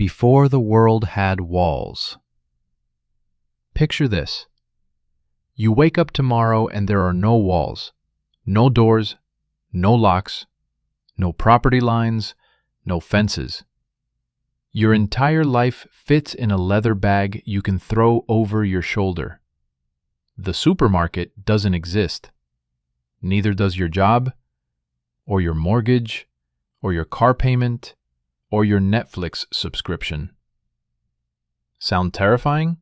before the world had walls. Picture this. You wake up tomorrow and there are no walls, no doors, no locks, no property lines, no fences. Your entire life fits in a leather bag you can throw over your shoulder. The supermarket doesn't exist. Neither does your job, or your mortgage, or your car payment, or your Netflix subscription. Sound terrifying?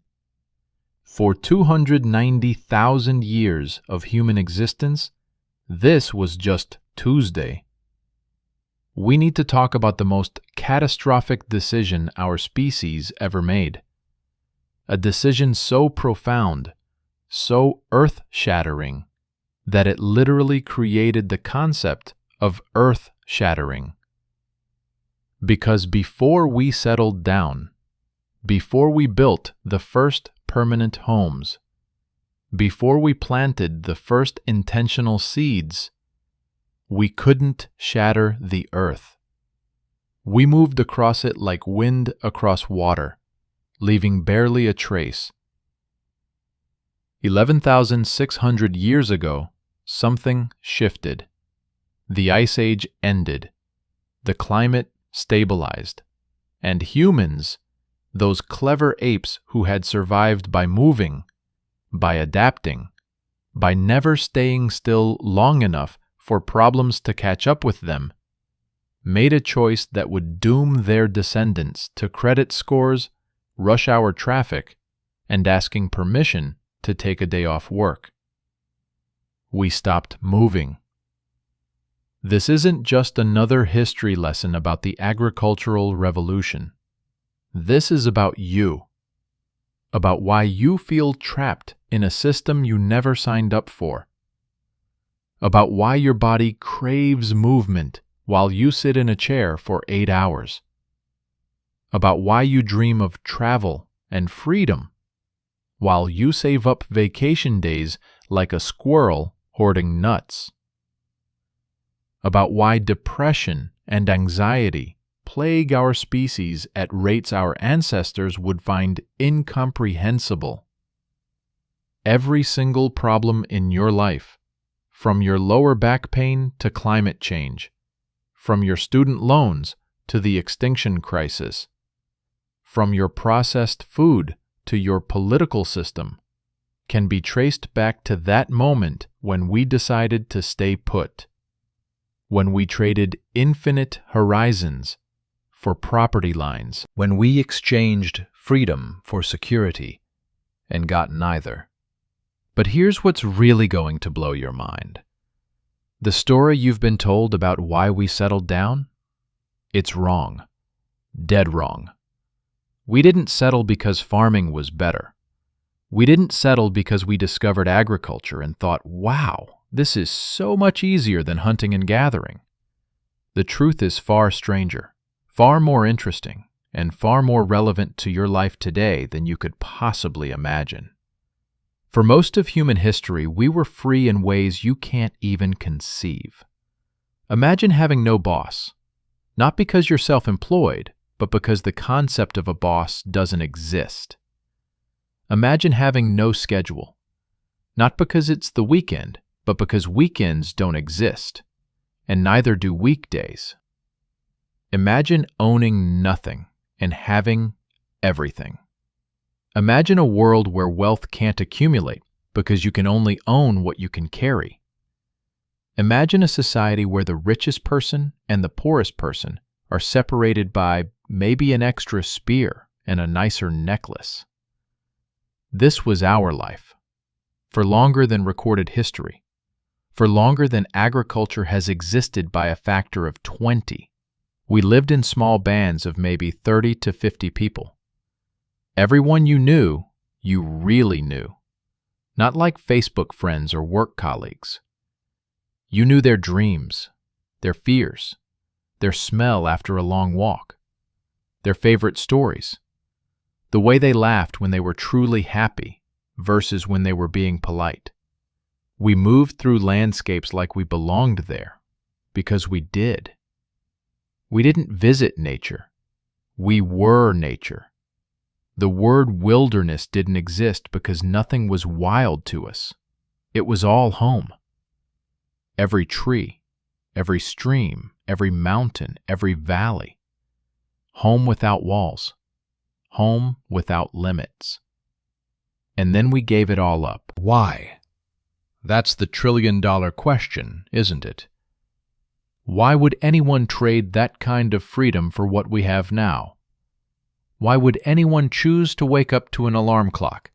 For 290,000 years of human existence, this was just Tuesday. We need to talk about the most catastrophic decision our species ever made. A decision so profound, so earth-shattering, that it literally created the concept of earth-shattering. Because before we settled down, before we built the first permanent homes, before we planted the first intentional seeds, we couldn't shatter the earth. We moved across it like wind across water, leaving barely a trace. 11,600 years ago, something shifted. The Ice Age ended. The climate stabilized. And humans, those clever apes who had survived by moving, by adapting, by never staying still long enough for problems to catch up with them, made a choice that would doom their descendants to credit scores, rush hour traffic, and asking permission to take a day off work. We stopped moving. This isn't just another history lesson about the agricultural revolution. This is about you, about why you feel trapped in a system you never signed up for, about why your body craves movement while you sit in a chair for 8 hours, about why you dream of travel and freedom while you save up vacation days like a squirrel hoarding nuts, about why depression and anxiety plague our species at rates our ancestors would find incomprehensible. Every single problem in your life, from your lower back pain to climate change, from your student loans to the extinction crisis, from your processed food to your political system, can be traced back to that moment when we decided to stay put, when we traded infinite horizons for property lines, when we exchanged freedom for security and got neither. But here's what's really going to blow your mind. The story you've been told about why we settled down? It's wrong. Dead wrong. We didn't settle because farming was better. We didn't settle because we discovered agriculture and thought, wow, this is so much easier than hunting and gathering. The truth is far stranger, far more interesting, and far more relevant to your life today than you could possibly imagine. For most of human history, we were free in ways you can't even conceive. Imagine having no boss, not because you're self-employed, but because the concept of a boss doesn't exist. Imagine having no schedule, not because it's the weekend, but because weekends don't exist, and neither do weekdays. Imagine owning nothing and having everything. Imagine a world where wealth can't accumulate because you can only own what you can carry. Imagine a society where the richest person and the poorest person are separated by maybe an extra spear and a nicer necklace. This was our life, for longer than recorded history, for longer than agriculture has existed by a factor of 20. We lived in small bands of maybe 30 to 50 people. Everyone you knew, you really knew. Not like Facebook friends or work colleagues. You knew their dreams, their fears, their smell after a long walk, their favorite stories, the way they laughed when they were truly happy versus when they were being polite. We moved through landscapes like we belonged there, because we did. We didn't visit nature. We were nature. The word wilderness didn't exist because nothing was wild to us. It was all home. Every tree, every stream, every mountain, every valley. Home without walls. Home without limits. And then we gave it all up. Why? That's the trillion-dollar question, isn't it? Why would anyone trade that kind of freedom for what we have now? Why would anyone choose to wake up to an alarm clock,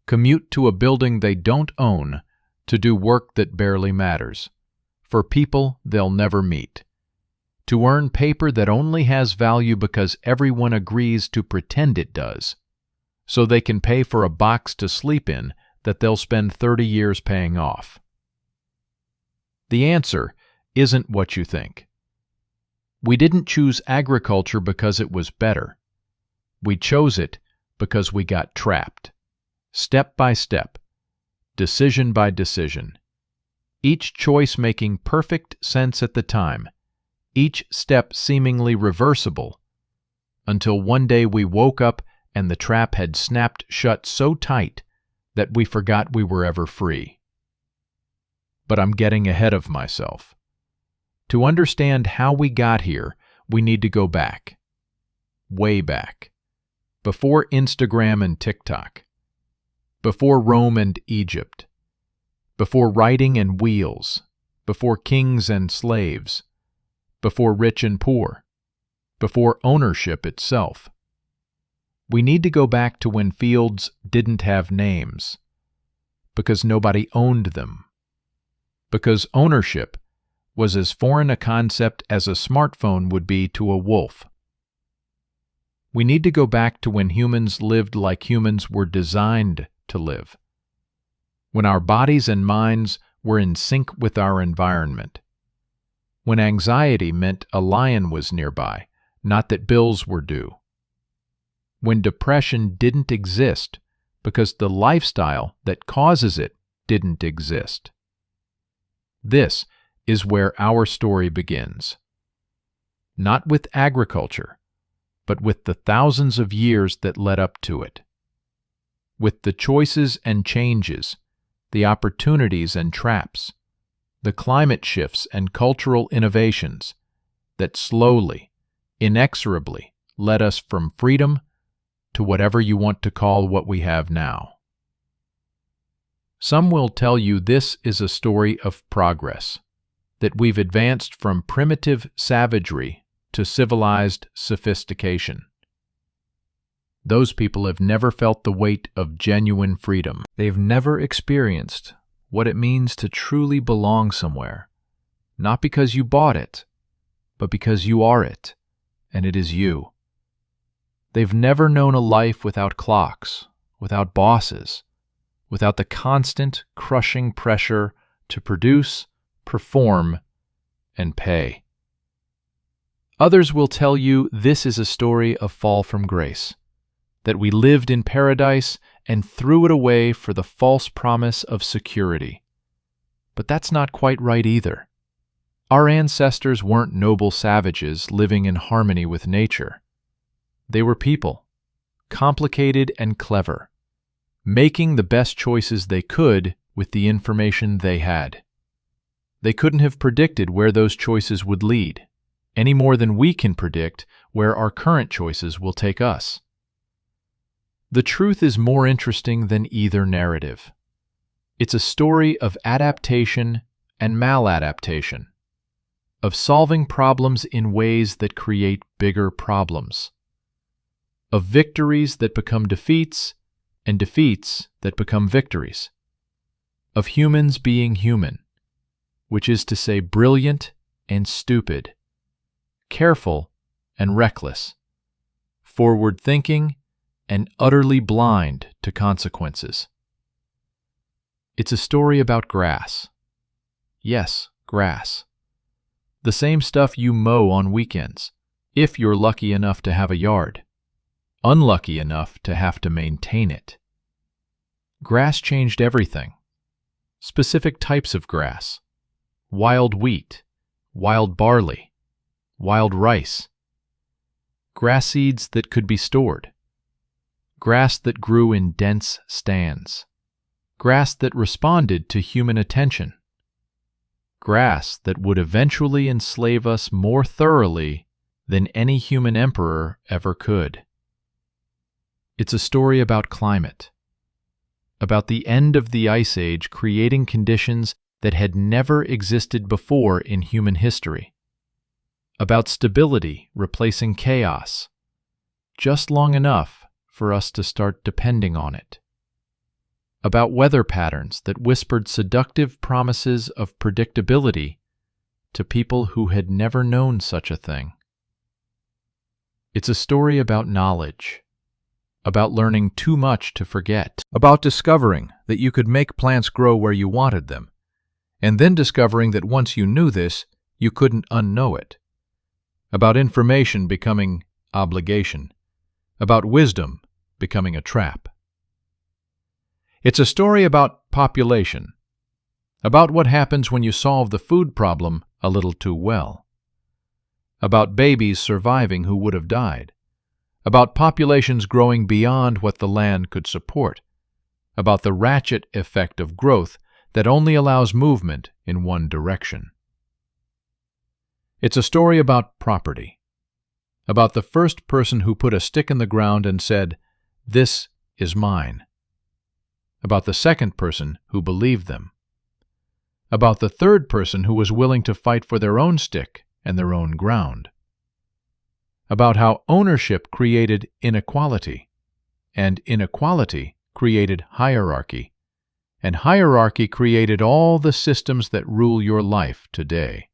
commute to a building they don't own, to do work that barely matters, for people they'll never meet, to earn paper that only has value because everyone agrees to pretend it does, so they can pay for a box to sleep in that they'll spend 30 years paying off? The answer isn't what you think. We didn't choose agriculture because it was better. We chose it because we got trapped, step by step, decision by decision, each choice making perfect sense at the time, each step seemingly reversible, until one day we woke up and the trap had snapped shut so tight that we forgot we were ever free. But I'm getting ahead of myself. To understand how we got here, we need to go back, way back, before Instagram and TikTok, before Rome and Egypt, before writing and wheels, before kings and slaves, before rich and poor, before ownership itself. We need to go back to when fields didn't have names, because nobody owned them, because ownership was as foreign a concept as a smartphone would be to a wolf. We need to go back to when humans lived like humans were designed to live, when our bodies and minds were in sync with our environment, when anxiety meant a lion was nearby, not that bills were due, when depression didn't exist because the lifestyle that causes it didn't exist. This is where our story begins. Not with agriculture, but with the thousands of years that led up to it. With the choices and changes, the opportunities and traps, the climate shifts and cultural innovations that slowly, inexorably led us from freedom to whatever you want to call what we have now. Some will tell you this is a story of progress, that we've advanced from primitive savagery to civilized sophistication. Those people have never felt the weight of genuine freedom. They've never experienced what it means to truly belong somewhere, not because you bought it, but because you are it, and it is you. They've never known a life without clocks, without bosses, without the constant, crushing pressure to produce, perform, and pay. Others will tell you this is a story of fall from grace, that we lived in paradise and threw it away for the false promise of security. But that's not quite right either. Our ancestors weren't noble savages living in harmony with nature. They were people, complicated and clever, making the best choices they could with the information they had. They couldn't have predicted where those choices would lead, any more than we can predict where our current choices will take us. The truth is more interesting than either narrative. It's a story of adaptation and maladaptation, of solving problems in ways that create bigger problems, of victories that become defeats and defeats that become victories, of humans being human, which is to say brilliant and stupid, careful and reckless, forward-thinking and utterly blind to consequences. It's a story about grass. Yes, grass. The same stuff you mow on weekends, if you're lucky enough to have a yard, unlucky enough to have to maintain it. Grass changed everything. Specific types of grass. Wild wheat, wild barley, wild rice. grass seeds that could be stored, grass that grew in dense stands, grass that responded to human attention, grass that would eventually enslave us more thoroughly than any human emperor ever could. It's a story about climate, about the end of the Ice Age creating conditions that had never existed before in human history, about stability replacing chaos, just long enough for us to start depending on it, about weather patterns that whispered seductive promises of predictability to people who had never known such a thing. It's a story about knowledge, about learning too much to forget, about discovering that you could make plants grow where you wanted them, and then discovering that once you knew this, you couldn't unknow it, about information becoming obligation, about wisdom becoming a trap. It's a story about population, about what happens when you solve the food problem a little too well, about babies surviving who would have died, about populations growing beyond what the land could support, about the ratchet effect of growth that only allows movement in one direction. It's a story about property, about the first person who put a stick in the ground and said, "This is mine," about the second person who believed them, about the third person who was willing to fight for their own stick and their own ground, about how ownership created inequality, and inequality created hierarchy, and hierarchy created all the systems that rule your life today.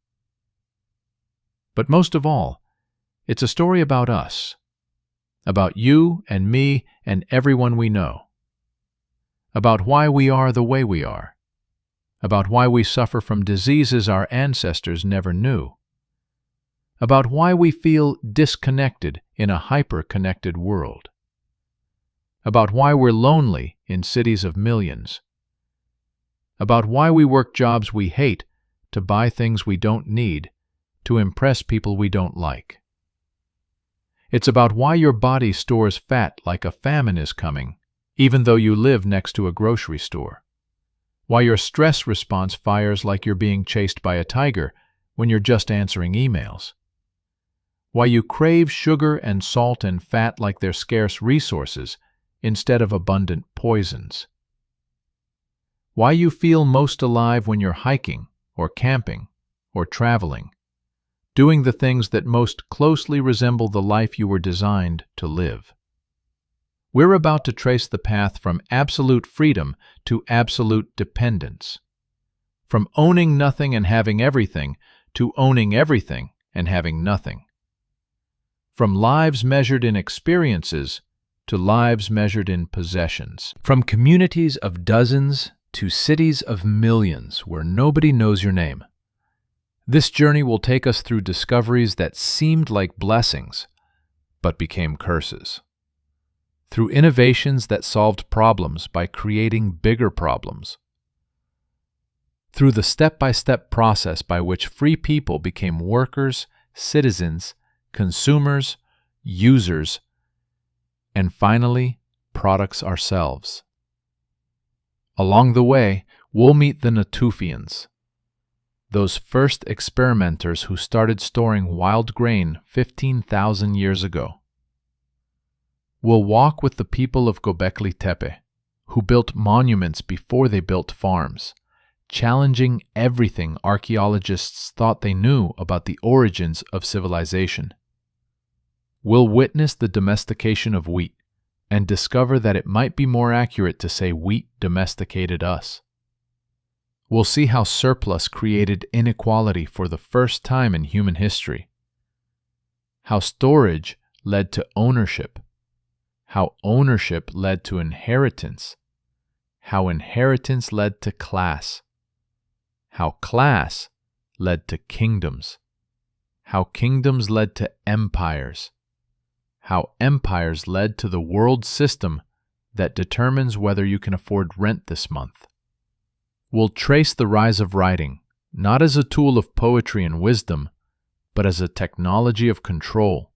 But most of all, it's a story about us, about you and me and everyone we know, about why we are the way we are, about why we suffer from diseases our ancestors never knew, about why we feel disconnected in a hyper-connected world, about why we're lonely in cities of millions, about why we work jobs we hate to buy things we don't need, to impress people we don't like. It's about why your body stores fat like a famine is coming, even though you live next to a grocery store. Why your stress response fires like you're being chased by a tiger when you're just answering emails. Why you crave sugar and salt and fat like they're scarce resources instead of abundant poisons. Why you feel most alive when you're hiking or camping or traveling, doing the things that most closely resemble the life you were designed to live. We're about to trace the path from absolute freedom to absolute dependence, from owning nothing and having everything to owning everything and having nothing, from lives measured in experiences to lives measured in possessions, from communities of dozens to cities of millions where nobody knows your name. This journey will take us through discoveries that seemed like blessings, but became curses. Through innovations that solved problems by creating bigger problems. Through the step-by-step process by which free people became workers, citizens, consumers, users, and finally, products ourselves. Along the way, we'll meet the Natufians, those first experimenters who started storing wild grain 15,000 years ago. We'll walk with the people of Göbekli Tepe, who built monuments before they built farms, challenging everything archaeologists thought they knew about the origins of civilization. We'll witness the domestication of wheat and discover that it might be more accurate to say wheat domesticated us. We'll see how surplus created inequality for the first time in human history, how storage led to ownership, how ownership led to inheritance, how inheritance led to class, how class led to kingdoms, how kingdoms led to empires, how empires led to the world system that determines whether you can afford rent this month. We'll trace the rise of writing, not as a tool of poetry and wisdom, but as a technology of control,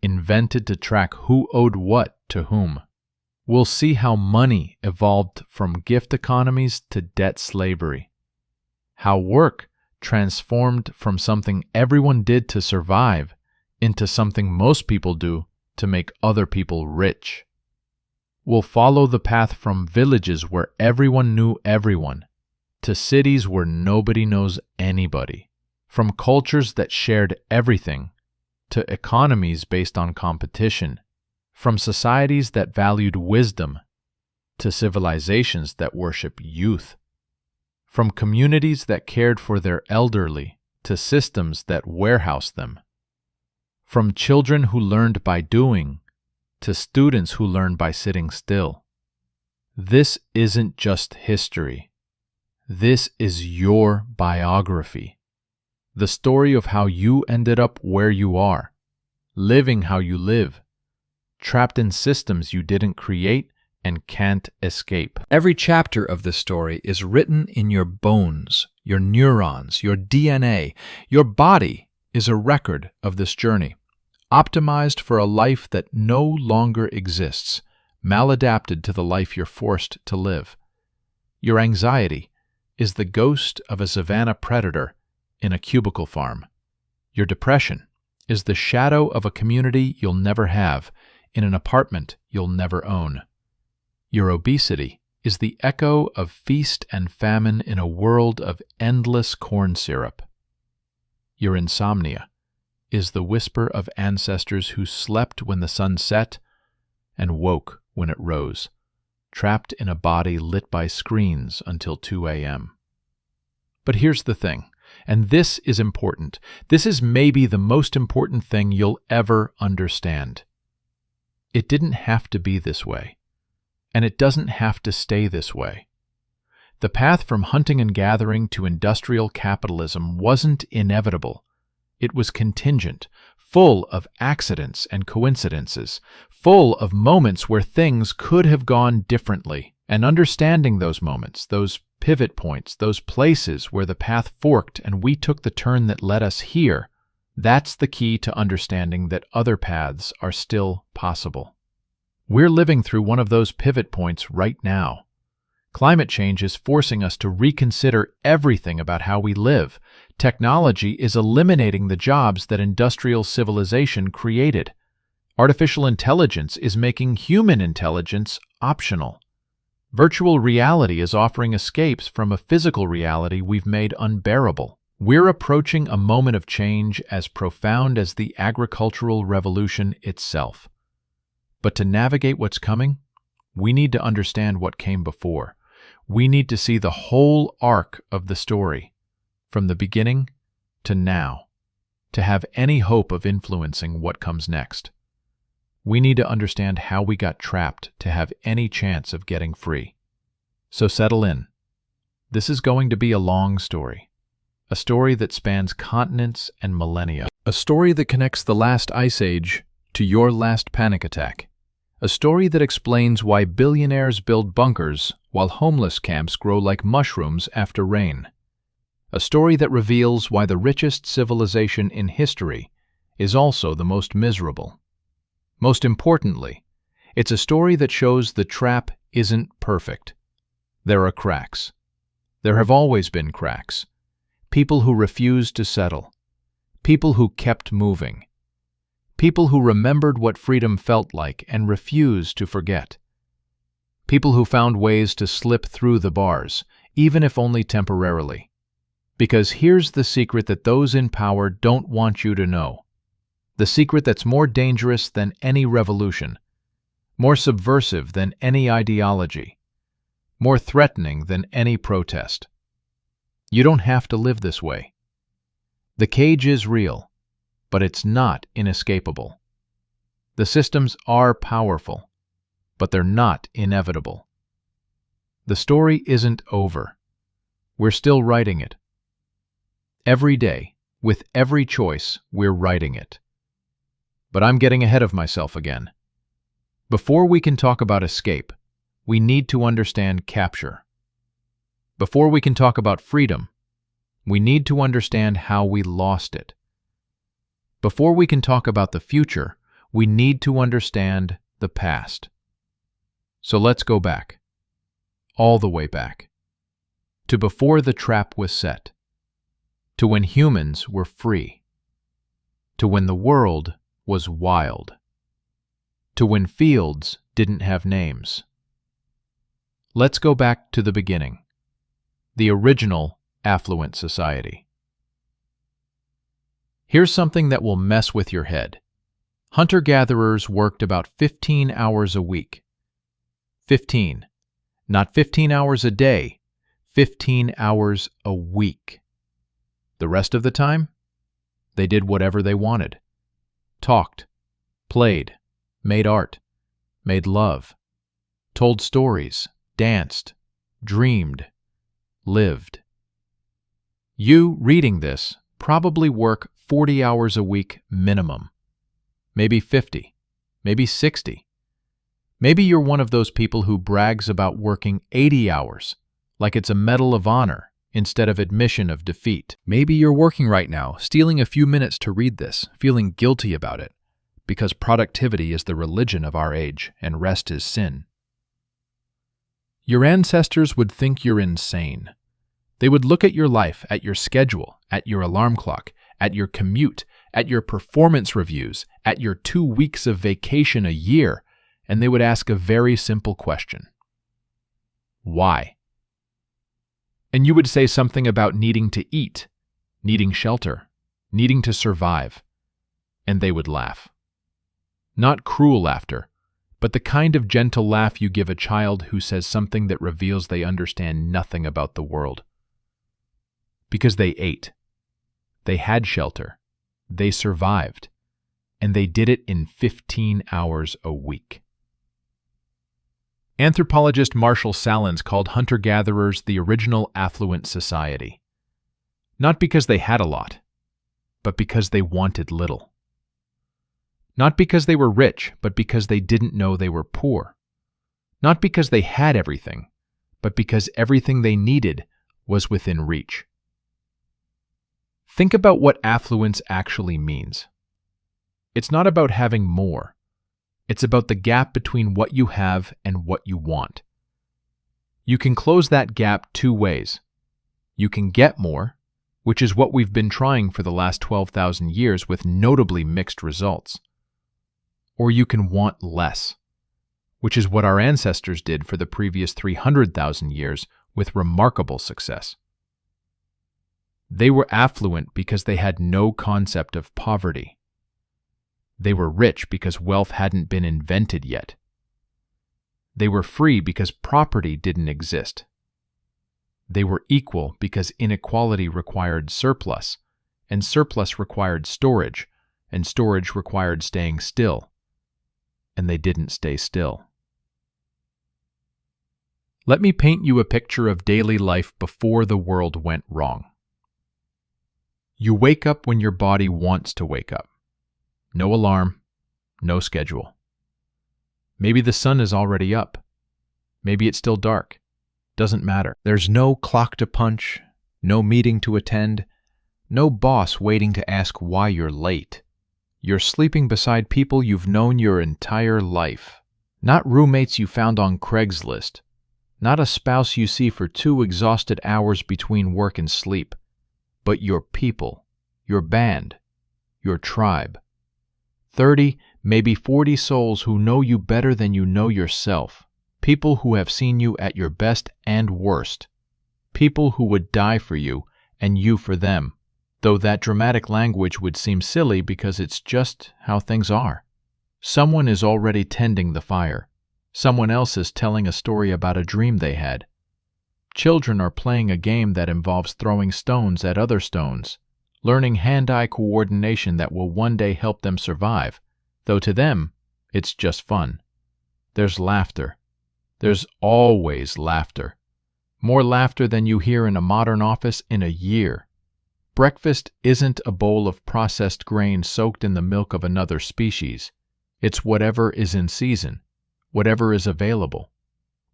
invented to track who owed what to whom. We'll see how money evolved from gift economies to debt slavery, how work transformed from something everyone did to survive into something most people do to make other people rich. We'll follow the path from villages where everyone knew everyone to cities where nobody knows anybody, from cultures that shared everything to economies based on competition, from societies that valued wisdom to civilizations that worship youth, from communities that cared for their elderly to systems that warehouse them, from children who learned by doing to students who learn by sitting still. This isn't just history. This is your biography. The story of how you ended up where you are, living how you live, trapped in systems you didn't create and can't escape. Every chapter of this story is written in your bones, your neurons, your DNA. Your body is a record of this journey, optimized for a life that no longer exists, maladapted to the life you're forced to live. Your anxiety is the ghost of a savanna predator in a cubicle farm. Your depression is the shadow of a community you'll never have in an apartment you'll never own. Your obesity is the echo of feast and famine in a world of endless corn syrup. Your insomnia is the whisper of ancestors who slept when the sun set and woke when it rose, trapped in a body lit by screens until 2 a.m. But here's the thing, and this is important. This is maybe the most important thing you'll ever understand. It didn't have to be this way, and it doesn't have to stay this way. The path from hunting and gathering to industrial capitalism wasn't inevitable. It was contingent, full of accidents and coincidences, full of moments where things could have gone differently. And understanding those moments, those pivot points, those places where the path forked and we took the turn that led us here, that's the key to understanding that other paths are still possible. We're living through one of those pivot points right now. Climate change is forcing us to reconsider everything about how we live. Technology is eliminating the jobs that industrial civilization created. Artificial intelligence is making human intelligence optional. Virtual reality is offering escapes from a physical reality we've made unbearable. We're approaching a moment of change as profound as the agricultural revolution itself. But to navigate what's coming, we need to understand what came before. We need to see the whole arc of the story, from the beginning to now, to have any hope of influencing what comes next. We need to understand how we got trapped to have any chance of getting free. So settle in. This is going to be a long story. A story that spans continents and millennia. A story that connects the last ice age to your last panic attack. A story that explains why billionaires build bunkers while homeless camps grow like mushrooms after rain. A story that reveals why the richest civilization in history is also the most miserable. Most importantly, it's a story that shows the trap isn't perfect. There are cracks. There have always been cracks. People who refused to settle. People who kept moving. People who remembered what freedom felt like and refused to forget. People who found ways to slip through the bars, even if only temporarily. Because here's the secret that those in power don't want you to know. The secret that's more dangerous than any revolution, more subversive than any ideology, more threatening than any protest. You don't have to live this way. The cage is real, but it's not inescapable. The systems are powerful, but they're not inevitable. The story isn't over. We're still writing it. Every day, with every choice, we're writing it. But I'm getting ahead of myself again. Before we can talk about escape, we need to understand capture. Before we can talk about freedom, we need to understand how we lost it. Before we can talk about the future, we need to understand the past. So let's go back, all the way back, to before the trap was set, to when humans were free, to when the world was wild, to when fields didn't have names. Let's go back to the beginning, the original affluent society. Here's something that will mess with your head. Hunter-gatherers worked about 15 hours a week. 15. Not 15 hours a day, 15 hours a week. The rest of the time, they did whatever they wanted. Talked, played, made art, made love, told stories, danced, dreamed, lived. You, reading this, probably work 40 hours a week minimum. Maybe 50, maybe 60. Maybe you're one of those people who brags about working 80 hours, like it's a medal of honor instead of admission of defeat. Maybe you're working right now, stealing a few minutes to read this, feeling guilty about it, because productivity is the religion of our age and rest is sin. Your ancestors would think you're insane. They would look at your life, at your schedule, at your alarm clock, at your commute, at your performance reviews, at your 2 weeks of vacation a year, and they would ask a very simple question. Why? And you would say something about needing to eat, needing shelter, needing to survive, and they would laugh. Not cruel laughter, but the kind of gentle laugh you give a child who says something that reveals they understand nothing about the world. Because they ate, they had shelter, they survived, and they did it in 15 hours a week. Anthropologist Marshall Salins called hunter-gatherers the original affluent society. Not because they had a lot, but because they wanted little. Not because they were rich, but because they didn't know they were poor. Not because they had everything, but because everything they needed was within reach. Think about what affluence actually means. It's not about having more. It's about the gap between what you have and what you want. You can close that gap 2 ways. You can get more, which is what we've been trying for the last 12,000 years with notably mixed results. Or you can want less, which is what our ancestors did for the previous 300,000 years with remarkable success. They were affluent because they had no concept of poverty. They were rich because wealth hadn't been invented yet. They were free because property didn't exist. They were equal because inequality required surplus, and surplus required storage, and storage required staying still. And they didn't stay still. Let me paint you a picture of daily life before the world went wrong. You wake up when your body wants to wake up. No alarm, no schedule. Maybe the sun is already up. Maybe it's still dark. Doesn't matter. There's no clock to punch, no meeting to attend, no boss waiting to ask why you're late. You're sleeping beside people you've known your entire life. Not roommates you found on Craigslist. Not a spouse you see for 2 exhausted hours between work and sleep. But your people, your band, your tribe. 30, maybe 40 souls who know you better than you know yourself. People who have seen you at your best and worst. People who would die for you and you for them. Though that dramatic language would seem silly because it's just how things are. Someone is already tending the fire. Someone else is telling a story about a dream they had. Children are playing a game that involves throwing stones at other stones, learning hand-eye coordination that will one day help them survive, though to them, it's just fun. There's laughter. There's always laughter. More laughter than you hear in a modern office in a year. Breakfast isn't a bowl of processed grain soaked in the milk of another species. It's whatever is in season, whatever is available,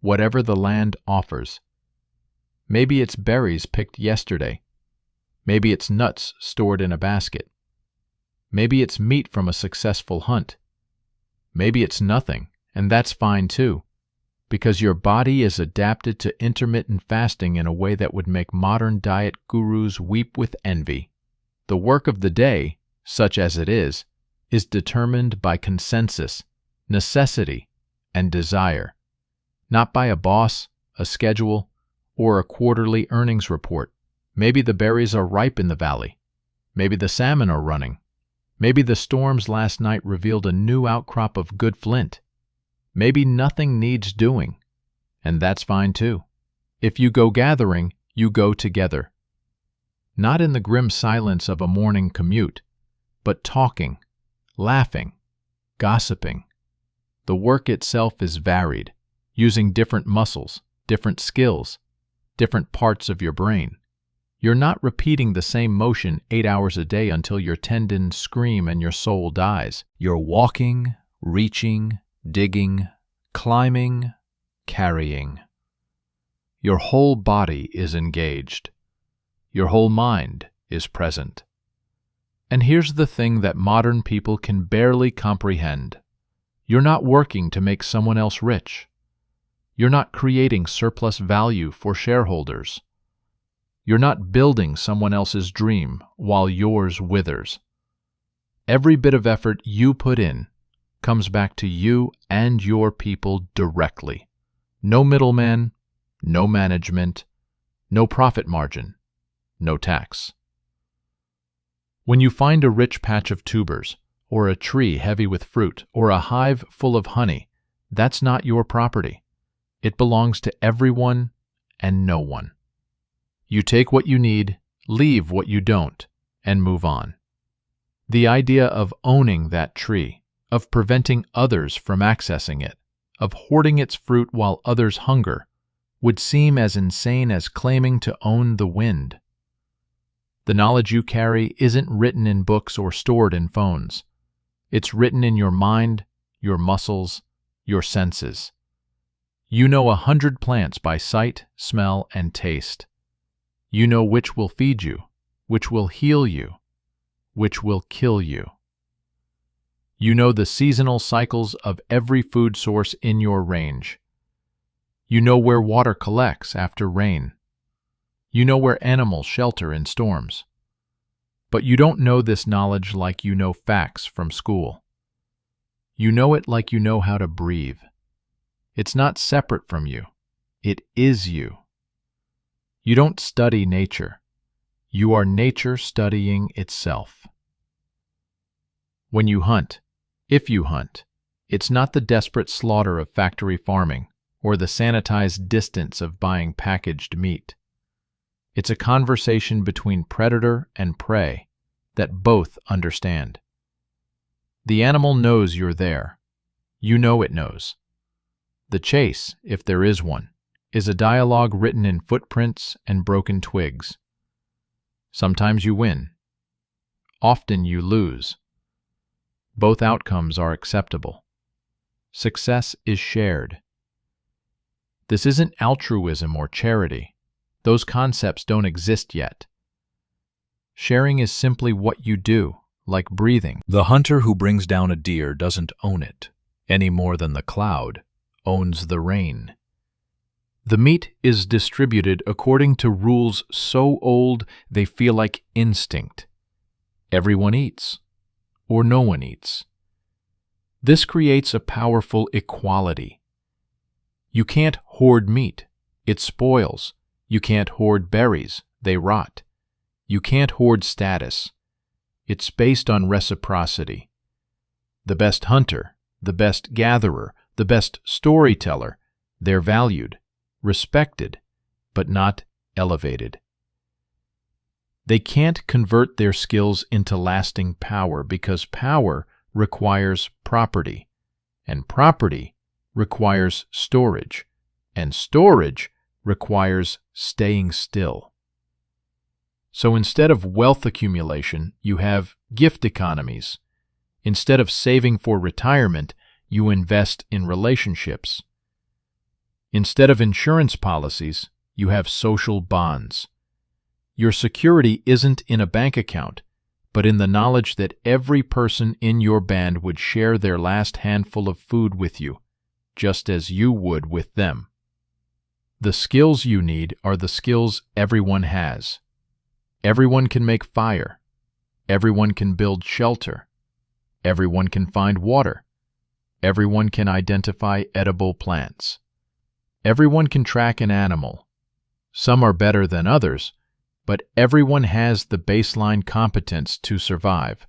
whatever the land offers. Maybe it's berries picked yesterday. Maybe it's nuts stored in a basket. Maybe it's meat from a successful hunt. Maybe it's nothing, and that's fine too, because your body is adapted to intermittent fasting in a way that would make modern diet gurus weep with envy. The work of the day, such as it is determined by consensus, necessity, and desire, not by a boss, a schedule, or a quarterly earnings report. Maybe the berries are ripe in the valley. Maybe the salmon are running. Maybe the storms last night revealed a new outcrop of good flint. Maybe nothing needs doing, and that's fine too. If you go gathering, you go together. Not in the grim silence of a morning commute, but talking, laughing, gossiping. The work itself is varied, using different muscles, different skills, different parts of your brain. You're not repeating the same motion 8 hours a day until your tendons scream and your soul dies. You're walking, reaching, digging, climbing, carrying. Your whole body is engaged. Your whole mind is present. And here's the thing that modern people can barely comprehend. You're not working to make someone else rich. You're not creating surplus value for shareholders. You're not building someone else's dream while yours withers. Every bit of effort you put in comes back to you and your people directly. No middleman, no management, no profit margin, no tax. When you find a rich patch of tubers, or a tree heavy with fruit, or a hive full of honey, that's not your property. It belongs to everyone and no one. You take what you need, leave what you don't, and move on. The idea of owning that tree, of preventing others from accessing it, of hoarding its fruit while others hunger, would seem as insane as claiming to own the wind. The knowledge you carry isn't written in books or stored in phones. It's written in your mind, your muscles, your senses. You know 100 plants by sight, smell, and taste. You know which will feed you, which will heal you, which will kill you. You know the seasonal cycles of every food source in your range. You know where water collects after rain. You know where animals shelter in storms. But you don't know this knowledge like you know facts from school. You know it like you know how to breathe. It's not separate from you. It is you. You don't study nature. You are nature studying itself. When you hunt, if you hunt, it's not the desperate slaughter of factory farming or the sanitized distance of buying packaged meat. It's a conversation between predator and prey that both understand. The animal knows you're there. You know it knows. The chase, if there is one, is a dialogue written in footprints and broken twigs. Sometimes you win. Often you lose. Both outcomes are acceptable. Success is shared. This isn't altruism or charity. Those concepts don't exist yet. Sharing is simply what you do, like breathing. The hunter who brings down a deer doesn't own it, any more than the cloud owns the rain. The meat is distributed according to rules so old they feel like instinct. Everyone eats, or no one eats. This creates a powerful equality. You can't hoard meat. It spoils. You can't hoard berries. They rot. You can't hoard status. It's based on reciprocity. The best hunter, the best gatherer, the best storyteller, they're valued, respected, but not elevated. They can't convert their skills into lasting power because power requires property, and property requires storage, and storage requires staying still. So instead of wealth accumulation, you have gift economies. Instead of saving for retirement, you invest in relationships. Instead of insurance policies, you have social bonds. Your security isn't in a bank account, but in the knowledge that every person in your band would share their last handful of food with you, just as you would with them. The skills you need are the skills everyone has. Everyone can make fire. Everyone can build shelter. Everyone can find water. Everyone can identify edible plants. Everyone can track an animal. Some are better than others, but everyone has the baseline competence to survive.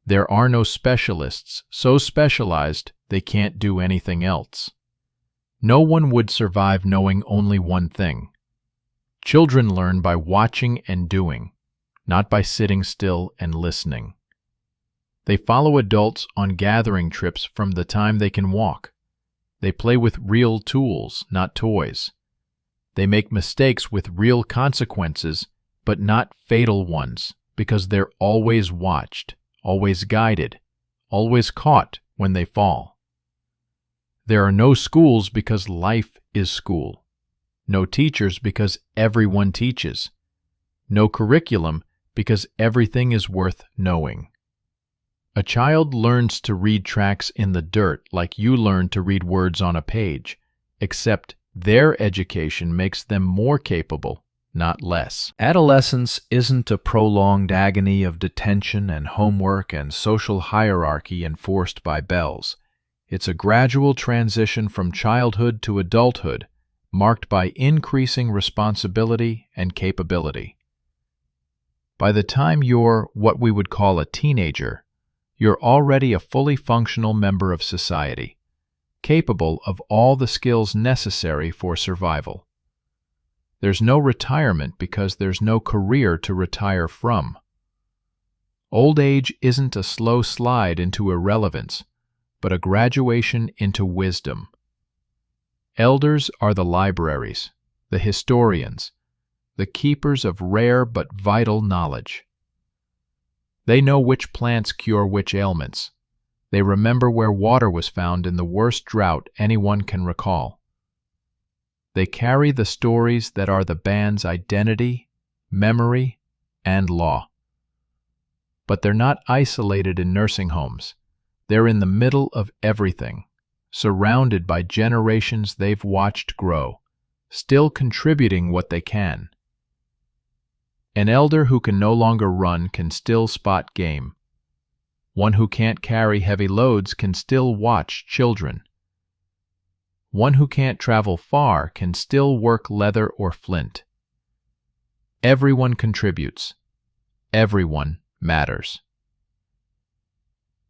There are no specialists so specialized they can't do anything else. No one would survive knowing only one thing. Children learn by watching and doing, not by sitting still and listening. They follow adults on gathering trips from the time they can walk. They play with real tools, not toys. They make mistakes with real consequences, but not fatal ones, because they're always watched, always guided, always caught when they fall. There are no schools because life is school. No teachers because everyone teaches. No curriculum because everything is worth knowing. A child learns to read tracks in the dirt like you learn to read words on a page, except their education makes them more capable, not less. Adolescence isn't a prolonged agony of detention and homework and social hierarchy enforced by bells. It's a gradual transition from childhood to adulthood, marked by increasing responsibility and capability. By the time you're what we would call a teenager, you're already a fully functional member of society, capable of all the skills necessary for survival. There's no retirement because there's no career to retire from. Old age isn't a slow slide into irrelevance, but a graduation into wisdom. Elders are the libraries, the historians, the keepers of rare but vital knowledge. They know which plants cure which ailments. They remember where water was found in the worst drought anyone can recall. They carry the stories that are the band's identity, memory, and law. But they're not isolated in nursing homes. They're in the middle of everything, surrounded by generations they've watched grow, still contributing what they can. An elder who can no longer run can still spot game. One who can't carry heavy loads can still watch children. One who can't travel far can still work leather or flint. Everyone contributes. Everyone matters.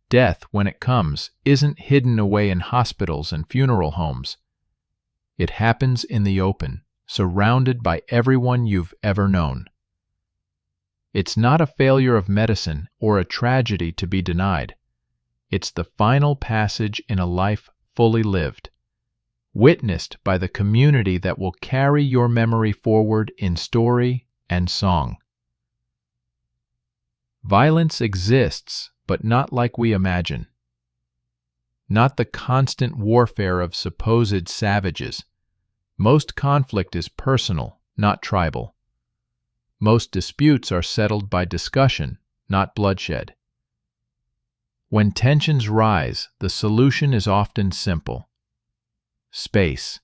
Death, when it comes, isn't hidden away in hospitals and funeral homes. It happens in the open, surrounded by everyone you've ever known. It's not a failure of medicine or a tragedy to be denied. It's the final passage in a life fully lived, witnessed by the community that will carry your memory forward in story and song. Violence exists, but not like we imagine. Not the constant warfare of supposed savages. Most conflict is personal, not tribal. Most disputes are settled by discussion, not bloodshed. When tensions rise, the solution is often simple. Space.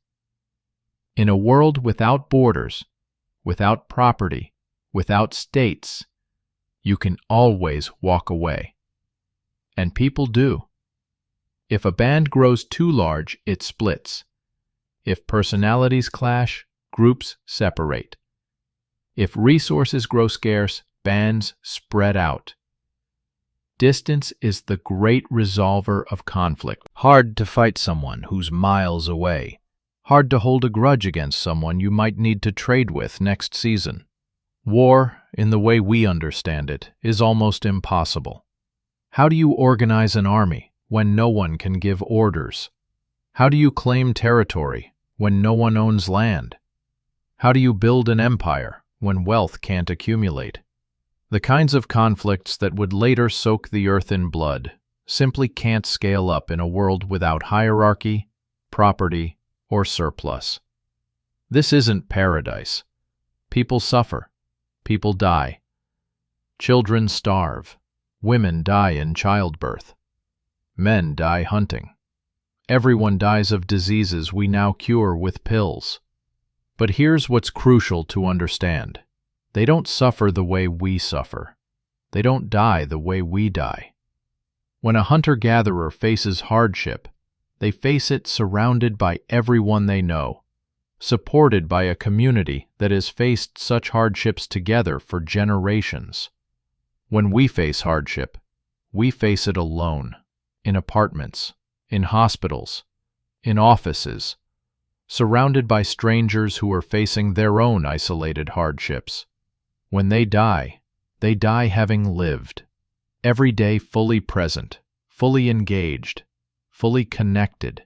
In a world without borders, without property, without states, you can always walk away. And people do. If a band grows too large, it splits. If personalities clash, groups separate. If resources grow scarce, bands spread out. Distance is the great resolver of conflict. Hard to fight someone who's miles away. Hard to hold a grudge against someone you might need to trade with next season. War, in the way we understand it, is almost impossible. How do you organize an army when no one can give orders? How do you claim territory when no one owns land? How do you build an empire when wealth can't accumulate? The kinds of conflicts that would later soak the earth in blood simply can't scale up in a world without hierarchy, property, or surplus. This isn't paradise. People suffer. People die. Children starve. Women die in childbirth. Men die hunting. Everyone dies of diseases we now cure with pills. But here's what's crucial to understand. They don't suffer the way we suffer. They don't die the way we die. When a hunter-gatherer faces hardship, they face it surrounded by everyone they know, supported by a community that has faced such hardships together for generations. When we face hardship, we face it alone, in apartments, in hospitals, in offices, surrounded by strangers who are facing their own isolated hardships. When they die having lived, every day fully present, fully engaged, fully connected.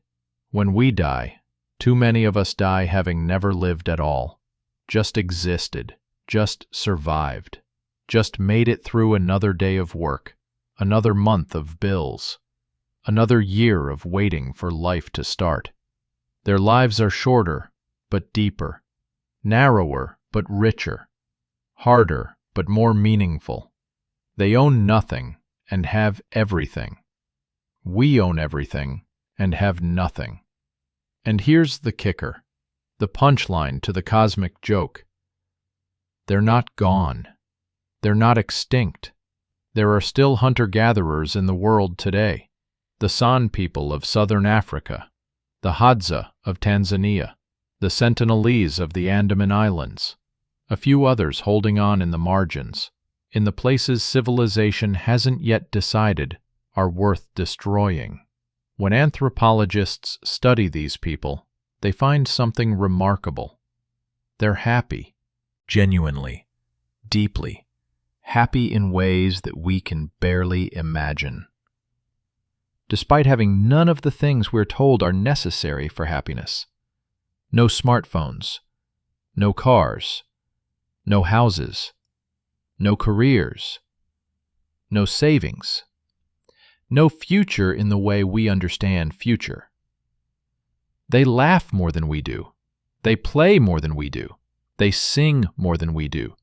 When we die, too many of us die having never lived at all, just existed, just survived, just made it through another day of work, another month of bills, another year of waiting for life to start. Their lives are shorter, but deeper, narrower, but richer, harder, but more meaningful. They own nothing and have everything. We own everything and have nothing. And here's the kicker, the punchline to the cosmic joke. They're not gone. They're not extinct. There are still hunter-gatherers in the world today. The San people of southern Africa, the Hadza of Tanzania, the Sentinelese of the Andaman Islands, a few others holding on in the margins, in the places civilization hasn't yet decided are worth destroying. When anthropologists study these people, they find something remarkable. They're happy, genuinely, deeply, happy in ways that we can barely imagine. Despite having none of the things we're told are necessary for happiness. No smartphones, no cars, no houses, no careers, no savings, no future in the way we understand future. They laugh more than we do. They play more than we do. They sing more than we do.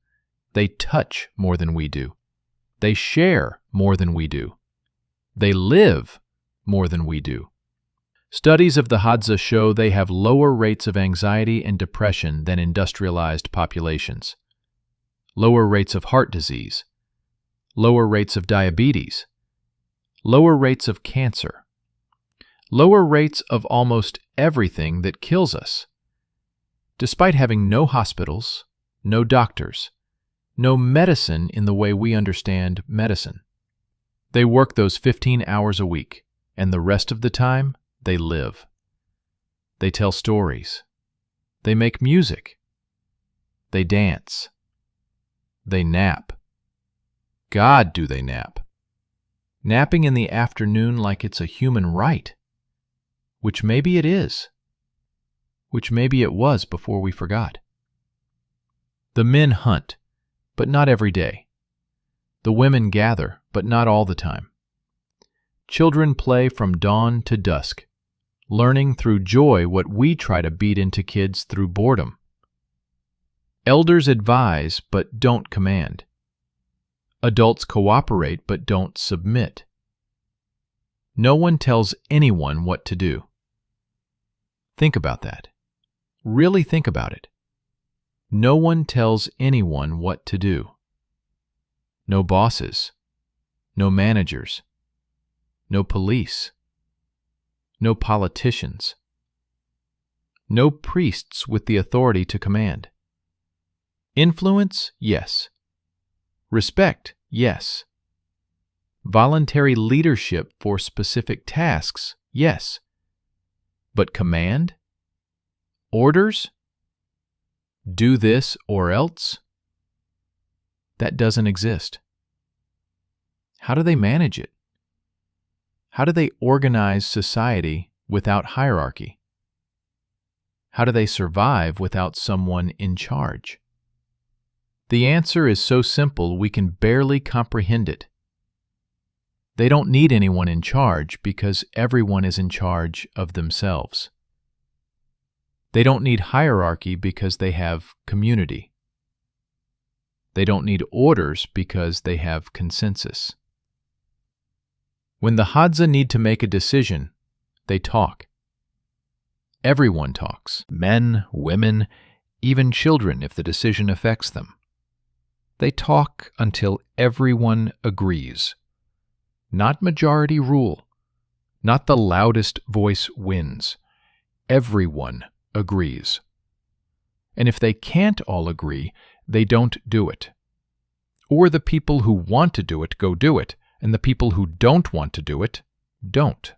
They touch more than we do. They share more than we do. They live more than we do. Studies of the Hadza show they have lower rates of anxiety and depression than industrialized populations, lower rates of heart disease, lower rates of diabetes, lower rates of cancer, lower rates of almost everything that kills us. Despite having no hospitals, no doctors, no medicine in the way we understand medicine. They work those 15 hours a week, and the rest of the time, they live. They tell stories. They make music. They dance. They nap. God, do they nap. Napping in the afternoon like it's a human right. Which maybe it is. Which maybe it was before we forgot. The men hunt, but not every day. The women gather, but not all the time. Children play from dawn to dusk, learning through joy what we try to beat into kids through boredom. Elders advise but don't command. Adults cooperate but don't submit. No one tells anyone what to do. Think about that. Really think about it. No one tells anyone what to do. No bosses, no managers, no police, no politicians, no priests with the authority to command. Influence, yes. Respect, yes. Voluntary leadership for specific tasks, yes. But command? Orders? Do this or else? That doesn't exist. How do they manage it? How do they organize society without hierarchy? How do they survive without someone in charge? The answer is so simple we can barely comprehend it. They don't need anyone in charge because everyone is in charge of themselves. They don't need hierarchy because they have community. They don't need orders because they have consensus. When the Hadza need to make a decision, they talk. Everyone talks. Men, women, even children if the decision affects them. They talk until everyone agrees. Not majority rule. Not the loudest voice wins. Everyone agrees. And if they can't all agree, they don't do it. Or the people who want to do it go do it, and the people who don't want to do it don't.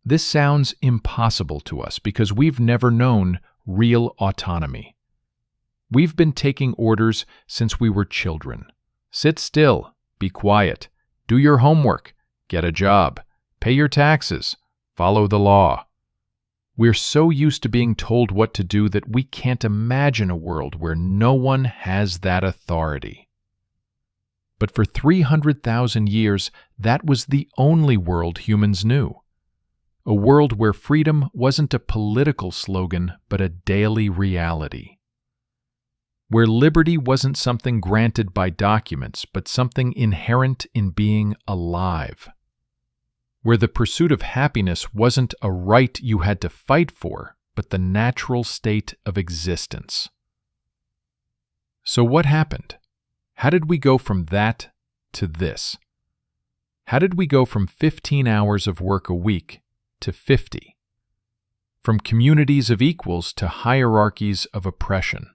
This sounds impossible to us because we've never known real autonomy. We've been taking orders since we were children. Sit still, be quiet, do your homework, get a job, pay your taxes, follow the law. We're so used to being told what to do that we can't imagine a world where no one has that authority. But for 300,000 years, that was the only world humans knew. A world where freedom wasn't a political slogan, but a daily reality. Where liberty wasn't something granted by documents, but something inherent in being alive. Where the pursuit of happiness wasn't a right you had to fight for, but the natural state of existence. So what happened? How did we go from that to this? How did we go from 15 hours of work a week to 50? From communities of equals to hierarchies of oppression?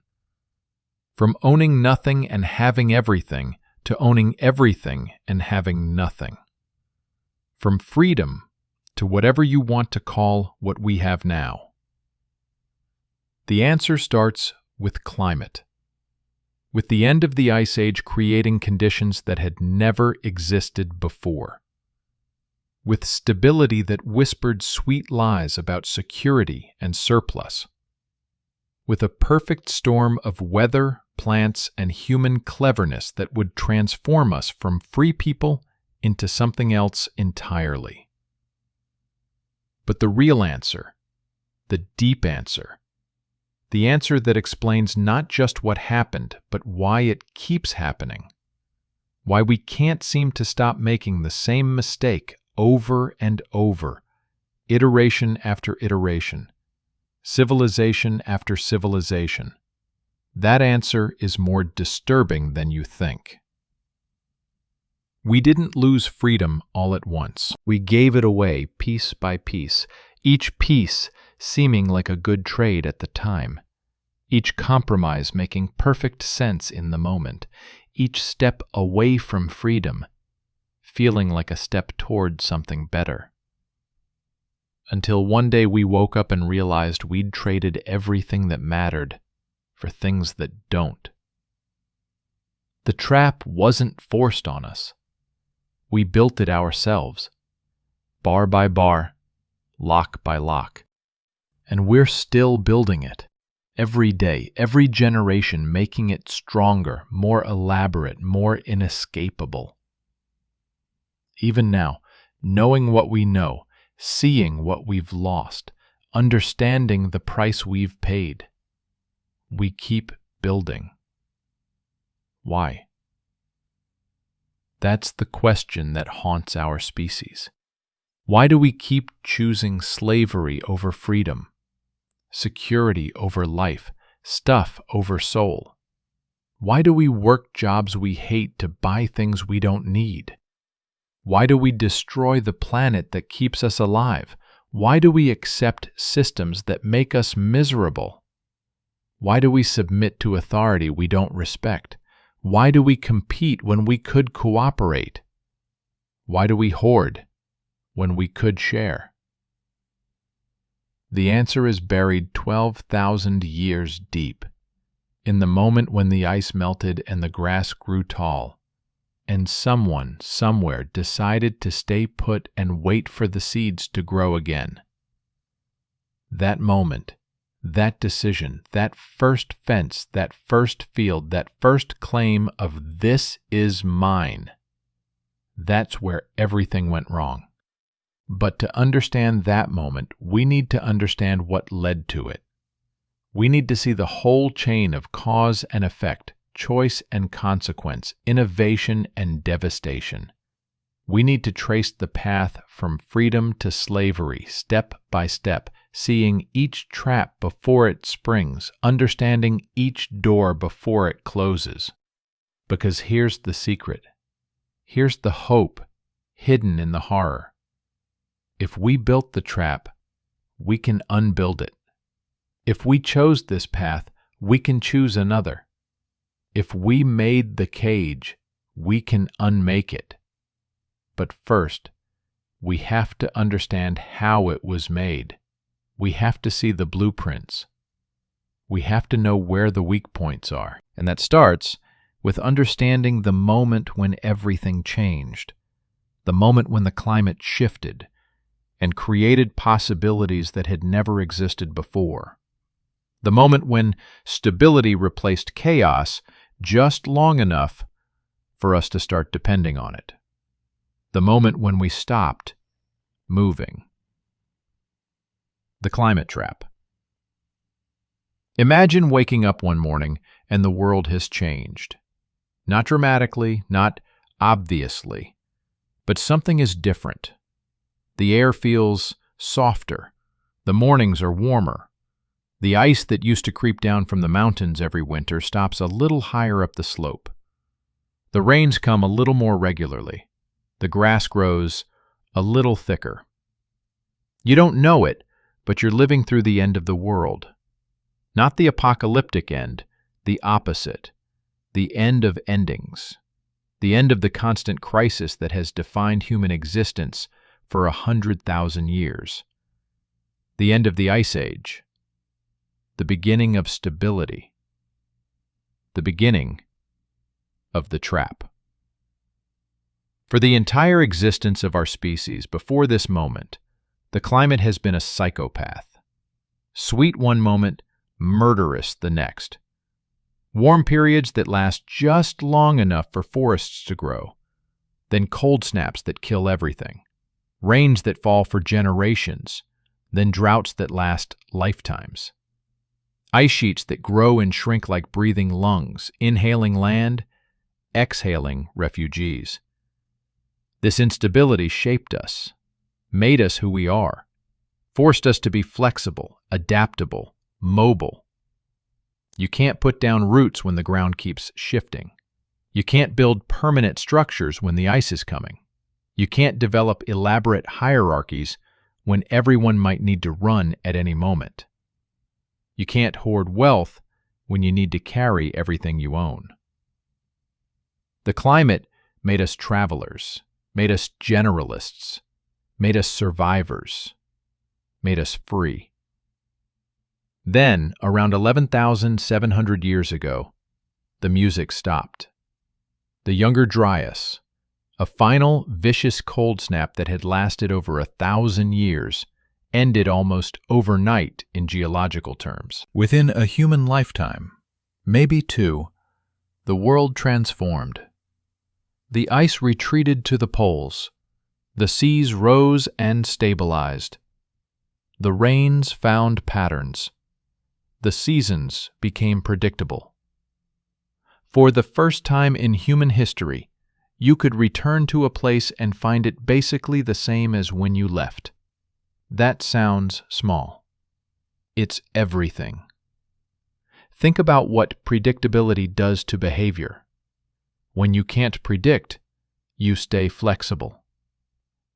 From owning nothing and having everything to owning everything and having nothing? From freedom to whatever you want to call what we have now? The answer starts with climate. With the end of the Ice Age creating conditions that had never existed before. With stability that whispered sweet lies about security and surplus. With a perfect storm of weather, plants, and human cleverness that would transform us from free people into something else entirely. But the real answer, the deep answer, the answer that explains not just what happened, but why it keeps happening, why we can't seem to stop making the same mistake over and over, iteration after iteration, civilization after civilization. That answer is more disturbing than you think. We didn't lose freedom all at once. We gave it away piece by piece, each piece seeming like a good trade at the time, each compromise making perfect sense in the moment, each step away from freedom, feeling like a step toward something better. Until one day we woke up and realized we'd traded everything that mattered for things that don't. The trap wasn't forced on us. We built it ourselves, bar by bar, lock by lock. And we're still building it, every day, every generation, making it stronger, more elaborate, more inescapable. Even now, knowing what we know, seeing what we've lost, understanding the price we've paid, we keep building. Why? That's the question that haunts our species. Why do we keep choosing slavery over freedom, security over life, stuff over soul? Why do we work jobs we hate to buy things we don't need? Why do we destroy the planet that keeps us alive? Why do we accept systems that make us miserable? Why do we submit to authority we don't respect? Why do we compete when we could cooperate? Why do we hoard when we could share? The answer is buried 12,000 years deep, in the moment when the ice melted and the grass grew tall, and someone somewhere decided to stay put and wait for the seeds to grow again. That moment, that decision, that first fence, that first field, that first claim of "this is mine," that's where everything went wrong. But to understand that moment, we need to understand what led to it. We need to see the whole chain of cause and effect, choice and consequence, innovation and devastation. We need to trace the path from freedom to slavery, step by step, seeing each trap before it springs, understanding each door before it closes. Because here's the secret. Here's the hope hidden in the horror. If we built the trap, we can unbuild it. If we chose this path, we can choose another. If we made the cage, we can unmake it. But first, we have to understand how it was made. We have to see the blueprints. We have to know where the weak points are. And that starts with understanding the moment when everything changed, the moment when the climate shifted and created possibilities that had never existed before, the moment when stability replaced chaos just long enough for us to start depending on it, the moment when we stopped moving. The climate trap. Imagine waking up one morning and the world has changed. Not dramatically, not obviously, but something is different. The air feels softer. The mornings are warmer. The ice that used to creep down from the mountains every winter stops a little higher up the slope. The rains come a little more regularly. The grass grows a little thicker. You don't know it, but you're living through the end of the world. Not the apocalyptic end, the opposite. The end of endings. The end of the constant crisis that has defined human existence for 100,000 years. The end of the Ice Age. The beginning of stability. The beginning of the trap. For the entire existence of our species before this moment, the climate has been a psychopath. Sweet one moment, murderous the next. Warm periods that last just long enough for forests to grow, then cold snaps that kill everything. Rains that fall for generations, then droughts that last lifetimes. Ice sheets that grow and shrink like breathing lungs, inhaling land, exhaling refugees. This instability shaped us, made us who we are, forced us to be flexible, adaptable, mobile. You can't put down roots when the ground keeps shifting. You can't build permanent structures when the ice is coming. You can't develop elaborate hierarchies when everyone might need to run at any moment. You can't hoard wealth when you need to carry everything you own. The climate made us travelers, made us generalists, made us survivors, made us free. Then, around 11,700 years ago, the music stopped. The younger Dryas, a final, vicious cold snap that had lasted over 1,000 years, ended almost overnight in geological terms. Within a human lifetime, maybe two, the world transformed. The ice retreated to the poles. The seas rose and stabilized. The rains found patterns. The seasons became predictable. For the first time in human history, you could return to a place and find it basically the same as when you left. That sounds small. It's everything. Think about what predictability does to behavior. When you can't predict, you stay flexible.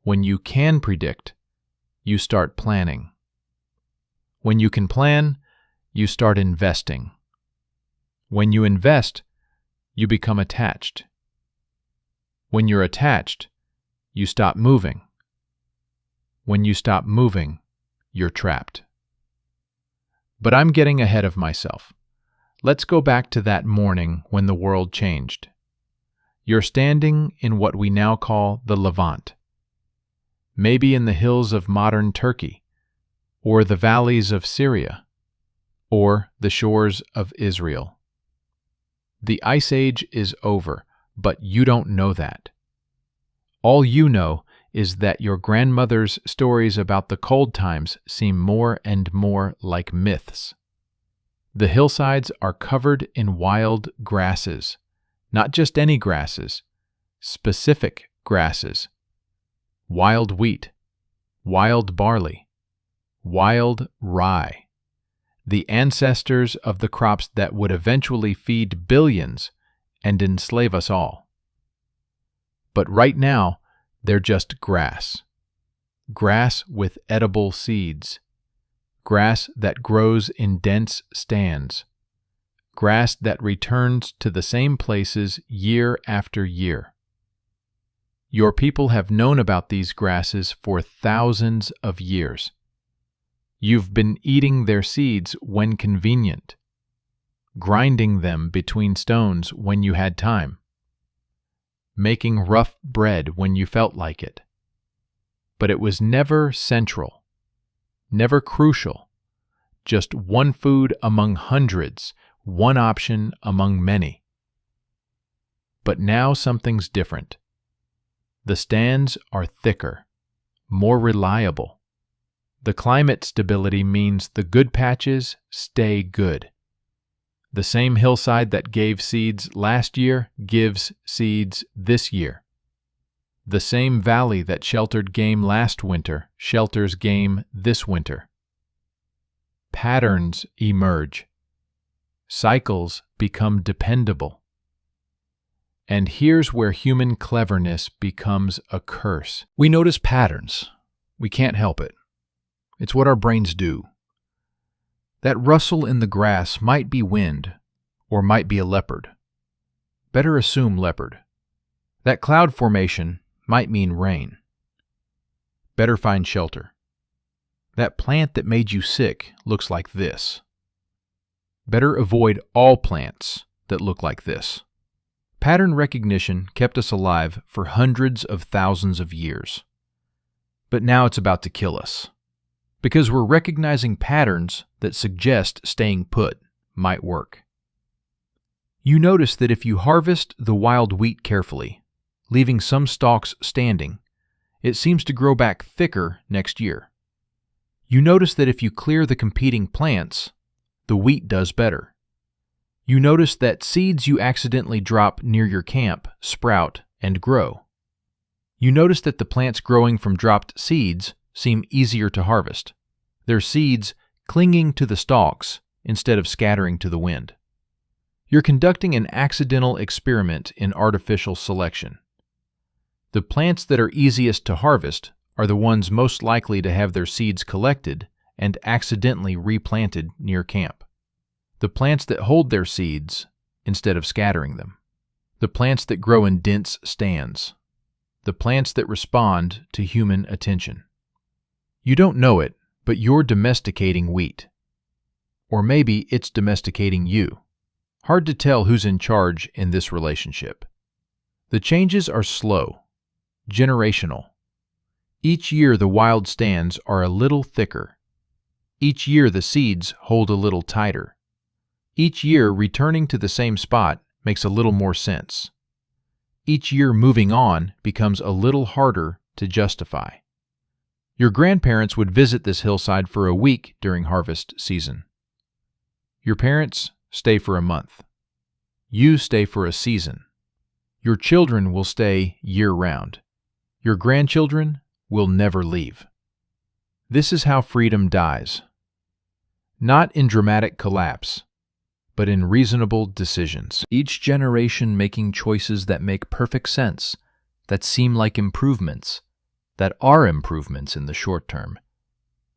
When you can predict, you start planning. When you can plan, you start investing. When you invest, you become attached. When you're attached, you stop moving. When you stop moving, you're trapped. But I'm getting ahead of myself. Let's go back to that morning when the world changed. You're standing in what we now call the Levant. Maybe in the hills of modern Turkey, or the valleys of Syria, or the shores of Israel. The Ice Age is over, but you don't know that. All you know is that your grandmother's stories about the cold times seem more and more like myths. The hillsides are covered in wild grasses, not just any grasses, specific grasses. Wild wheat, wild barley, wild rye, the ancestors of the crops that would eventually feed billions and enslave us all. But right now, they're just grass. Grass with edible seeds. Grass that grows in dense stands. Grass that returns to the same places year after year. Your people have known about these grasses for thousands of years. You've been eating their seeds when convenient, grinding them between stones when you had time, making rough bread when you felt like it. But it was never central, never crucial, just one food among hundreds, one option among many. But now something's different. The stands are thicker, more reliable. The climate stability means the good patches stay good. The same hillside that gave seeds last year gives seeds this year. The same valley that sheltered game last winter shelters game this winter. Patterns emerge. Cycles become dependable. And here's where human cleverness becomes a curse. We notice patterns. We can't help it. It's what our brains do. That rustle in the grass might be wind, or might be a leopard. Better assume leopard. That cloud formation might mean rain. Better find shelter. That plant that made you sick looks like this. Better avoid all plants that look like this. Pattern recognition kept us alive for hundreds of thousands of years. But now it's about to kill us. Because we're recognizing patterns that suggest staying put might work. You notice that if you harvest the wild wheat carefully, leaving some stalks standing, it seems to grow back thicker next year. You notice that if you clear the competing plants, the wheat does better. You notice that seeds you accidentally drop near your camp sprout and grow. You notice that the plants growing from dropped seeds seem easier to harvest, their seeds clinging to the stalks instead of scattering to the wind. You're conducting an accidental experiment in artificial selection. The plants that are easiest to harvest are the ones most likely to have their seeds collected and accidentally replanted near camp. The plants that hold their seeds instead of scattering them. The plants that grow in dense stands. The plants that respond to human attention. You don't know it, but you're domesticating wheat. Or maybe it's domesticating you. Hard to tell who's in charge in this relationship. The changes are slow, generational. Each year the wild stands are a little thicker. Each year the seeds hold a little tighter. Each year returning to the same spot makes a little more sense. Each year moving on becomes a little harder to justify. Your grandparents would visit this hillside for a week during harvest season. Your parents stay for a month. You stay for a season. Your children will stay year-round. Your grandchildren will never leave. This is how freedom dies. Not in dramatic collapse, but in reasonable decisions. Each generation making choices that make perfect sense, that seem like improvements, that are improvements in the short term.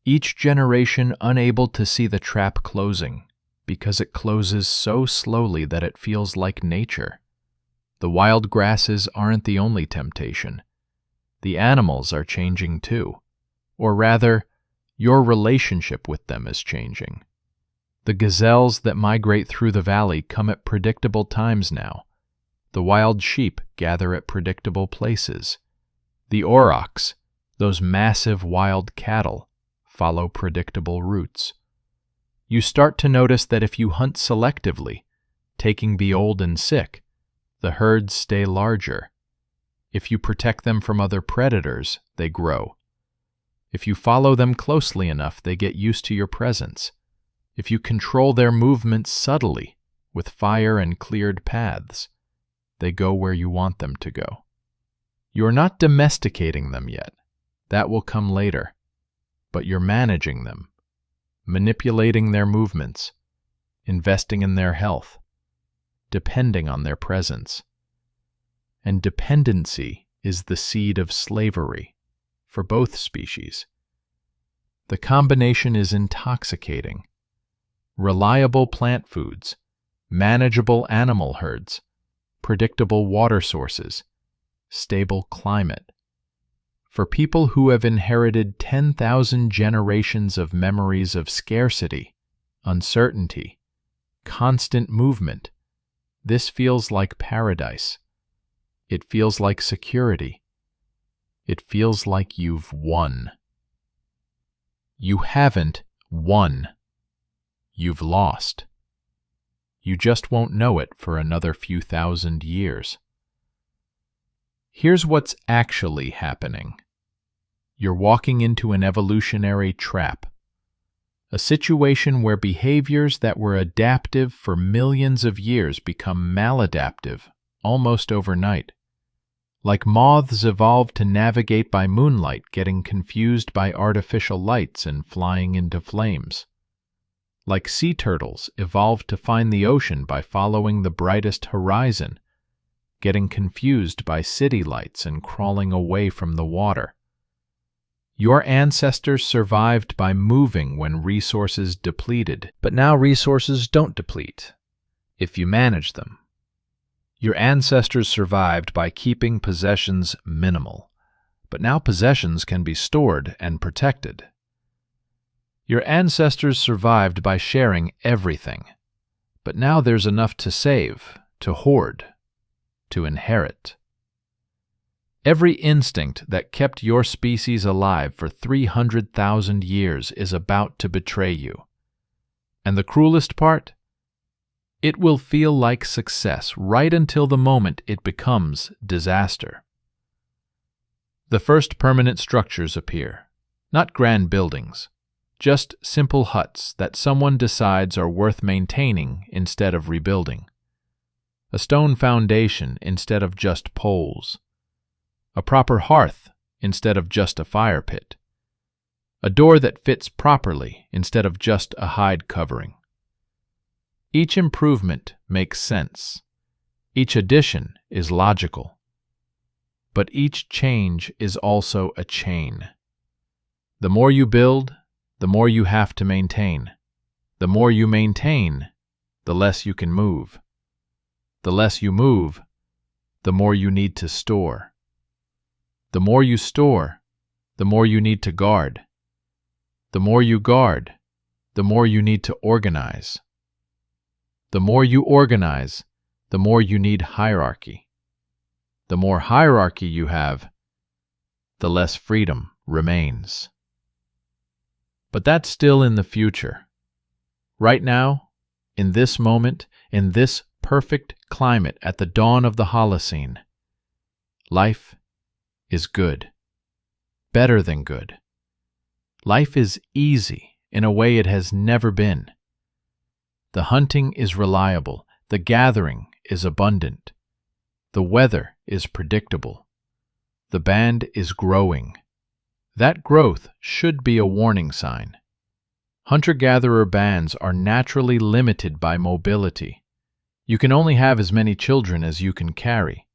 Each generation unable to see the trap closing, because it closes so slowly that it feels like nature. The wild grasses aren't the only temptation. The animals are changing too. Or rather, your relationship with them is changing. The gazelles that migrate through the valley come at predictable times now. The wild sheep gather at predictable places. The aurochs, those massive wild cattle, follow predictable routes. You start to notice that if you hunt selectively, taking the old and sick, the herds stay larger. If you protect them from other predators, they grow. If you follow them closely enough, they get used to your presence. if you control their movements subtly with fire and cleared paths, they go where you want them to go. You're not domesticating them yet. That will come later. But you're managing them, manipulating their movements, investing in their health, depending on their presence. And dependency is the seed of slavery for both species. The combination is intoxicating. Reliable plant foods, manageable animal herds, predictable water sources, stable climate. For people who have inherited 10,000 generations of memories of scarcity, uncertainty, constant movement, this feels like paradise. It feels like security. It feels like you've won. You haven't won. You've lost. You just won't know it for another few thousand years. Here's what's actually happening. You're walking into an evolutionary trap, a situation where behaviors that were adaptive for millions of years become maladaptive almost overnight. Like moths evolved to navigate by moonlight, getting confused by artificial lights and flying into flames. Like sea turtles evolved to find the ocean by following the brightest horizon, getting confused by city lights and crawling away from the water. Your ancestors survived by moving when resources depleted, but now resources don't deplete if you manage them. Your ancestors survived by keeping possessions minimal, but now possessions can be stored and protected. Your ancestors survived by sharing everything, but now there's enough to save, to hoard, to inherit. Every instinct that kept your species alive for 300,000 years is about to betray you. And the cruelest part? It will feel like success right until the moment it becomes disaster. The first permanent structures appear, not grand buildings, just simple huts that someone decides are worth maintaining instead of rebuilding. A stone foundation instead of just poles. A proper hearth instead of just a fire pit. A door that fits properly instead of just a hide covering. Each improvement makes sense. Each addition is logical. But each change is also a chain. The more you build, the more you have to maintain. The more you maintain, the less you can move. The less you move, the more you need to store. The more you store, the more you need to guard. The more you guard, the more you need to organize. The more you organize, the more you need hierarchy. The more hierarchy you have, the less freedom remains. But that's still in the future. Right now, in this moment, in this perfect climate at the dawn of the Holocene, life is good. Better than good. Life is easy in a way it has never been. The hunting is reliable. The gathering is abundant. The weather is predictable. The band is growing. That growth should be a warning sign. Hunter-gatherer bands are naturally limited by mobility. You can only have as many children as you can carry.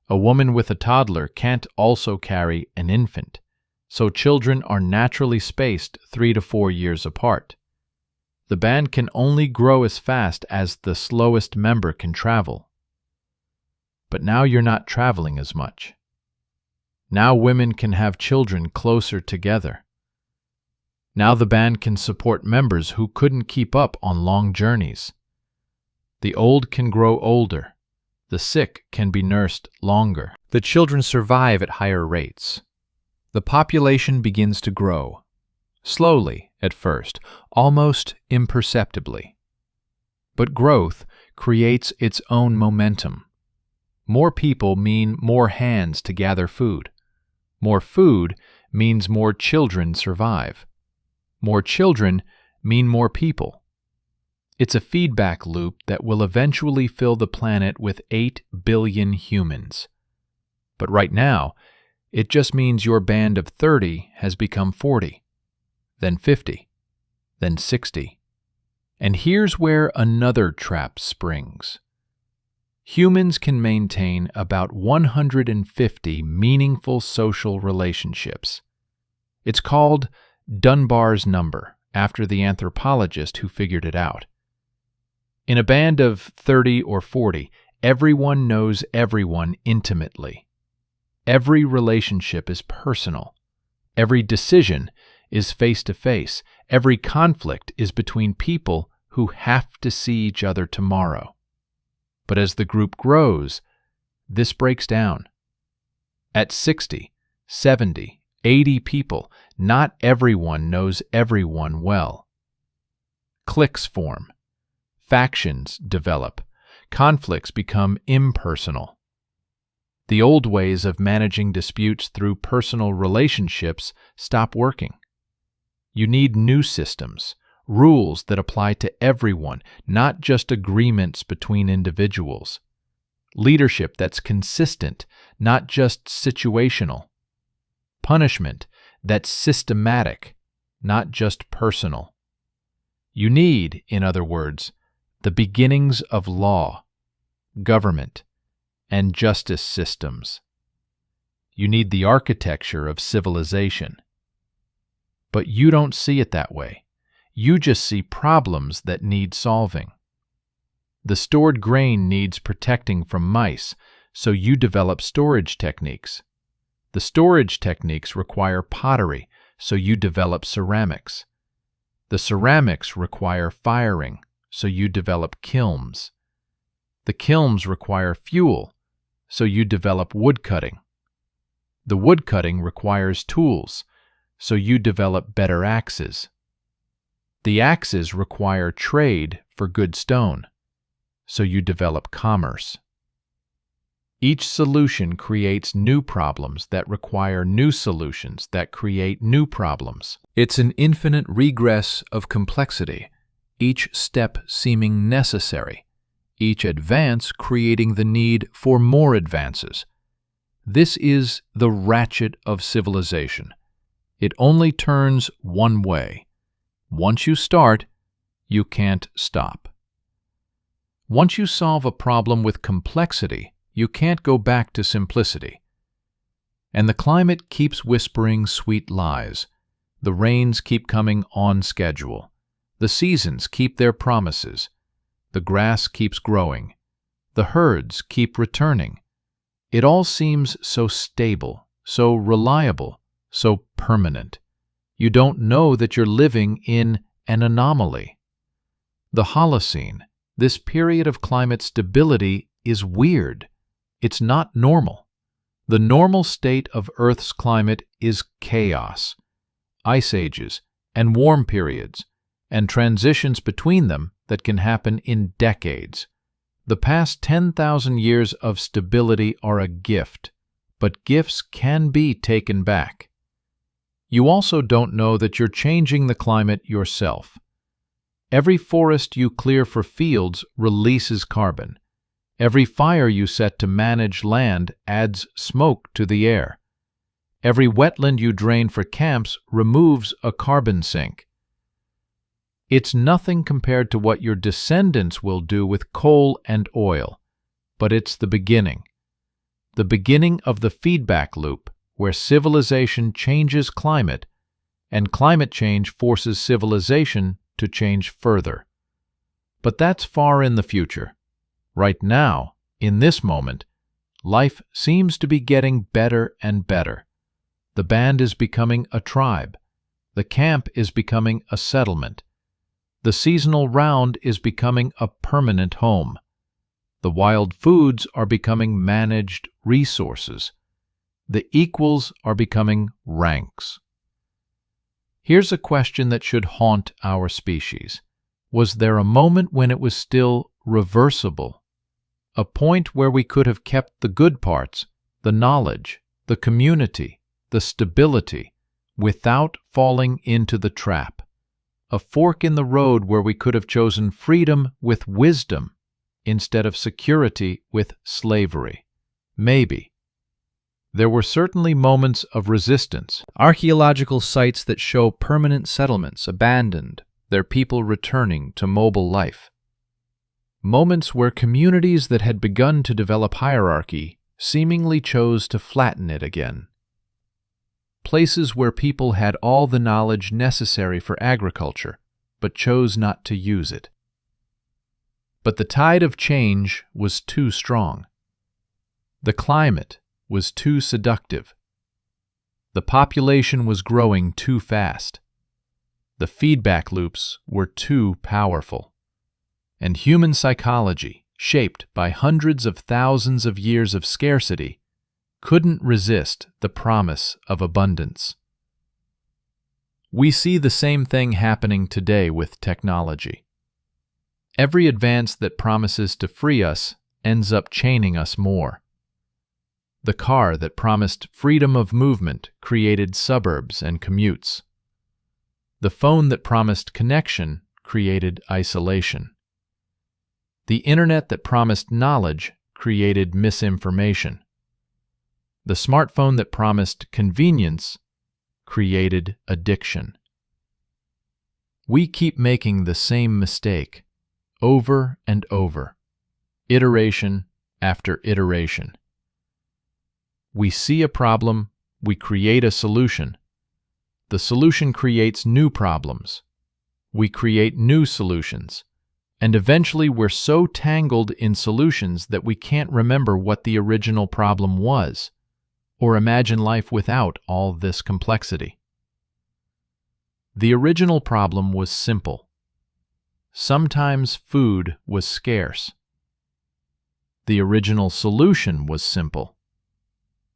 A woman with a toddler can't also carry an infant, so children are naturally spaced 3 to 4 years apart. The band can only grow as fast as the slowest member can travel. But now you're not traveling as much. Now women can have children closer together. Now the band can support members who couldn't keep up on long journeys. The old can grow older. The sick can be nursed longer. The children survive at higher rates. The population begins to grow. Slowly at first, almost imperceptibly. But growth creates its own momentum. More people mean more hands to gather food. More food means more children survive. More children mean more people, It's a feedback loop that will eventually fill the planet with 8 billion humans. But right now, it just means your band of 30 has become 40, then 50, then 60. And here's where another trap springs. Humans can maintain about 150 meaningful social relationships. It's called Dunbar's number, after the anthropologist who figured it out. In a band of 30 or 40, everyone knows everyone intimately. Every relationship is personal. Every decision is face-to-face. Every conflict is between people who have to see each other tomorrow. But as the group grows, this breaks down. At 60, 70, 80 people, not everyone knows everyone well. Cliques form. Factions develop. Conflicts become impersonal. The old ways of managing disputes through personal relationships stop working. You need new systems, rules that apply to everyone, not just agreements between individuals. Leadership that's consistent, not just situational. Punishment that's systematic, not just personal. You need, in other words, the beginnings of law, government, and justice systems. You need the architecture of civilization. But you don't see it that way. You just see problems that need solving. The stored grain needs protecting from mice, so you develop storage techniques. The storage techniques require pottery, so you develop ceramics. The ceramics require firing, so you develop kilns. The kilns require fuel, so you develop woodcutting. The woodcutting requires tools, so you develop better axes. The axes require trade for good stone, so you develop commerce. Each solution creates new problems that require new solutions that create new problems. It's an infinite regress of complexity, each step seeming necessary, each advance creating the need for more advances. This is the ratchet of civilization. It only turns one way. Once you start, you can't stop. Once you solve a problem with complexity, you can't go back to simplicity. And the climate keeps whispering sweet lies. The rains keep coming on schedule. The seasons keep their promises. The grass keeps growing. The herds keep returning. It all seems so stable, so reliable, so permanent. You don't know that you're living in an anomaly. The Holocene, this period of climate stability, is weird. It's not normal. The normal state of Earth's climate is chaos, ice ages, and warm periods, and transitions between them that can happen in decades. The past 10,000 years of stability are a gift, but gifts can be taken back. You also don't know that you're changing the climate yourself. Every forest you clear for fields releases carbon. Every fire you set to manage land adds smoke to the air. Every wetland you drain for camps removes a carbon sink. It's nothing compared to what your descendants will do with coal and oil, but it's the beginning of the feedback loop where civilization changes climate and climate change forces civilization to change further. But that's far in the future. Right now, in this moment, life seems to be getting better and better. The band is becoming a tribe. The camp is becoming a settlement. The seasonal round is becoming a permanent home. The wild foods are becoming managed resources. The equals are becoming ranks. Here's a question that should haunt our species. Was there a moment when it was still reversible? A point where we could have kept the good parts, the knowledge, the community, the stability, without falling into the trap, a fork in the road where we could have chosen freedom with wisdom instead of security with slavery. Maybe. There were certainly moments of resistance. Archaeological sites that show permanent settlements abandoned, their people returning to mobile life. Moments where communities that had begun to develop hierarchy seemingly chose to flatten it again. Places where people had all the knowledge necessary for agriculture, but chose not to use it. But the tide of change was too strong. The climate was too seductive. The population was growing too fast. The feedback loops were too powerful. And human psychology, shaped by hundreds of thousands of years of scarcity, couldn't resist the promise of abundance. We see the same thing happening today with technology. Every advance that promises to free us ends up chaining us more. The car that promised freedom of movement created suburbs and commutes. The phone that promised connection created isolation. The internet that promised knowledge created misinformation. The smartphone that promised convenience created addiction. We keep making the same mistake over and over, iteration after iteration. We see a problem, we create a solution. The solution creates new problems. We create new solutions. And eventually we're so tangled in solutions that we can't remember what the original problem was, or imagine life without all this complexity. The original problem was simple. Sometimes food was scarce. The original solution was simple.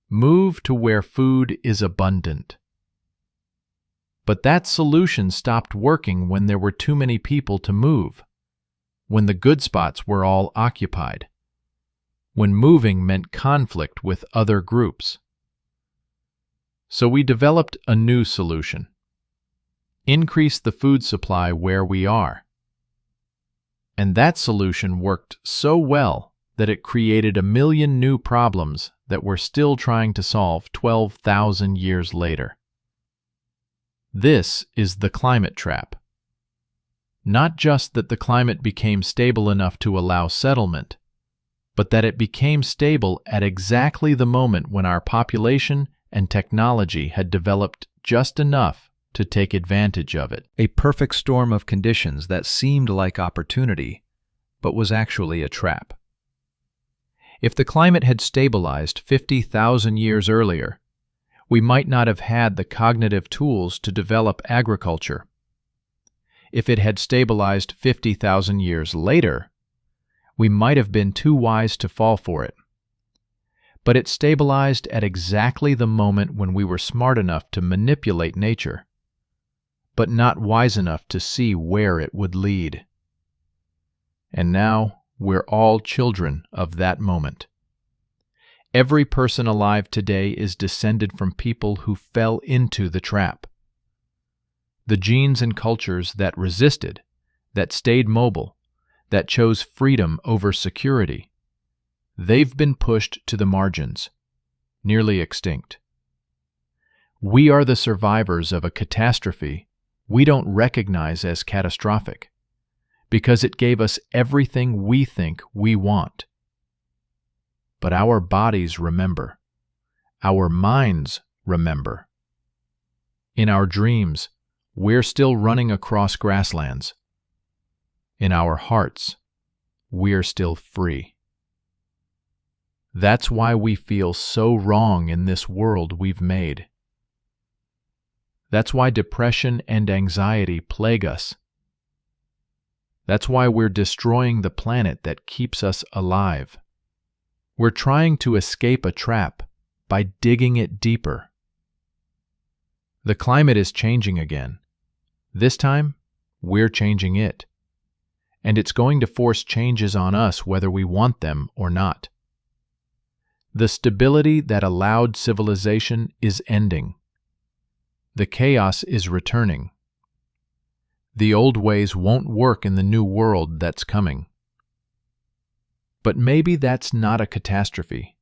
Move to where food is abundant. But that solution stopped working when there were too many people to move, when the good spots were all occupied, when moving meant conflict with other groups. So we developed a new solution. Increase the food supply where we are. And that solution worked so well that it created 1 million new problems that we're still trying to solve 12,000 years later. This is the climate trap. Not just that the climate became stable enough to allow settlement, but that it became stable at exactly the moment when our population and technology had developed just enough to take advantage of it. A perfect storm of conditions that seemed like opportunity, but was actually a trap. If the climate had stabilized 50,000 years earlier, we might not have had the cognitive tools to develop agriculture. If it had stabilized 50,000 years later, we might have been too wise to fall for it. But it stabilized at exactly the moment when we were smart enough to manipulate nature, but not wise enough to see where it would lead. And now we're all children of that moment. Every person alive today is descended from people who fell into the trap. The genes and cultures that resisted, that stayed mobile, that chose freedom over security, they've been pushed to the margins, nearly extinct. We are the survivors of a catastrophe we don't recognize as catastrophic, because it gave us everything we think we want. But our bodies remember. Our minds remember. In our dreams, we're still running across grasslands. In our hearts, we're still free. That's why we feel so wrong in this world we've made. That's why depression and anxiety plague us. That's why we're destroying the planet that keeps us alive. We're trying to escape a trap by digging it deeper. The climate is changing again. This time, we're changing it. And it's going to force changes on us whether we want them or not. The stability that allowed civilization is ending. The chaos is returning. The old ways won't work in the new world that's coming. But maybe that's not a catastrophe.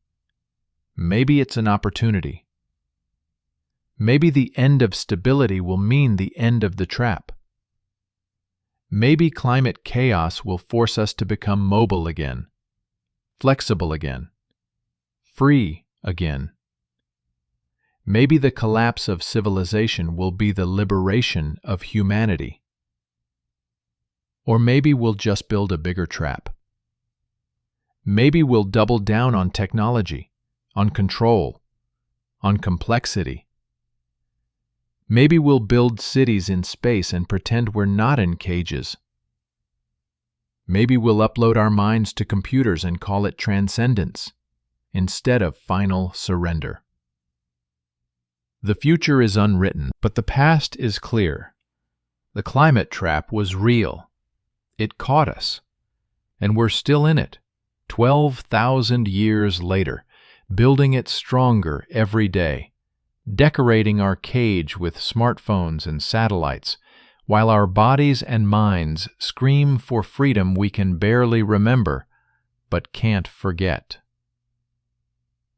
Maybe it's an opportunity. Maybe the end of stability will mean the end of the trap. Maybe climate chaos will force us to become mobile again, flexible again, free again. Maybe the collapse of civilization will be the liberation of humanity. Or maybe we'll just build a bigger trap. Maybe we'll double down on technology, on control, on complexity. Maybe we'll build cities in space and pretend we're not in cages. Maybe we'll upload our minds to computers and call it transcendence instead of final surrender. The future is unwritten, but the past is clear. The climate trap was real. It caught us, and we're still in it, 12,000 years later, building it stronger every day, decorating our cage with smartphones and satellites, while our bodies and minds scream for freedom we can barely remember, but can't forget.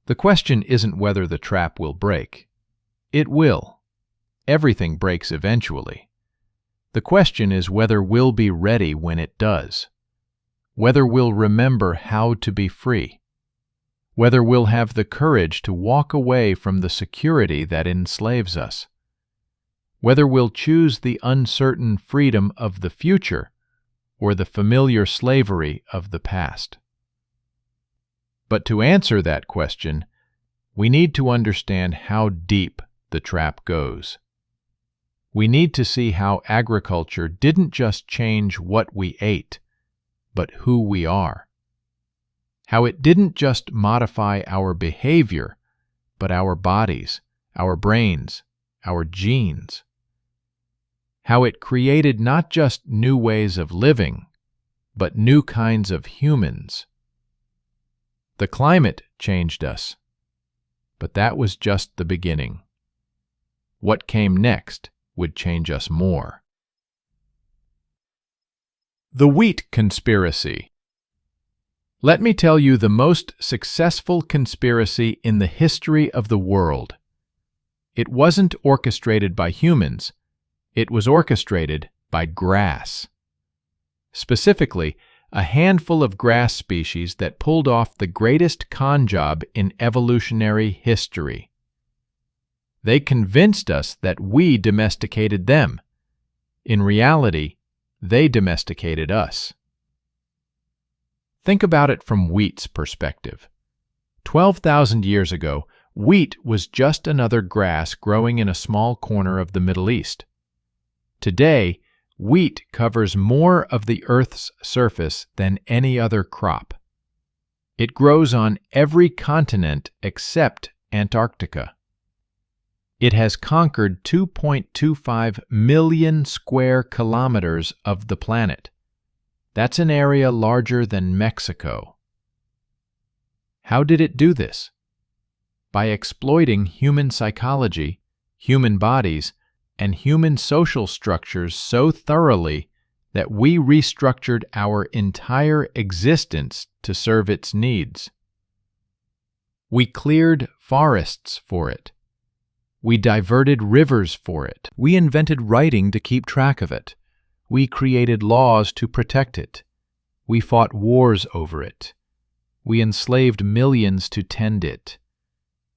The question isn't whether the trap will break. It will. Everything breaks eventually. The question is whether we'll be ready when it does. Whether we'll remember how to be free. Whether we'll have the courage to walk away from the security that enslaves us. Whether we'll choose the uncertain freedom of the future or the familiar slavery of the past. But to answer that question, we need to understand how deep the trap goes. We need to see how agriculture didn't just change what we ate, but who we are. How it didn't just modify our behavior, but our bodies, our brains, our genes. How it created not just new ways of living, but new kinds of humans. The climate changed us, but that was just the beginning. What came next would change us more. The wheat conspiracy. Let me tell you the most successful conspiracy in the history of the world. It wasn't orchestrated by humans. It was orchestrated by grass. Specifically, a handful of grass species that pulled off the greatest con job in evolutionary history. They convinced us that we domesticated them. In reality, they domesticated us. Think about it from wheat's perspective. 12,000 years ago, wheat was just another grass growing in a small corner of the Middle East. Today, wheat covers more of the Earth's surface than any other crop. It grows on every continent except Antarctica. It has conquered 2.25 million square kilometers of the planet. That's an area larger than Mexico. How did it do this? By exploiting human psychology, human bodies, and human social structures so thoroughly that we restructured our entire existence to serve its needs. We cleared forests for it. We diverted rivers for it. We invented writing to keep track of it. We created laws to protect it. We fought wars over it. We enslaved millions to tend it.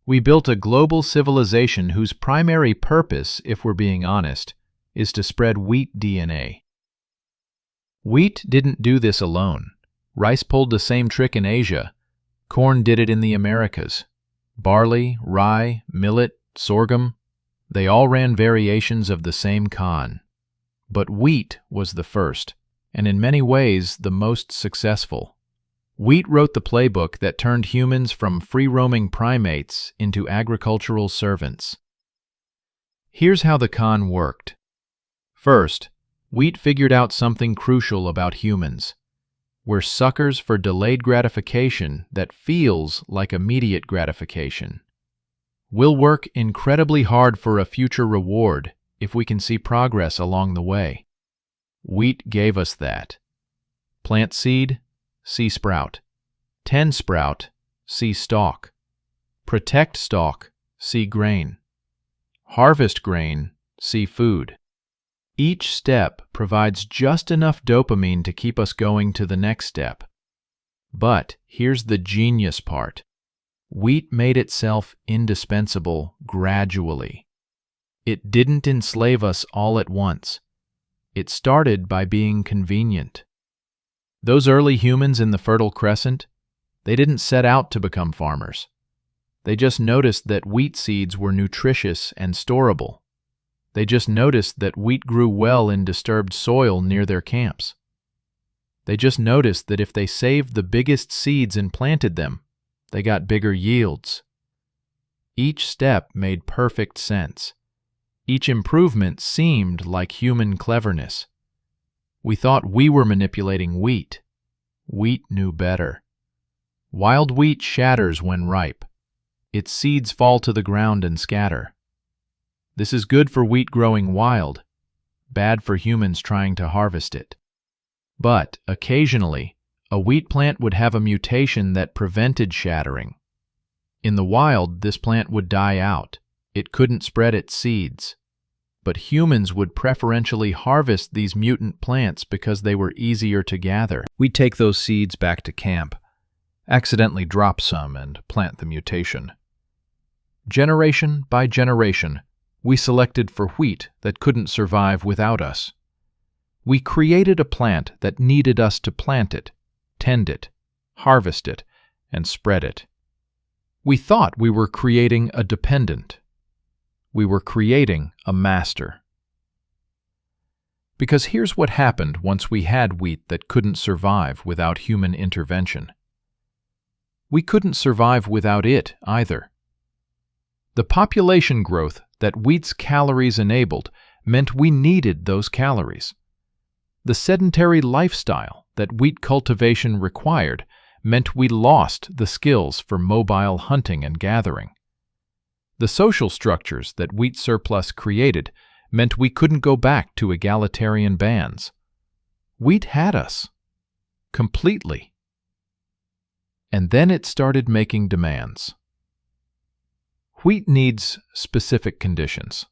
We built a global civilization whose primary purpose, if we're being honest, is to spread wheat DNA. Wheat didn't do this alone. Rice pulled the same trick in Asia. Corn did it in the Americas. Barley, rye, millet, sorghum, they all ran variations of the same con. But wheat was the first, and in many ways the most successful. Wheat wrote the playbook that turned humans from free-roaming primates into agricultural servants. Here's how the con worked. First, wheat figured out something crucial about humans. We're suckers for delayed gratification that feels like immediate gratification. We'll work incredibly hard for a future reward if we can see progress along the way. Wheat gave us that. Plant seed, see sprout. Tend sprout, see stalk. Protect stalk, see grain. Harvest grain, see food. Each step provides just enough dopamine to keep us going to the next step. But here's the genius part. Wheat made itself indispensable gradually. It didn't enslave us all at once. It started by being convenient. Those early humans in the Fertile Crescent, they didn't set out to become farmers. They just noticed that wheat seeds were nutritious and storable. They just noticed that wheat grew well in disturbed soil near their camps. They just noticed that if they saved the biggest seeds and planted them, they got bigger yields. Each step made perfect sense. Each improvement seemed like human cleverness. We thought we were manipulating wheat. Wheat knew better. Wild wheat shatters when ripe. Its seeds fall to the ground and scatter. This is good for wheat growing wild, bad for humans trying to harvest it. But, occasionally, a wheat plant would have a mutation that prevented shattering. In the wild, this plant would die out. It couldn't spread its seeds. But humans would preferentially harvest these mutant plants because they were easier to gather. We'd take those seeds back to camp, accidentally drop some, and plant the mutation. Generation by generation, we selected for wheat that couldn't survive without us. We created a plant that needed us to plant it, tend it, harvest it, and spread it. We thought we were creating a dependent. We were creating a master. Because here's what happened once we had wheat that couldn't survive without human intervention. We couldn't survive without it either. The population growth that wheat's calories enabled meant we needed those calories. The sedentary lifestyle that wheat cultivation required meant we lost the skills for mobile hunting and gathering. The social structures that wheat surplus created meant we couldn't go back to egalitarian bands. Wheat had us. Completely. And then it started making demands. Wheat needs specific conditions.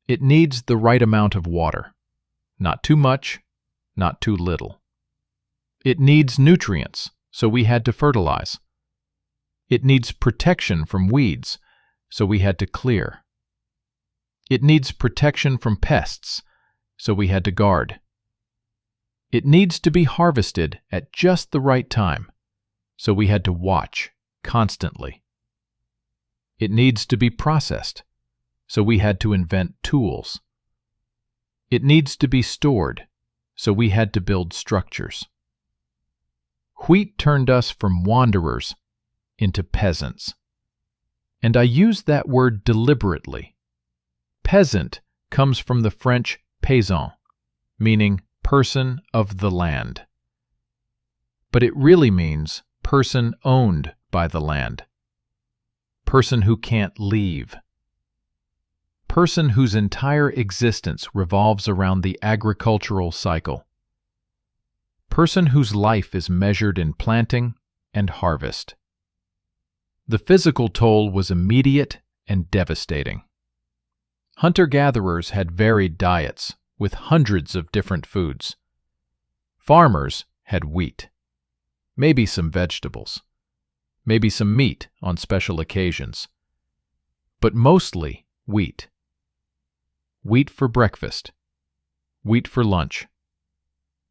It needs the right amount of water. Not too much, not too little. It needs nutrients, so we had to fertilize. It needs protection from weeds, so we had to clear. It needs protection from pests, so we had to guard. It needs to be harvested at just the right time, so we had to watch constantly. It needs to be processed, so we had to invent tools. It needs to be stored, so we had to build structures. Wheat turned us from wanderers into peasants. And I use that word deliberately. Peasant comes from the French paysan, meaning person of the land. But it really means person owned by the land. Person who can't leave. Person whose entire existence revolves around the agricultural cycle. Person whose life is measured in planting and harvest. The physical toll was immediate and devastating. Hunter-gatherers had varied diets with hundreds of different foods. Farmers had wheat, maybe some vegetables, maybe some meat on special occasions, but mostly wheat. Wheat for breakfast, wheat for lunch,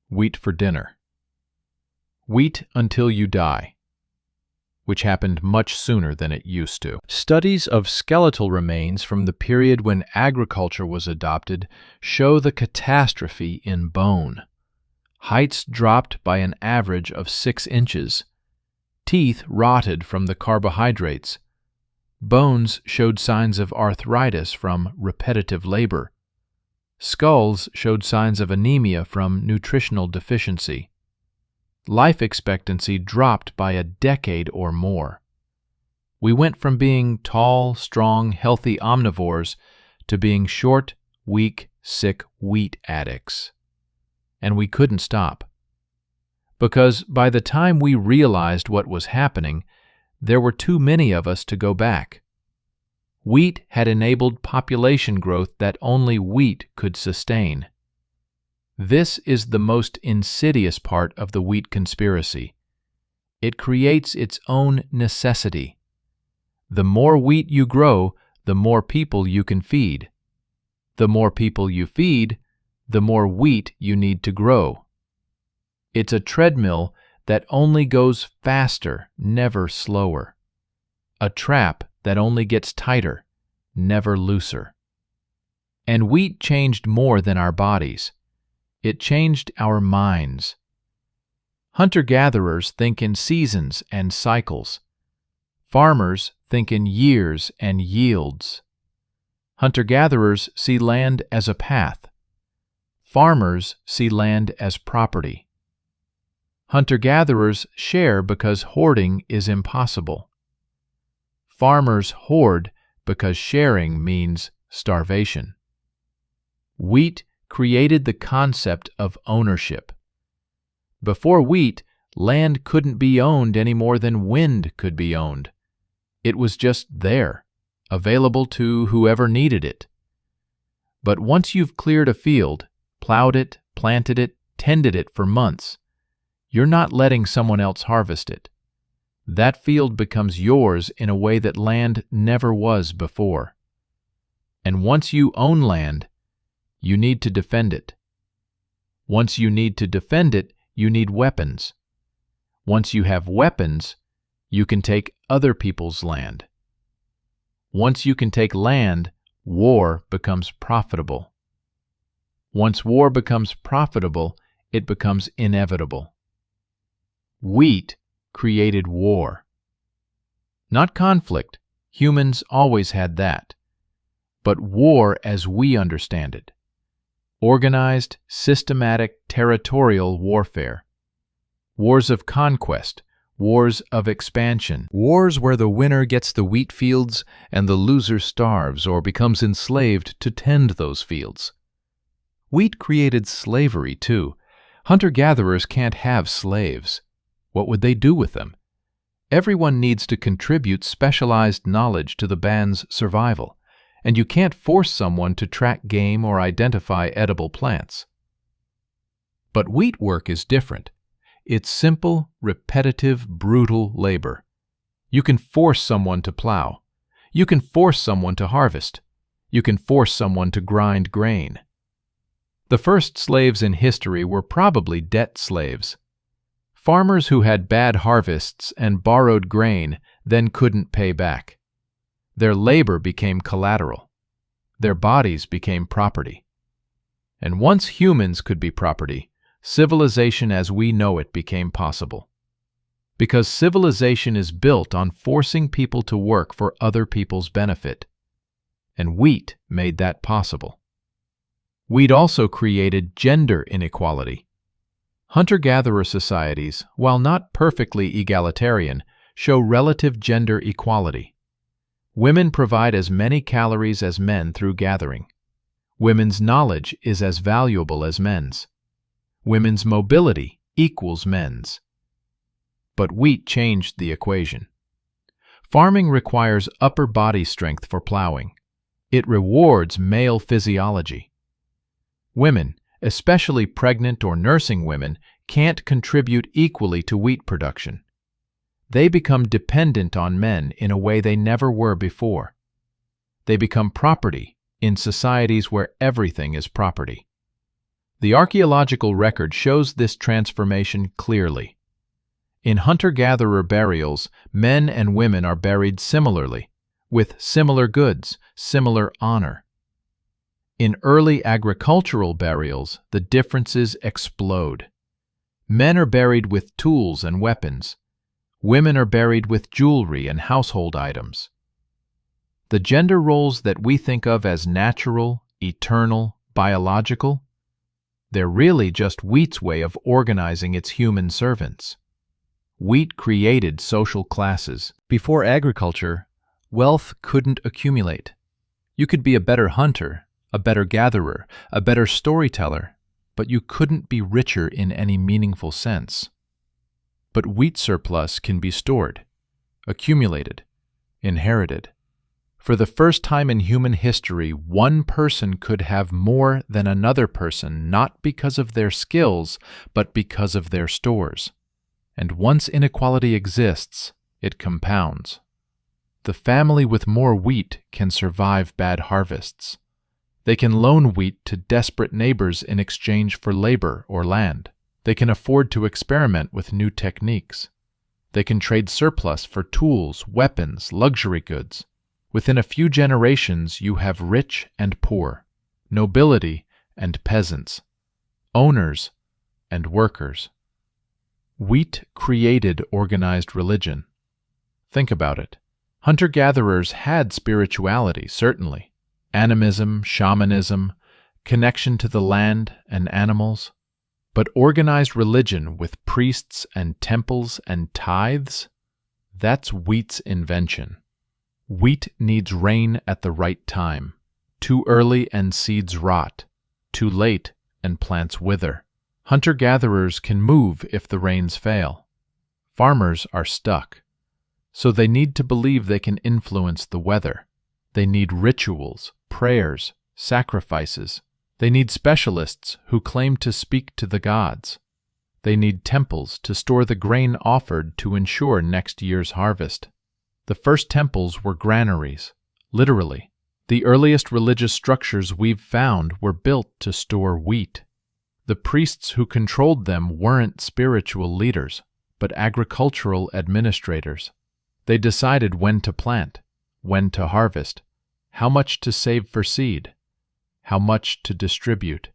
wheat for dinner. Wheat until you die, which happened much sooner than it used to. Studies of skeletal remains from the period when agriculture was adopted show the catastrophe in bone. Heights dropped by an average of 6 inches. Teeth rotted from the carbohydrates. Bones showed signs of arthritis from repetitive labor. Skulls showed signs of anemia from nutritional deficiency. Life expectancy dropped by a decade or more. We went from being tall, strong, healthy omnivores to being short, weak, sick wheat addicts. and we couldn't stop. Because by the time we realized what was happening, there were too many of us to go back. Wheat had enabled population growth that only wheat could sustain. This is the most insidious part of the wheat conspiracy. It creates its own necessity. The more wheat you grow, the more people you can feed. The more people you feed, the more wheat you need to grow. It's a treadmill that only goes faster, never slower. A trap that only gets tighter, never looser. And wheat changed more than our bodies. It changed our minds. Hunter-gatherers think in seasons and cycles. Farmers think in years and yields. Hunter-gatherers see land as a path. Farmers see land as property. Hunter-gatherers share because hoarding is impossible. Farmers hoard because sharing means starvation. Wheat created the concept of ownership. Before wheat, land couldn't be owned any more than wind could be owned. It was just there, available to whoever needed it. But once you've cleared a field, plowed it, planted it, tended it for months, you're not letting someone else harvest it. That field becomes yours in a way that land never was before. And once you own land, you need to defend it. Once you need to defend it, you need weapons. Once you have weapons, you can take other people's land. Once you can take land, war becomes profitable. Once war becomes profitable, it becomes inevitable. Wheat created war. Not conflict. Humans always had that. But war as we understand it. Organized, systematic, territorial warfare. Wars of conquest. Wars of expansion. Wars where the winner gets the wheat fields and the loser starves or becomes enslaved to tend those fields. Wheat created slavery, too. Hunter-gatherers can't have slaves. What would they do with them? Everyone needs to contribute specialized knowledge to the band's survival, and you can't force someone to track game or identify edible plants. But wheat work is different. It's simple, repetitive, brutal labor. You can force someone to plow. You can force someone to harvest. You can force someone to grind grain. The first slaves in history were probably debt slaves. Farmers who had bad harvests and borrowed grain then couldn't pay back. Their labor became collateral. Their bodies became property. And once humans could be property, civilization as we know it became possible. Because civilization is built on forcing people to work for other people's benefit. And wheat made that possible. Wheat also created gender inequality. Hunter-gatherer societies, while not perfectly egalitarian, show relative gender equality. Women provide as many calories as men through gathering. Women's knowledge is as valuable as men's. Women's mobility equals men's. But wheat changed the equation. Farming requires upper body strength for plowing. It rewards male physiology. Women, especially pregnant or nursing women, can't contribute equally to wheat production. They become dependent on men in a way they never were before. They become property in societies where everything is property. The archaeological record shows this transformation clearly. In hunter-gatherer burials, men and women are buried similarly, with similar goods, similar honor. In early agricultural burials, the differences explode. Men are buried with tools and weapons. Women are buried with jewelry and household items. The gender roles that we think of as natural, eternal, biological, they're really just wheat's way of organizing its human servants. Wheat created social classes. Before agriculture, wealth couldn't accumulate. You could be a better hunter, a better gatherer, a better storyteller, but you couldn't be richer in any meaningful sense. But wheat surplus can be stored, accumulated, inherited. For the first time in human history, one person could have more than another person, not because of their skills, but because of their stores. And once inequality exists, it compounds. The family with more wheat can survive bad harvests. They can loan wheat to desperate neighbors in exchange for labor or land. They can afford to experiment with new techniques. They can trade surplus for tools, weapons, luxury goods. Within a few generations, you have rich and poor, nobility and peasants, owners and workers. Wheat created organized religion. Think about it. Hunter-gatherers had spirituality, certainly. Animism, shamanism, connection to the land and animals. But organized religion with priests and temples and tithes? That's wheat's invention. Wheat needs rain at the right time. Too early and seeds rot. Too late and plants wither. Hunter-gatherers can move if the rains fail. Farmers are stuck. So they need to believe they can influence the weather. They need rituals, prayers, sacrifices. They need specialists who claim to speak to the gods. They need temples to store the grain offered to ensure next year's harvest. The first temples were granaries, literally. The earliest religious structures we've found were built to store wheat. The priests who controlled them weren't spiritual leaders, but agricultural administrators. They decided when to plant, when to harvest, how much to save for seed, how much to distribute.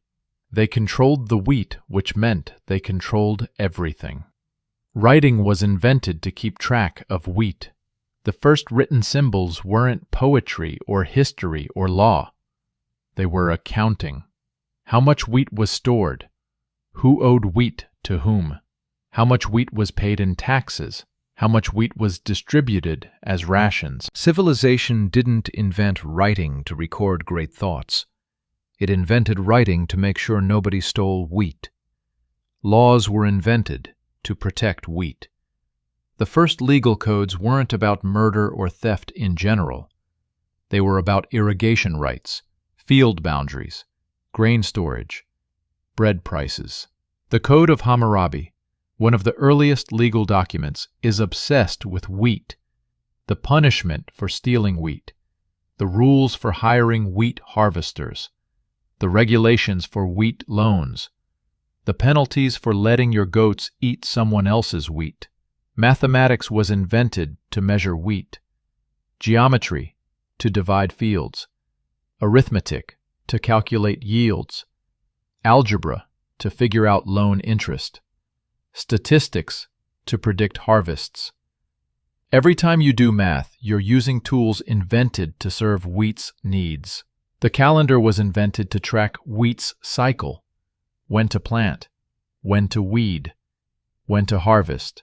They controlled the wheat, which meant they controlled everything. Writing was invented to keep track of wheat. The first written symbols weren't poetry or history or law. They were accounting. How much wheat was stored? Who owed wheat to whom? How much wheat was paid in taxes? How much wheat was distributed as rations? Civilization didn't invent writing to record great thoughts. It invented writing to make sure nobody stole wheat. Laws were invented to protect wheat. The first legal codes weren't about murder or theft in general. They were about irrigation rights, field boundaries, grain storage, bread prices. The Code of Hammurabi, one of the earliest legal documents, is obsessed with wheat, the punishment for stealing wheat, the rules for hiring wheat harvesters, the regulations for wheat loans, the penalties for letting your goats eat someone else's wheat. Mathematics was invented to measure wheat, geometry to divide fields, arithmetic to calculate yields, algebra to figure out loan interest, statistics to predict harvests. Every time you do math, you're using tools invented to serve wheat's needs. The calendar was invented to track wheat's cycle, when to plant, when to weed, when to harvest,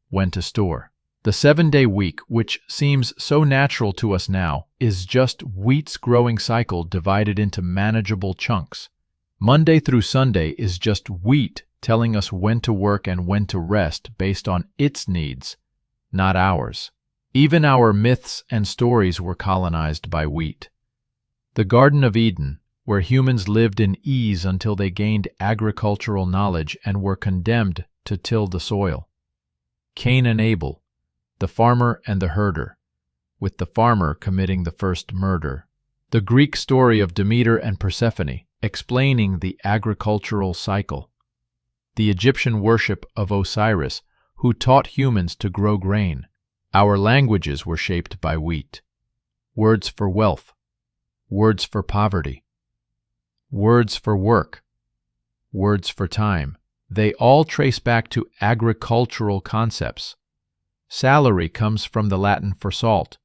when to store. The 7-day week, which seems so natural to us now, is just wheat's growing cycle divided into manageable chunks. Monday through Sunday is just wheat telling us when to work and when to rest based on its needs, not ours. Even our myths and stories were colonized by wheat. The Garden of Eden, where humans lived in ease until they gained agricultural knowledge and were condemned to till the soil. Cain and Abel, the farmer and the herder, with the farmer committing the first murder. The Greek story of Demeter and Persephone, explaining the agricultural cycle. The Egyptian worship of Osiris, who taught humans to grow grain. Our languages were shaped by wheat. Words for wealth, words for poverty, words for work, words for time. They all trace back to agricultural concepts. Salary comes from the Latin for salt,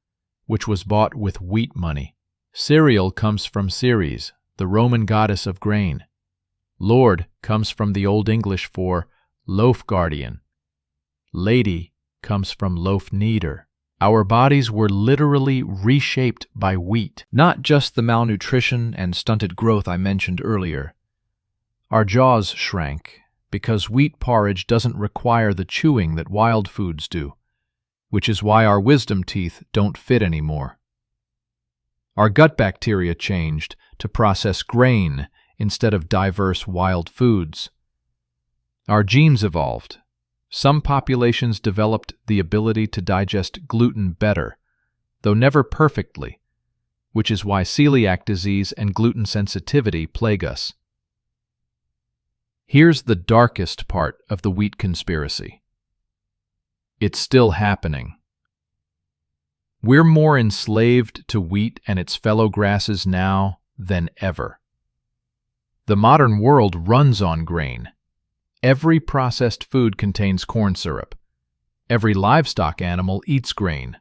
which was bought with wheat money. Cereal comes from Ceres, the Roman goddess of grain. Lord comes from the Old English for loaf guardian. Lady comes from loaf kneader. Our bodies were literally reshaped by wheat. Not just the malnutrition and stunted growth I mentioned earlier. Our jaws shrank because wheat porridge doesn't require the chewing that wild foods do, which is why our wisdom teeth don't fit anymore. Our gut bacteria changed to process grain instead of diverse wild foods. Our genes evolved. Some populations developed the ability to digest gluten better, though never perfectly, which is why celiac disease and gluten sensitivity plague us. Here's the darkest part of the wheat conspiracy. It's still happening. We're more enslaved to wheat and its fellow grasses now than ever. The modern world runs on grain. Every processed food contains corn syrup. Every livestock animal eats grain.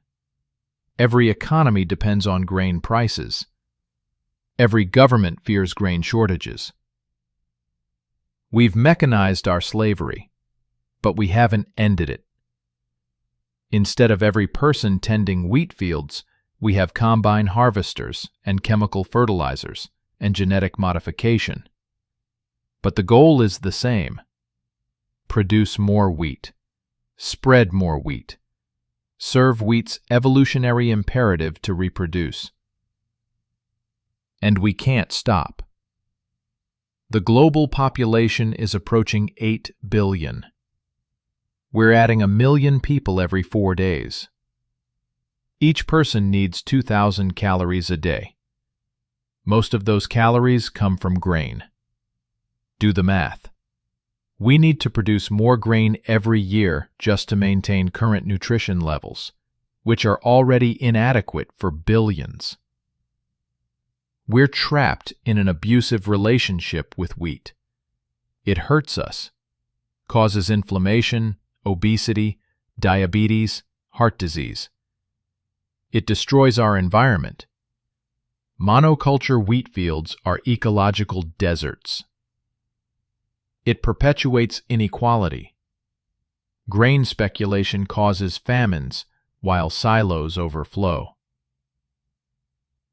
Every economy depends on grain prices. Every government fears grain shortages. We've mechanized our slavery, but we haven't ended it. Instead of every person tending wheat fields, we have combine harvesters and chemical fertilizers and genetic modification. But the goal is the same: produce more wheat, spread more wheat, serve wheat's evolutionary imperative to reproduce. And we can't stop. The global population is approaching 8 billion. We're adding 1 million people every 4 days. Each person needs 2,000 calories a day. Most of those calories come from grain. Do the math. We need to produce more grain every year just to maintain current nutrition levels, which are already inadequate for billions. We're trapped in an abusive relationship with wheat. It hurts us, causes inflammation, obesity, diabetes, heart disease. It destroys our environment. Monoculture wheat fields are ecological deserts. It perpetuates inequality. Grain speculation causes famines while silos overflow.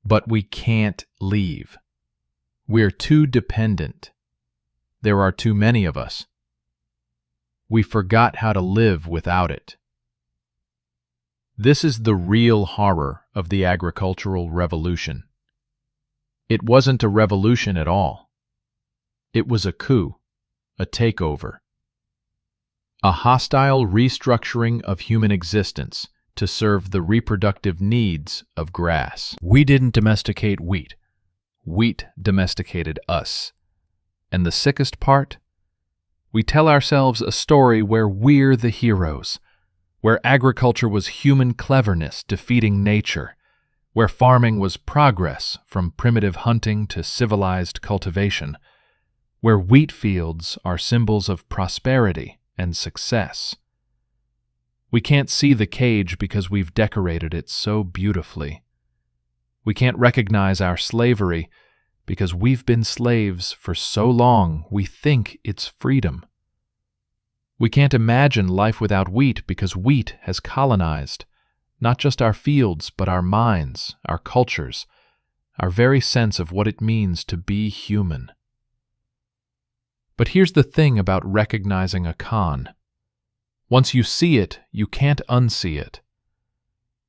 But we can't leave. We're too dependent. There are too many of us. We forgot how to live without it. This is the real horror of the agricultural revolution. It wasn't a revolution at all. It was a coup, a takeover, a hostile restructuring of human existence to serve the reproductive needs of grass. We didn't domesticate wheat. Wheat domesticated us. And the sickest part? We tell ourselves a story where we're the heroes, where agriculture was human cleverness defeating nature, where farming was progress from primitive hunting to civilized cultivation, where wheat fields are symbols of prosperity and success. We can't see the cage because we've decorated it so beautifully. We can't recognize our slavery because we've been slaves for so long we think it's freedom. We can't imagine life without wheat because wheat has colonized not just our fields but our minds, our cultures, our very sense of what it means to be human. But here's the thing about recognizing a con. Once you see it, you can't unsee it.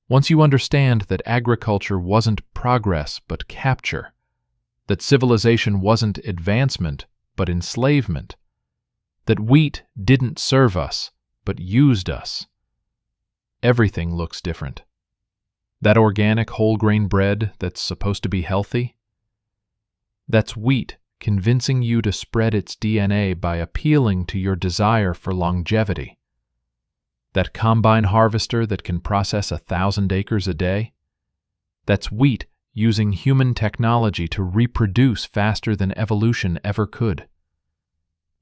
Once you understand that agriculture wasn't progress but capture, that civilization wasn't advancement but enslavement, that wheat didn't serve us but used us, everything looks different. That organic whole grain bread that's supposed to be healthy, that's wheat convincing you to spread its DNA by appealing to your desire for longevity. That combine harvester that can process 1,000 acres a day, that's wheat using human technology to reproduce faster than evolution ever could.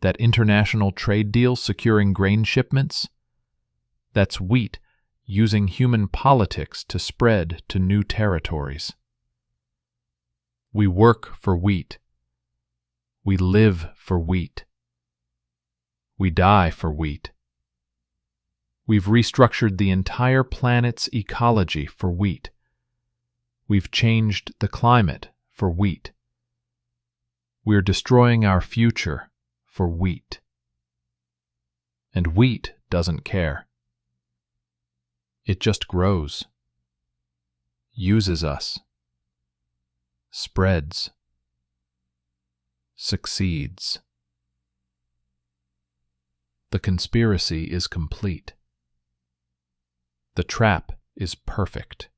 That international trade deal securing grain shipments, that's wheat using human politics to spread to new territories. We work for wheat. We live for wheat. We die for wheat. We've restructured the entire planet's ecology for wheat. We've changed the climate for wheat. We're destroying our future for wheat. And wheat doesn't care. It just grows, uses us, spreads, succeeds. The conspiracy is complete. The trap is perfect.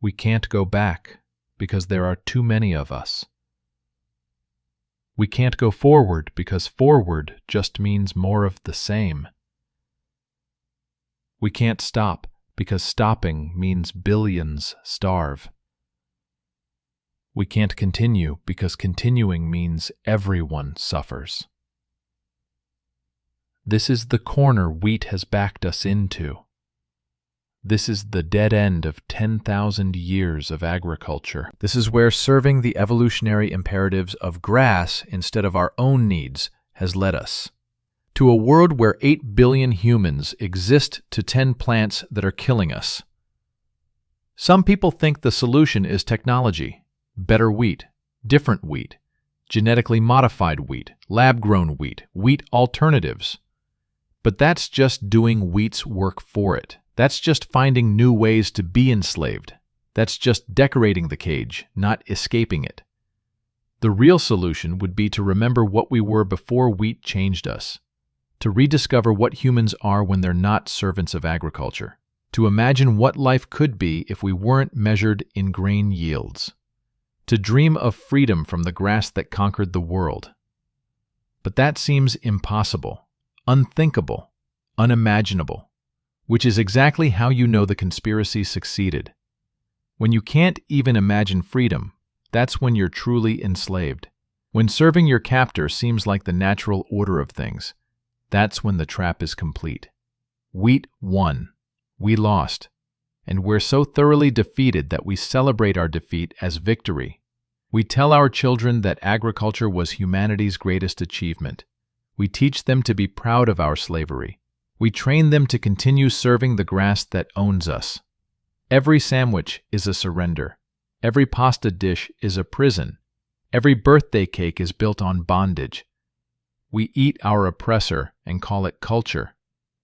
We can't go back because there are too many of us. We can't go forward because forward just means more of the same. We can't stop because stopping means billions starve. We can't continue because continuing means everyone suffers. This is the corner wheat has backed us into. This is the dead end of 10,000 years of agriculture. This is where serving the evolutionary imperatives of grass instead of our own needs has led us. To a world where 8 billion humans exist to tend plants that are killing us. Some people think the solution is technology, better wheat, different wheat, genetically modified wheat, lab-grown wheat, wheat alternatives. But that's just doing wheat's work for it. That's just finding new ways to be enslaved. That's just decorating the cage, not escaping it. The real solution would be to remember what we were before wheat changed us, to rediscover what humans are when they're not servants of agriculture, to imagine what life could be if we weren't measured in grain yields, to dream of freedom from the grass that conquered the world. But that seems impossible, unthinkable, unimaginable. Which is exactly how you know the conspiracy succeeded. When you can't even imagine freedom, that's when you're truly enslaved. When serving your captor seems like the natural order of things, that's when the trap is complete. Wheat won, we lost, and we're so thoroughly defeated that we celebrate our defeat as victory. We tell our children that agriculture was humanity's greatest achievement. We teach them to be proud of our slavery. We train them to continue serving the grass that owns us. Every sandwich is a surrender. Every pasta dish is a prison. Every birthday cake is built on bondage. We eat our oppressor and call it culture.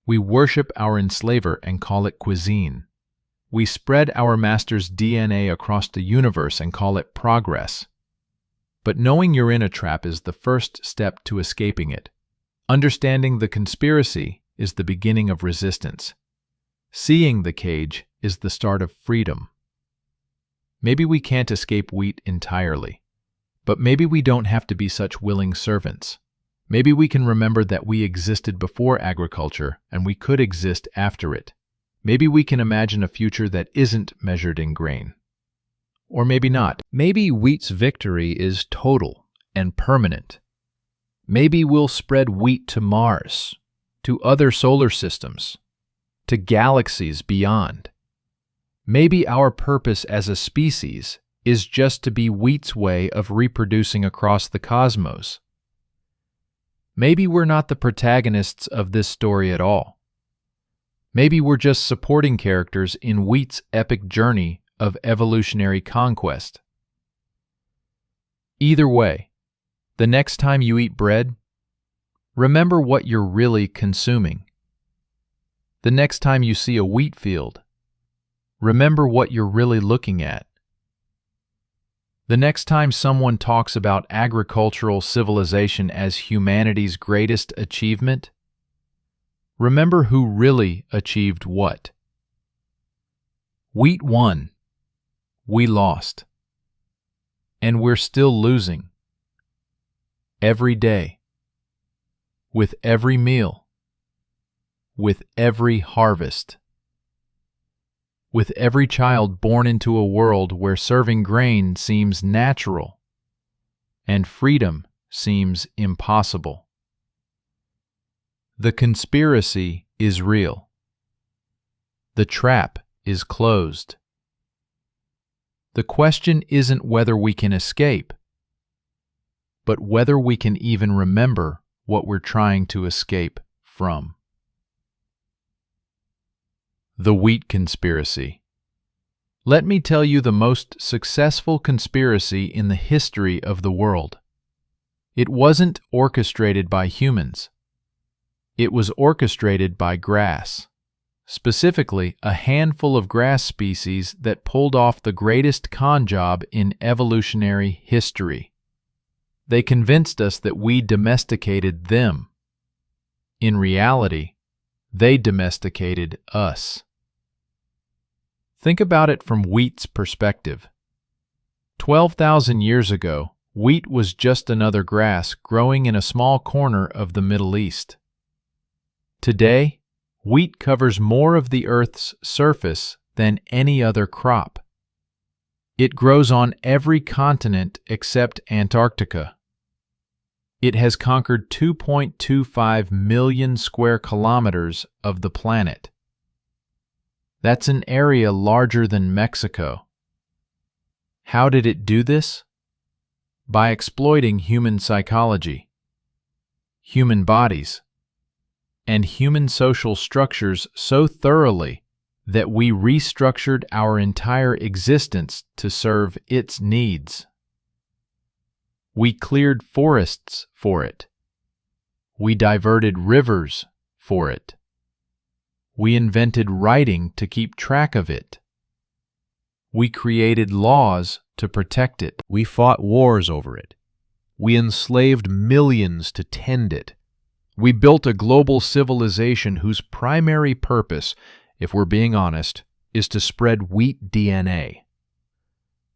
We worship our enslaver and call it cuisine. We spread our master's DNA across the universe and call it progress. But knowing you're in a trap is the first step to escaping it. Understanding the conspiracy is the beginning of resistance. Seeing the cage is the start of freedom. Maybe we can't escape wheat entirely, but maybe we don't have to be such willing servants. Maybe we can remember that we existed before agriculture and we could exist after it. Maybe we can imagine a future that isn't measured in grain. Or maybe not. Maybe wheat's victory is total and permanent. Maybe we'll spread wheat to Mars, to other solar systems, to galaxies beyond. Maybe our purpose as a species is just to be wheat's way of reproducing across the cosmos. Maybe we're not the protagonists of this story at all. Maybe we're just supporting characters in wheat's epic journey of evolutionary conquest. Either way, the next time you eat bread, remember what you're really consuming. The next time you see a wheat field, remember what you're really looking at. The next time someone talks about agricultural civilization as humanity's greatest achievement, remember who really achieved what. Wheat won, we lost, and we're still losing. Every day. With every meal, with every harvest, with every child born into a world where serving grain seems natural and freedom seems impossible. The conspiracy is real. The trap is closed. The question isn't whether we can escape, but whether we can even remember what we're trying to escape from. The wheat conspiracy. Let me tell you the most successful conspiracy in the history of the world. It wasn't orchestrated by humans. It was orchestrated by grass, specifically a handful of grass species that pulled off the greatest con job in evolutionary history. They convinced us that we domesticated them. In reality, they domesticated us. Think about it from wheat's perspective. 12,000 years ago, wheat was just another grass growing in a small corner of the Middle East. Today, wheat covers more of the Earth's surface than any other crop. It grows on every continent except Antarctica. It has conquered 2.25 million square kilometers of the planet. That's an area larger than Mexico. How did it do this? By exploiting human psychology, human bodies, and human social structures so thoroughly that we restructured our entire existence to serve its needs. We cleared forests for it. We diverted rivers for it. We invented writing to keep track of it. We created laws to protect it. We fought wars over it. We enslaved millions to tend it. We built a global civilization whose primary purpose, if we're being honest, is to spread wheat DNA.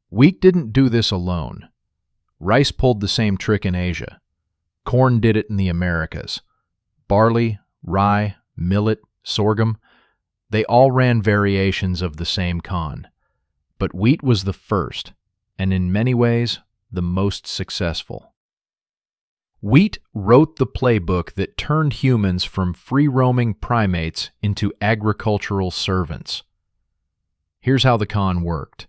Wheat didn't do this alone. Rice pulled the same trick in Asia. Corn did it in the Americas. Barley, rye, millet, sorghum, they all ran variations of the same con. But wheat was the first, and in many ways, the most successful. Wheat wrote the playbook that turned humans from free-roaming primates into agricultural servants. Here's how the con worked.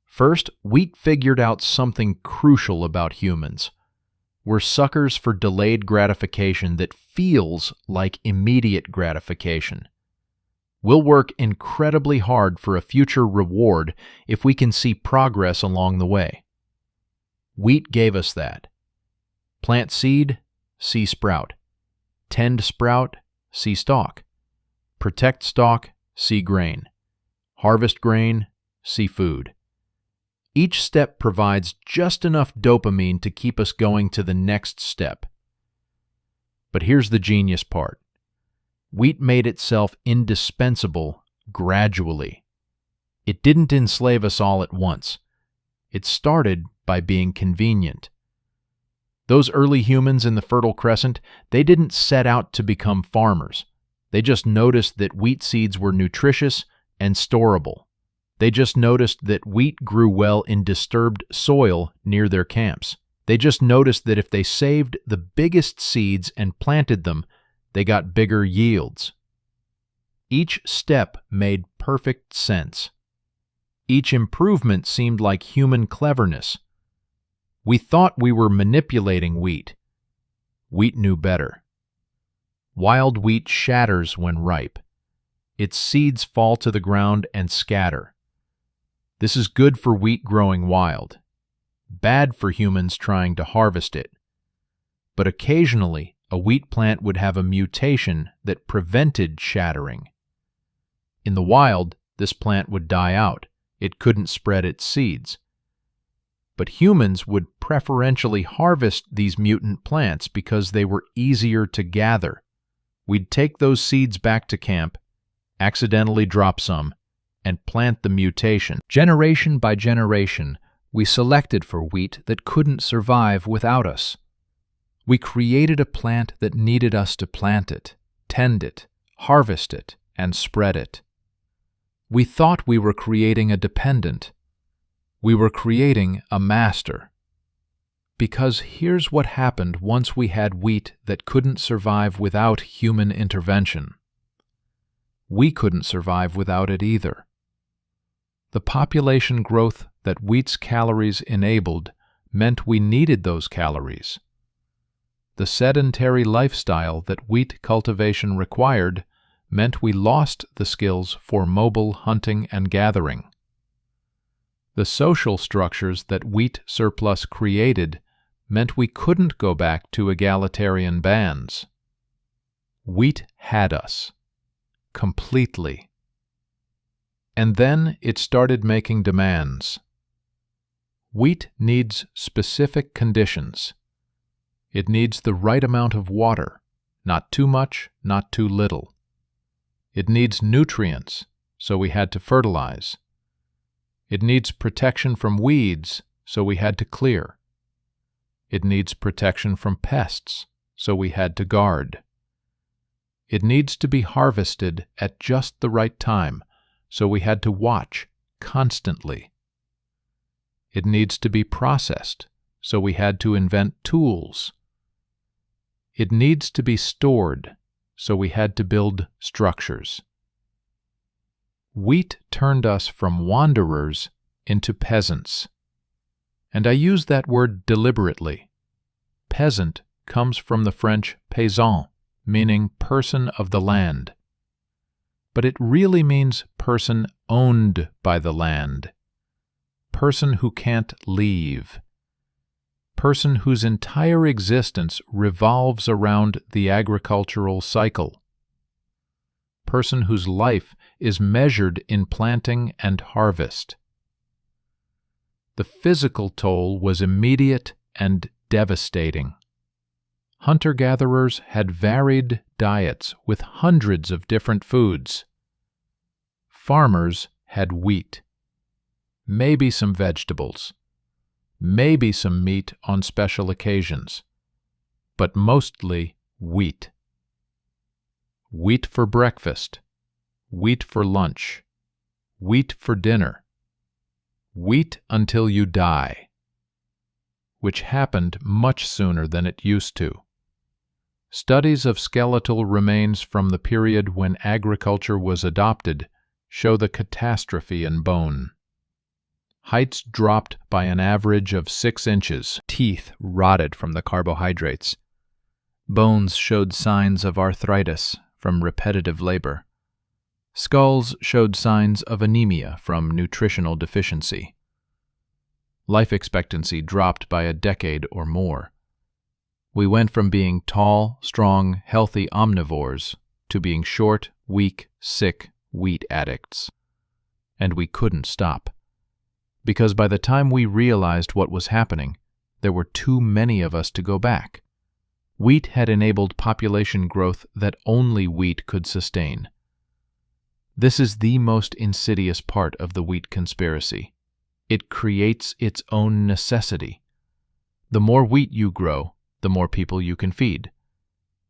First, wheat figured out something crucial about humans. We're suckers for delayed gratification that feels like immediate gratification. We'll work incredibly hard for a future reward if we can see progress along the way. Wheat gave us that. Plant seed, see sprout. Tend sprout, see stalk. Protect stalk, see grain. Harvest grain, see food. Each step provides just enough dopamine to keep us going to the next step. But here's the genius part. Wheat made itself indispensable gradually. It didn't enslave us all at once. It started by being convenient. Those early humans in the Fertile Crescent, they didn't set out to become farmers. They just noticed that wheat seeds were nutritious and storable. They just noticed that wheat grew well in disturbed soil near their camps. They just noticed that if they saved the biggest seeds and planted them, they got bigger yields. Each step made perfect sense. Each improvement seemed like human cleverness. We thought we were manipulating wheat. Wheat knew better. Wild wheat shatters when ripe. Its seeds fall to the ground and scatter. This is good for wheat growing wild, bad for humans trying to harvest it. But occasionally, a wheat plant would have a mutation that prevented shattering. In the wild, this plant would die out. It couldn't spread its seeds. But humans would preferentially harvest these mutant plants because they were easier to gather. We'd take those seeds back to camp, accidentally drop some, and plant the mutation. Generation by generation, we selected for wheat that couldn't survive without us. We created a plant that needed us to plant it, tend it, harvest it, and spread it. We thought we were creating a dependent. We were creating a master. Because here's what happened once we had wheat that couldn't survive without human intervention. We couldn't survive without it either. The population growth that wheat's calories enabled meant we needed those calories. The sedentary lifestyle that wheat cultivation required meant we lost the skills for mobile hunting and gathering. The social structures that wheat surplus created meant we couldn't go back to egalitarian bands. Wheat had us. Completely. And then it started making demands. Wheat needs specific conditions. It needs the right amount of water, not too much, not too little. It needs nutrients, so we had to fertilize. It needs protection from weeds, so we had to clear. It needs protection from pests, so we had to guard. It needs to be harvested at just the right time, so we had to watch constantly. It needs to be processed, so we had to invent tools. It needs to be stored, so we had to build structures. Wheat turned us from wanderers into peasants. And I use that word deliberately. Peasant comes from the French paysan, meaning person of the land. But it really means person owned by the land. Person who can't leave. Person whose entire existence revolves around the agricultural cycle. Person whose life is measured in planting and harvest. The physical toll was immediate and devastating. Hunter-gatherers had varied diets with hundreds of different foods. Farmers had wheat, maybe some vegetables, maybe some meat on special occasions, but mostly wheat. Wheat for breakfast, wheat for lunch, wheat for dinner, wheat until you die, which happened much sooner than it used to. Studies of skeletal remains from the period when agriculture was adopted show the catastrophe in bone. Heights dropped by an average of 6 inches. Teeth rotted from the carbohydrates. Bones showed signs of arthritis from repetitive labor. Skulls showed signs of anemia from nutritional deficiency. Life expectancy dropped by a decade or more. We went from being tall, strong, healthy omnivores to being short, weak, sick wheat addicts. And we couldn't stop. Because by the time we realized what was happening, there were too many of us to go back. Wheat had enabled population growth that only wheat could sustain. This is the most insidious part of the wheat conspiracy. It creates its own necessity. The more wheat you grow, the more people you can feed.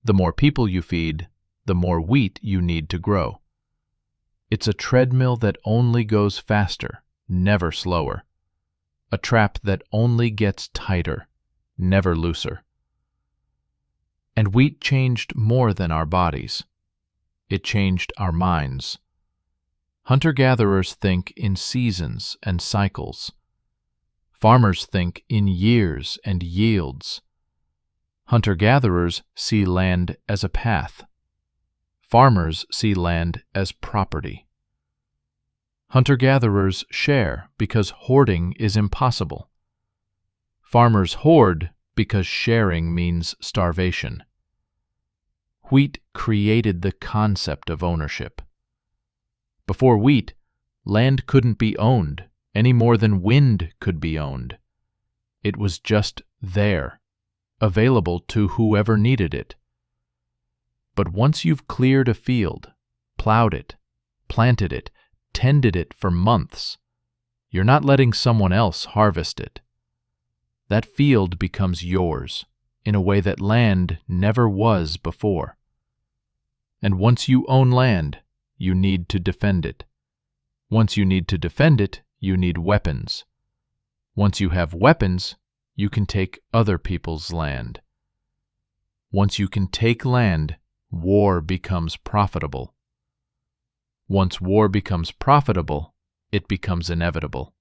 The more people you feed, the more wheat you need to grow. It's a treadmill that only goes faster, never slower. A trap that only gets tighter, never looser. And wheat changed more than our bodies. It changed our minds. Hunter-gatherers think in seasons and cycles. Farmers think in years and yields. Hunter-gatherers see land as a path. Farmers see land as property. Hunter-gatherers share because hoarding is impossible. Farmers hoard because sharing means starvation. Wheat created the concept of ownership. Before wheat, land couldn't be owned any more than wind could be owned. It was just there, available to whoever needed it. But once you've cleared a field, plowed it, planted it, tended it for months, you're not letting someone else harvest it. That field becomes yours in a way that land never was before. And once you own land, you need to defend it. Once you need to defend it, you need weapons. Once you have weapons, you can take other people's land. Once you can take land, war becomes profitable. Once war becomes profitable, it becomes inevitable.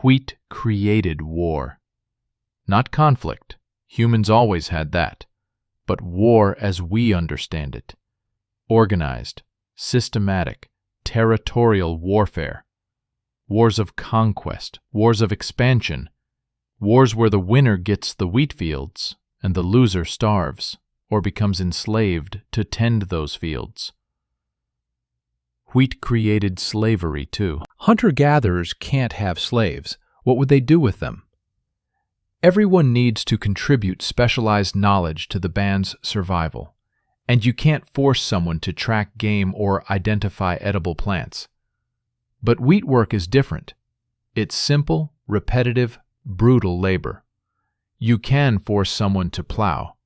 Wheat created war. Not conflict, humans always had that, but war as we understand it. Organized, systematic, territorial warfare. Wars of conquest, wars of expansion, Wars where the winner gets the wheat fields and the loser starves or becomes enslaved to tend those fields. Wheat created slavery too. Hunter-gatherers can't have slaves. What would they do with them? Everyone needs to contribute specialized knowledge to the band's survival, and you can't force someone to track game or identify edible plants. But wheat work is different. It's simple, repetitive, brutal labor. You can force someone to plow.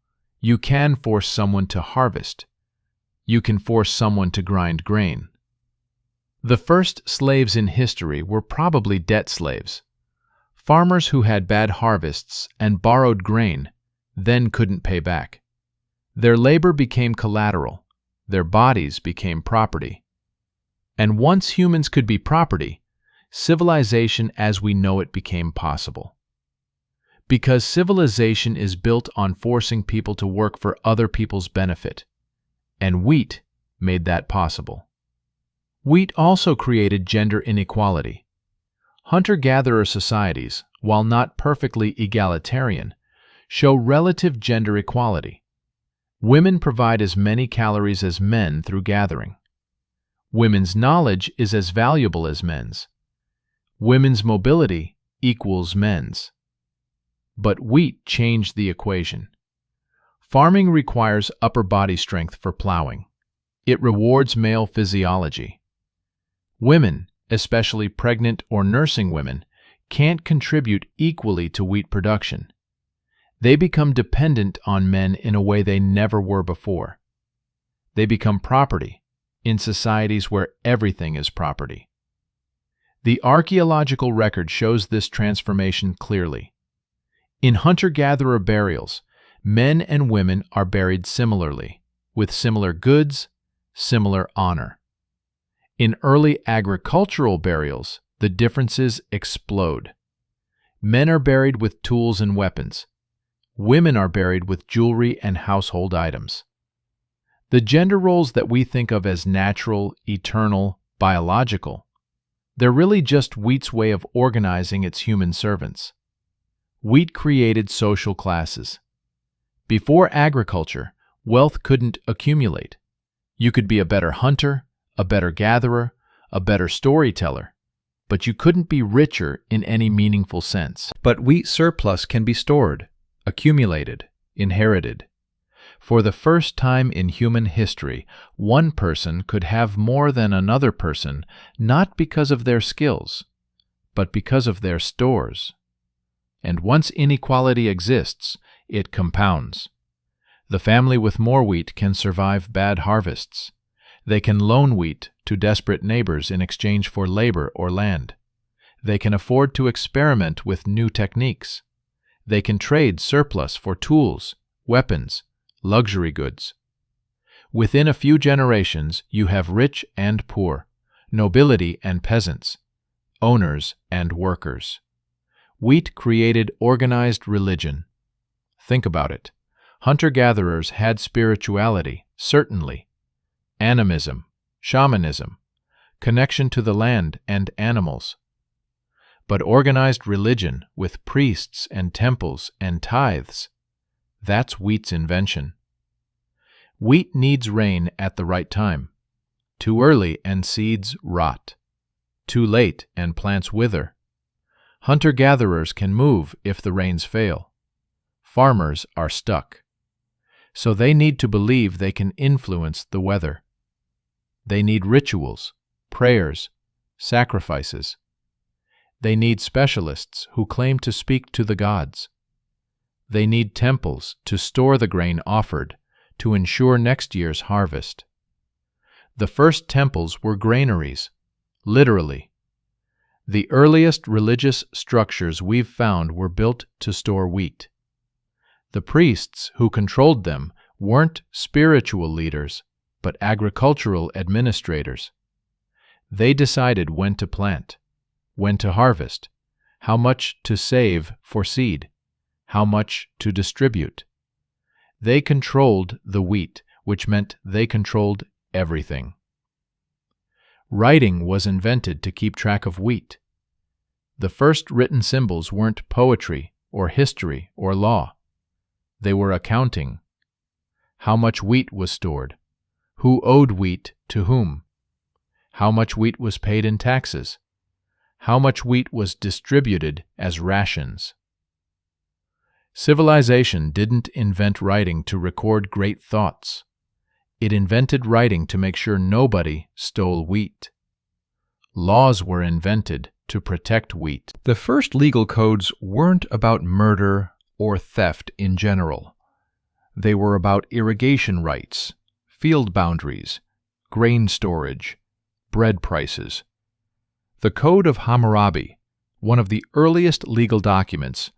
You can force someone to harvest. You can force someone to grind grain. The first slaves in history were probably debt slaves. Farmers who had bad harvests and borrowed grain then couldn't pay back. Their labor became collateral. Their bodies became property. And once humans could be property, civilization as we know it became possible. Because civilization is built on forcing people to work for other people's benefit, and wheat made that possible. Wheat also created gender inequality. Hunter-gatherer societies, while not perfectly egalitarian, show relative gender equality. Women provide as many calories as men through gathering. Women's knowledge is as valuable as men's. Women's mobility equals men's. But wheat changed the equation. Farming requires upper body strength for plowing. It rewards male physiology. Women, especially pregnant or nursing women, can't contribute equally to wheat production. They become dependent on men in a way they never were before. They become property in societies where everything is property. The archaeological record shows this transformation clearly. In hunter-gatherer burials, men and women are buried similarly, with similar goods, similar honor. In early agricultural burials, the differences explode. Men are buried with tools and weapons. Women are buried with jewelry and household items. The gender roles that we think of as natural, eternal, biological, they're really just wheat's way of organizing its human servants. Wheat created social classes. Before agriculture, wealth couldn't accumulate. You could be a better hunter, a better gatherer, a better storyteller, but you couldn't be richer in any meaningful sense. But wheat surplus can be stored, accumulated, inherited. For the first time in human history, one person could have more than another person, not because of their skills, but because of their stores. And once inequality exists, it compounds. The family with more wheat can survive bad harvests. They can loan wheat to desperate neighbors in exchange for labor or land. They can afford to experiment with new techniques. They can trade surplus for tools, weapons, luxury goods. Within a few generations, you have rich and poor, nobility and peasants, owners and workers. Wheat created organized religion. Think about it. Hunter-gatherers had spirituality, certainly. Animism, shamanism, connection to the land and animals. But organized religion with priests and temples and tithes, that's wheat's invention. Wheat needs rain at the right time. Too early and seeds rot. Too late and plants wither. Hunter-gatherers can move if the rains fail. Farmers are stuck. So they need to believe they can influence the weather. They need rituals, prayers, sacrifices. They need specialists who claim to speak to the gods. They need temples to store the grain offered to ensure next year's harvest. The first temples were granaries, literally. The earliest religious structures we've found were built to store wheat. The priests who controlled them weren't spiritual leaders, but agricultural administrators. They decided when to plant, when to harvest, how much to save for seed, how much to distribute. They controlled the wheat, which meant they controlled everything. Writing was invented to keep track of wheat. The first written symbols weren't poetry, or history or law. They were accounting. How much wheat was stored? Who owed wheat to whom? How much wheat was paid in taxes? How much wheat was distributed as rations? Civilization didn't invent writing to record great thoughts. It invented writing to make sure nobody stole wheat. Laws were invented to protect wheat. The first legal codes weren't about murder or theft in general. They were about irrigation rights, field boundaries, grain storage, bread prices. The Code of Hammurabi, one of the earliest legal documents,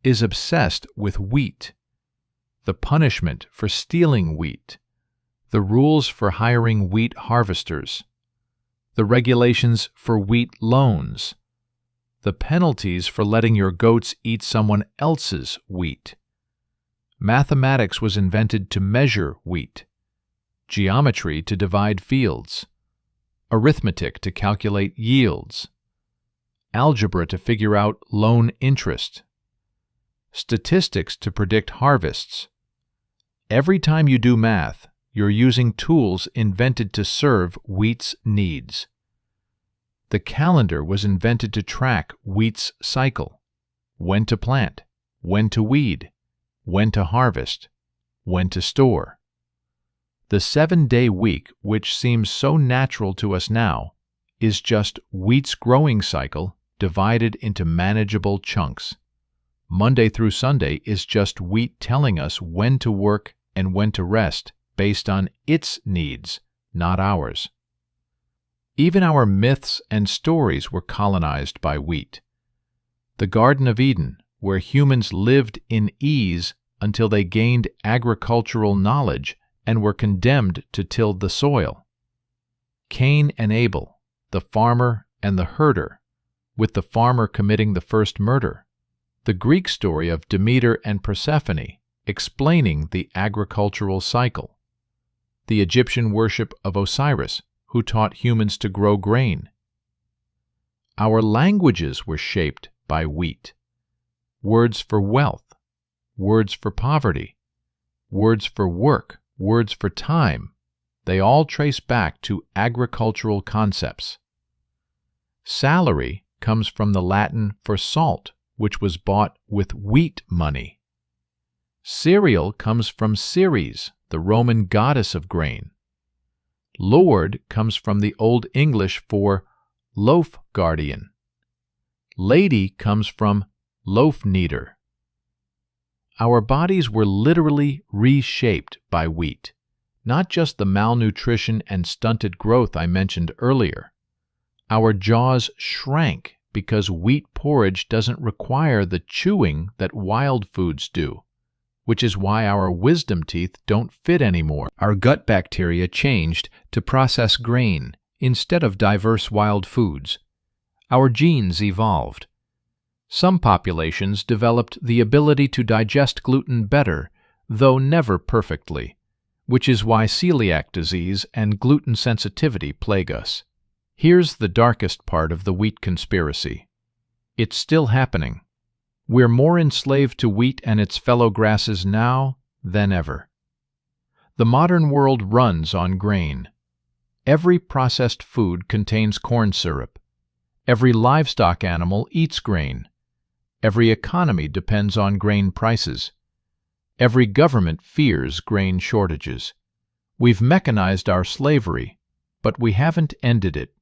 is obsessed with wheat, the punishment for stealing wheat, the rules for hiring wheat harvesters, the regulations for wheat loans, the penalties for letting your goats eat someone else's wheat. Mathematics was invented to measure wheat, geometry to divide fields, arithmetic to calculate yields, algebra to figure out loan interest, statistics to predict harvests. Every time you do math, you're using tools invented to serve wheat's needs. The calendar was invented to track wheat's cycle: when to plant, when to weed, when to harvest, when to store. The 7-day week, which seems so natural to us now, is just wheat's growing cycle divided into manageable chunks. Monday through Sunday is just wheat telling us when to work and when to rest based on its needs, not ours. Even our myths and stories were colonized by wheat. The Garden of Eden, where humans lived in ease until they gained agricultural knowledge and were condemned to till the soil. Cain and Abel, the farmer and the herder, with the farmer committing the first murder. The Greek story of Demeter and Persephone, explaining the agricultural cycle. The Egyptian worship of Osiris, who taught humans to grow grain. Our languages were shaped by wheat. Words for wealth, words for poverty, words for work, words for time, they all trace back to agricultural concepts. Salary comes from the Latin for salt, which was bought with wheat money. Cereal comes from Ceres, the Roman goddess of grain. Lord comes from the Old English for loaf guardian. Lady comes from loaf kneader. Our bodies were literally reshaped by wheat, not just the malnutrition and stunted growth I mentioned earlier. Our jaws shrank because wheat porridge doesn't require the chewing that wild foods do, which is why our wisdom teeth don't fit anymore. Our gut bacteria changed to process grain instead of diverse wild foods. Our genes evolved. Some populations developed the ability to digest gluten better, though never perfectly, which is why celiac disease and gluten sensitivity plague us. Here's the darkest part of the wheat conspiracy. It's still happening. We're more enslaved to wheat and its fellow grasses now than ever. The modern world runs on grain. Every processed food contains corn syrup. Every livestock animal eats grain. Every economy depends on grain prices. Every government fears grain shortages. We've mechanized our slavery, but we haven't ended it.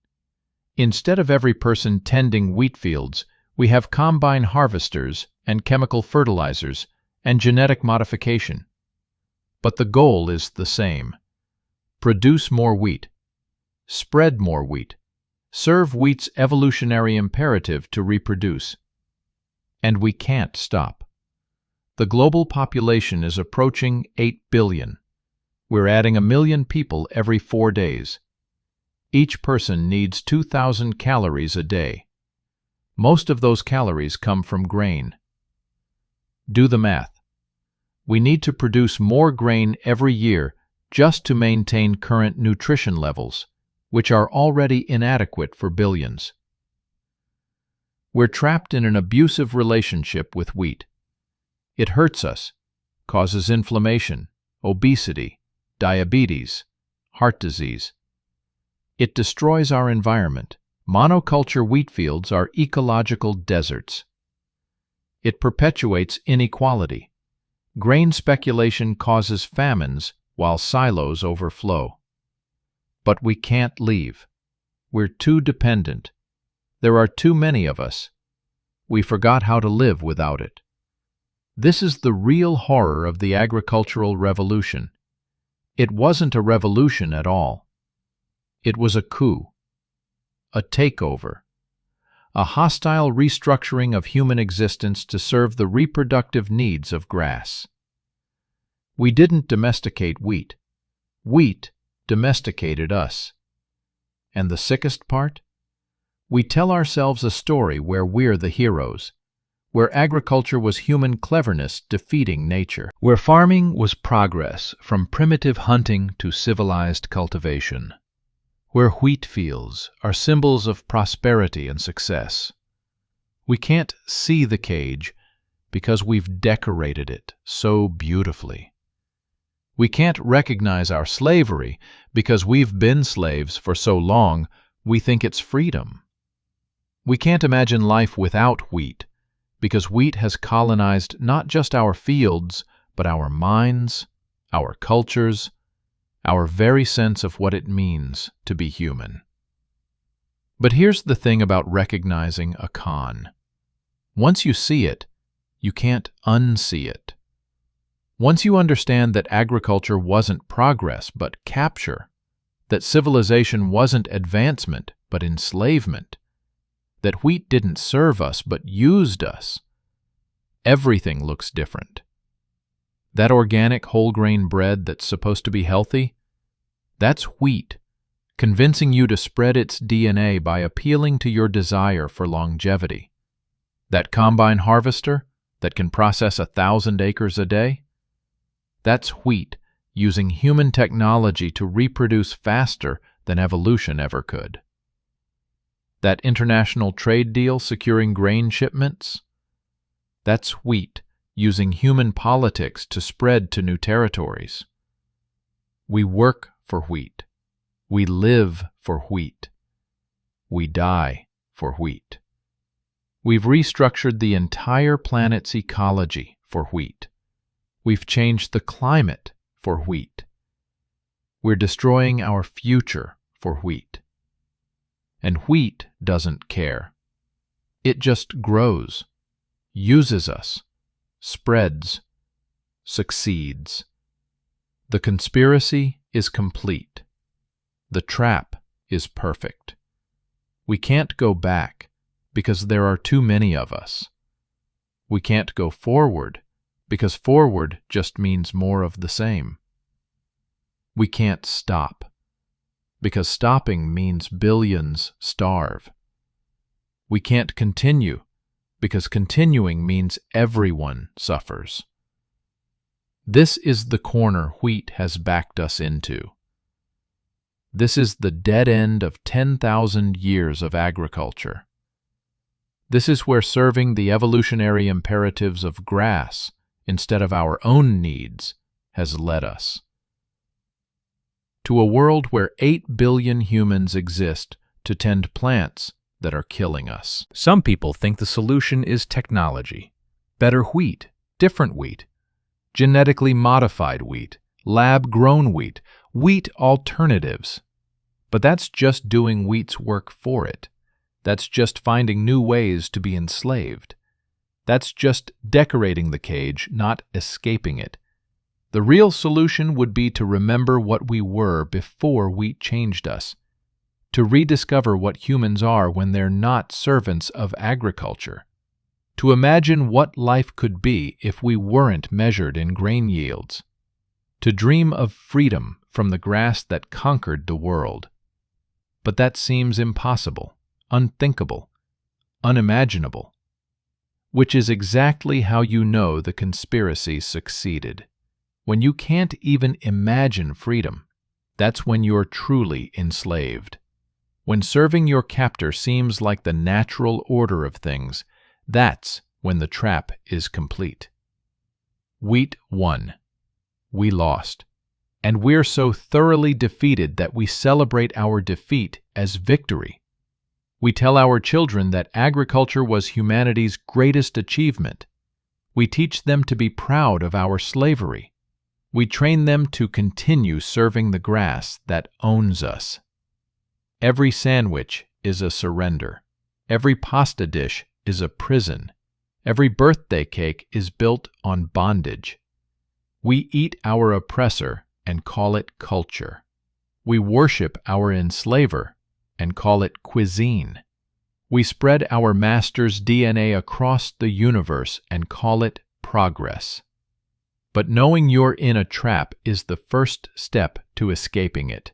Instead of every person tending wheat fields, we have combine harvesters and chemical fertilizers and genetic modification. But the goal is the same. Produce more wheat. Spread more wheat. Serve wheat's evolutionary imperative to reproduce. And we can't stop. The global population is approaching 8 billion. We're adding 1 million people every 4 days. Each person needs 2,000 calories a day. Most of those calories come from grain. Do the math. We need to produce more grain every year just to maintain current nutrition levels, which are already inadequate for billions. We're trapped in an abusive relationship with wheat. It hurts us, causes inflammation, obesity, diabetes, heart disease. It destroys our environment. Monoculture wheat fields are ecological deserts. It perpetuates inequality. Grain speculation causes famines while silos overflow. But we can't leave. We're too dependent. There are too many of us. We forgot how to live without it. This is the real horror of the agricultural revolution. It wasn't a revolution at all. It was a coup, a takeover, a hostile restructuring of human existence to serve the reproductive needs of grass. We didn't domesticate wheat. Wheat domesticated us. And the sickest part? We tell ourselves a story where we're the heroes, where agriculture was human cleverness defeating nature, where farming was progress from primitive hunting to civilized cultivation, where wheat fields are symbols of prosperity and success. We can't see the cage because we've decorated it so beautifully. We can't recognize our slavery because we've been slaves for so long we think it's freedom. We can't imagine life without wheat because wheat has colonized not just our fields, but our minds, our cultures, our very sense of what it means to be human. But here's the thing about recognizing a con. Once you see it, you can't unsee it. Once you understand that agriculture wasn't progress but capture, that civilization wasn't advancement but enslavement, that wheat didn't serve us but used us, everything looks different. That organic whole grain bread that's supposed to be healthy, that's wheat, convincing you to spread its DNA by appealing to your desire for longevity. That combine harvester that can process 1,000 acres a day, that's wheat using human technology to reproduce faster than evolution ever could. That international trade deal securing grain shipments, that's wheat using human politics to spread to new territories. We work for wheat. We live for wheat. We die for wheat. We've restructured the entire planet's ecology for wheat. We've changed the climate for wheat. We're destroying our future for wheat. And wheat doesn't care. It just grows, uses us, spreads, succeeds. The conspiracy is complete. The trap is perfect. We can't go back because there are too many of us. We can't go forward because forward just means more of the same. We can't stop because stopping means billions starve. We can't continue because continuing means everyone suffers. This is the corner wheat has backed us into. This is the dead end of 10,000 years of agriculture. This is where serving the evolutionary imperatives of grass instead of our own needs has led us. To a world where 8 billion humans exist to tend plants that are killing us. Some people think the solution is technology. Better wheat, different wheat, genetically modified wheat, lab-grown wheat, wheat alternatives. But that's just doing wheat's work for it. That's just finding new ways to be enslaved. That's just decorating the cage, not escaping it. The real solution would be to remember what we were before wheat changed us, to rediscover what humans are when they're not servants of agriculture, to imagine what life could be if we weren't measured in grain yields, to dream of freedom from the grass that conquered the world. But that seems impossible, unthinkable, unimaginable, which is exactly how you know the conspiracy succeeded. When you can't even imagine freedom, that's when you're truly enslaved. When serving your captor seems like the natural order of things, that's when the trap is complete. Wheat won. We lost. And we're so thoroughly defeated that we celebrate our defeat as victory. We tell our children that agriculture was humanity's greatest achievement. We teach them to be proud of our slavery. We train them to continue serving the grass that owns us. Every sandwich is a surrender. Every pasta dish is a prison. Every birthday cake is built on bondage. We eat our oppressor and call it culture. We worship our enslaver and call it cuisine. We spread our master's DNA across the universe and call it progress. But knowing you're in a trap is the first step to escaping it.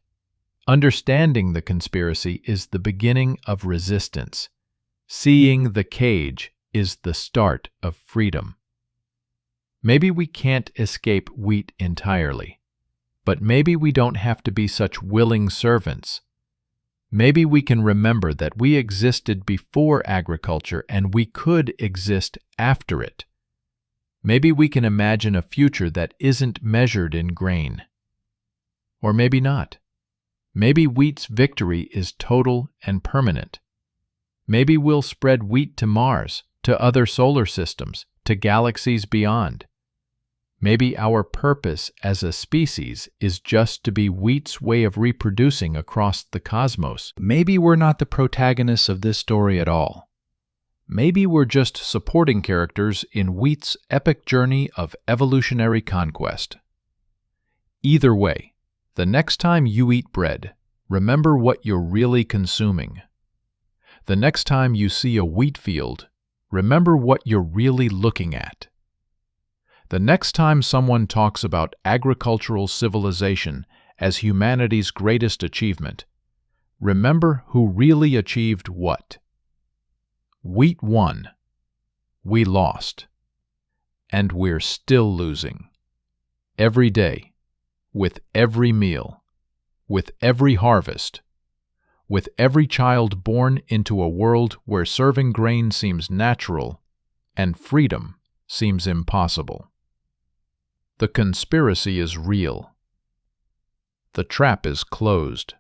Understanding the conspiracy is the beginning of resistance. Seeing the cage is the start of freedom. Maybe we can't escape wheat entirely, but maybe we don't have to be such willing servants. Maybe we can remember that we existed before agriculture and we could exist after it. Maybe we can imagine a future that isn't measured in grain. Or maybe not. Maybe wheat's victory is total and permanent. Maybe we'll spread wheat to Mars, to other solar systems, to galaxies beyond. Maybe our purpose as a species is just to be wheat's way of reproducing across the cosmos. Maybe we're not the protagonists of this story at all. Maybe we're just supporting characters in wheat's epic journey of evolutionary conquest. Either way, the next time you eat bread, remember what you're really consuming. The next time you see a wheat field, remember what you're really looking at. The next time someone talks about agricultural civilization as humanity's greatest achievement, remember who really achieved what. Wheat won. We lost. And we're still losing. Every day, with every meal, with every harvest, with every child born into a world where serving grain seems natural and freedom seems impossible. The conspiracy is real. The trap is closed.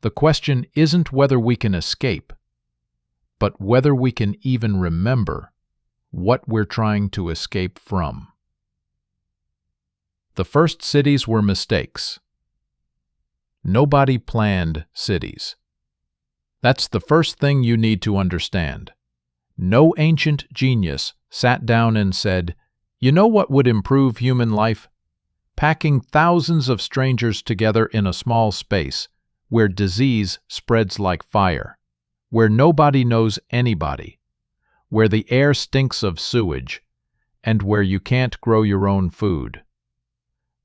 The question isn't whether we can escape, but whether we can even remember what we're trying to escape from. The first cities were mistakes. Nobody planned cities. That's the first thing you need to understand. No ancient genius sat down and said, "You know what would improve human life? Packing thousands of strangers together in a small space, where disease spreads like fire, where nobody knows anybody, where the air stinks of sewage, and where you can't grow your own food."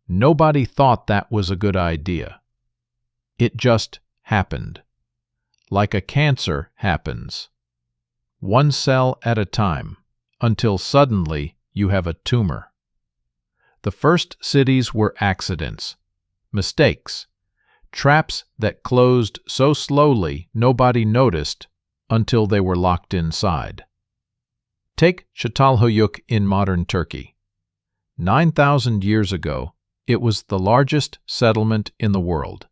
Nobody thought that was a good idea. It just happened. Like a cancer happens. One cell at a time, until suddenly you have a tumor. The first cities were accidents, mistakes, traps that closed so slowly nobody noticed until they were locked inside. Take Çatalhöyük in modern Turkey. 9,000 years ago, it was the largest settlement in the world.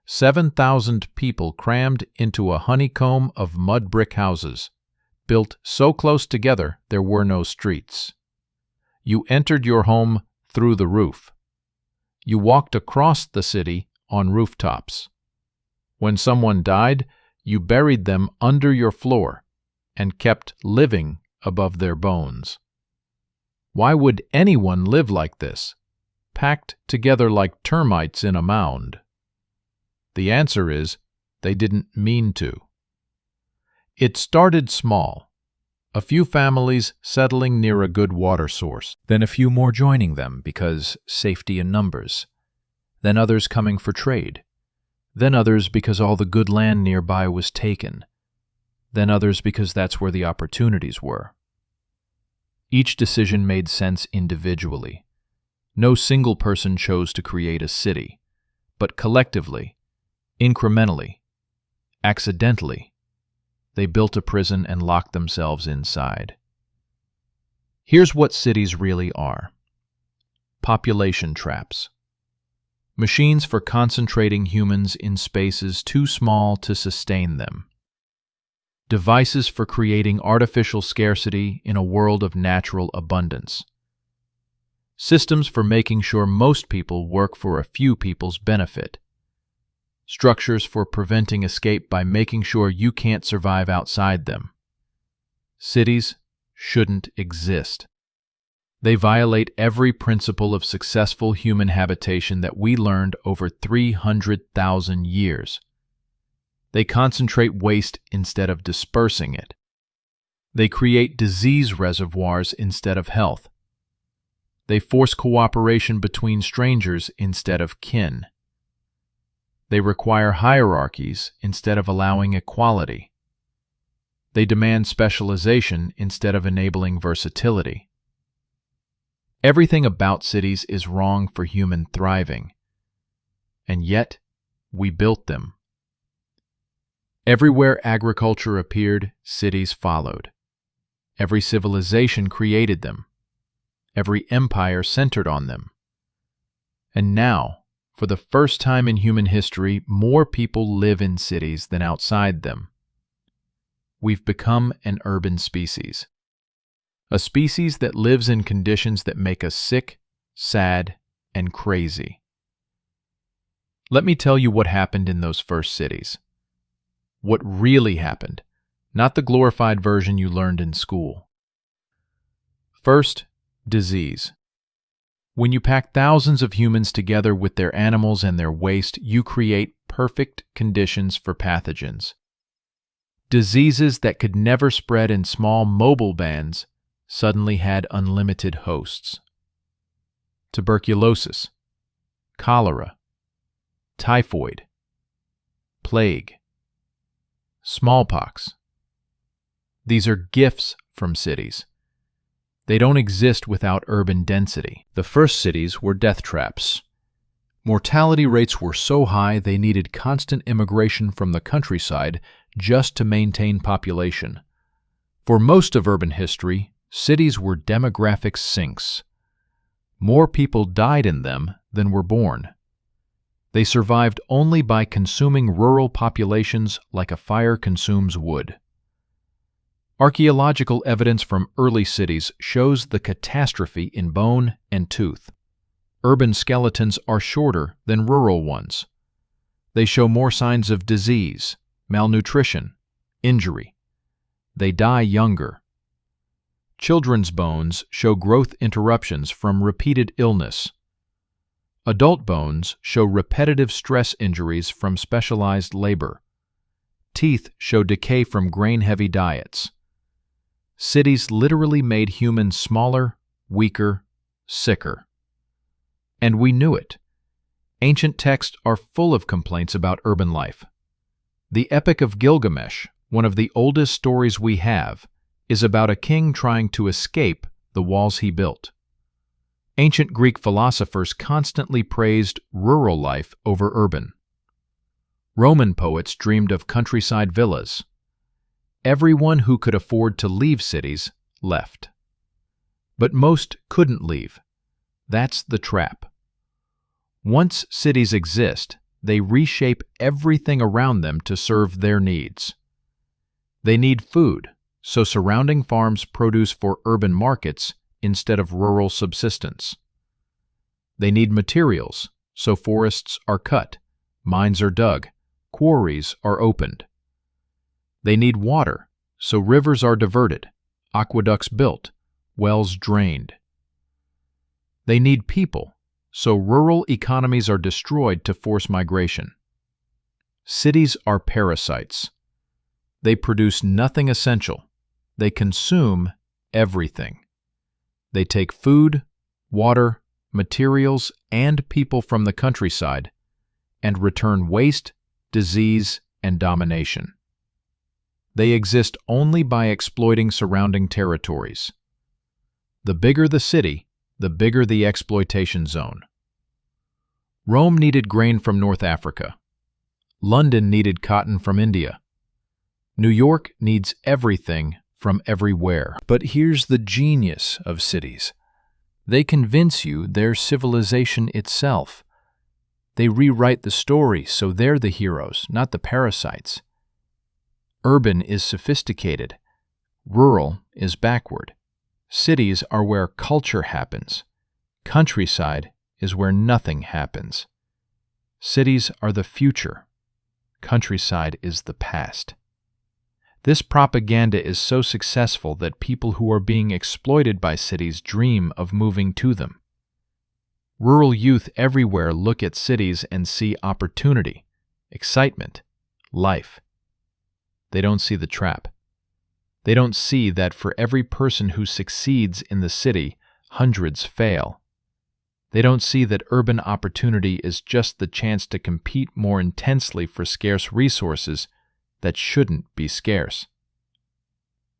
7,000 people crammed into a honeycomb of mud brick houses, built so close together there were no streets. You entered your home through the roof. You walked across the city on rooftops. When someone died, you buried them under your floor and kept living above their bones. Why would anyone live like this, packed together like termites in a mound? The answer is, they didn't mean to. It started small, a few families settling near a good water source, then a few more joining them because safety in numbers, then others coming for trade, then others because all the good land nearby was taken, then others because that's where the opportunities were. Each decision made sense individually. No single person chose to create a city, but collectively, incrementally, accidentally, they built a prison and locked themselves inside. Here's what cities really are. Population traps. Machines for concentrating humans in spaces too small to sustain them. Devices for creating artificial scarcity in a world of natural abundance. Systems for making sure most people work for a few people's benefit. Structures for preventing escape by making sure you can't survive outside them. Cities shouldn't exist. They violate every principle of successful human habitation that we learned over 300,000 years. They concentrate waste instead of dispersing it. They create disease reservoirs instead of health. They force cooperation between strangers instead of kin. They require hierarchies instead of allowing equality. They demand specialization instead of enabling versatility. Everything about cities is wrong for human thriving, and yet we built them. Everywhere agriculture appeared, cities followed. Every civilization created them. Every empire centered on them. And now, for the first time in human history, more people live in cities than outside them. We've become an urban species. A species that lives in conditions that make us sick, sad, and crazy. Let me tell you what happened in those first cities. What really happened, not the glorified version you learned in school. First, disease. When you pack thousands of humans together with their animals and their waste, you create perfect conditions for pathogens. Diseases that could never spread in small mobile bands suddenly had unlimited hosts. Tuberculosis, cholera, typhoid, plague, smallpox. These are gifts from cities. They don't exist without urban density. The first cities were death traps. Mortality rates were so high they needed constant immigration from the countryside just to maintain population. For most of urban history, cities were demographic sinks. More people died in them than were born. They survived only by consuming rural populations like a fire consumes wood. Archaeological evidence from early cities shows the catastrophe in bone and tooth. Urban skeletons are shorter than rural ones. They show more signs of disease, malnutrition, injury. They die younger. Children's bones show growth interruptions from repeated illness. Adult bones show repetitive stress injuries from specialized labor. Teeth show decay from grain-heavy diets. Cities literally made humans smaller, weaker, sicker. And we knew it. Ancient texts are full of complaints about urban life. The Epic of Gilgamesh, one of the oldest stories we have, is about a king trying to escape the walls he built. Ancient Greek philosophers constantly praised rural life over urban. Roman poets dreamed of countryside villas. Everyone who could afford to leave cities left. But most couldn't leave. That's the trap. Once cities exist, they reshape everything around them to serve their needs. They need food, so surrounding farms produce for urban markets instead of rural subsistence. They need materials, so forests are cut, mines are dug, quarries are opened. They need water, so rivers are diverted, aqueducts built, wells drained. They need people, so rural economies are destroyed to force migration. Cities are parasites. They produce nothing essential. They consume everything. They take food, water, materials, and people from the countryside and return waste, disease, and domination. They exist only by exploiting surrounding territories. The bigger the city, the bigger the exploitation zone. Rome needed grain from North Africa. London needed cotton from India. New York needs everything from everywhere. But here's the genius of cities. They convince you they're civilization itself. They rewrite the story so they're the heroes, not the parasites. Urban is sophisticated. Rural is backward. Cities are where culture happens. Countryside is where nothing happens. Cities are the future. Countryside is the past. This propaganda is so successful that people who are being exploited by cities dream of moving to them. Rural youth everywhere look at cities and see opportunity, excitement, life. They don't see the trap. They don't see that for every person who succeeds in the city, hundreds fail. They don't see that urban opportunity is just the chance to compete more intensely for scarce resources that shouldn't be scarce.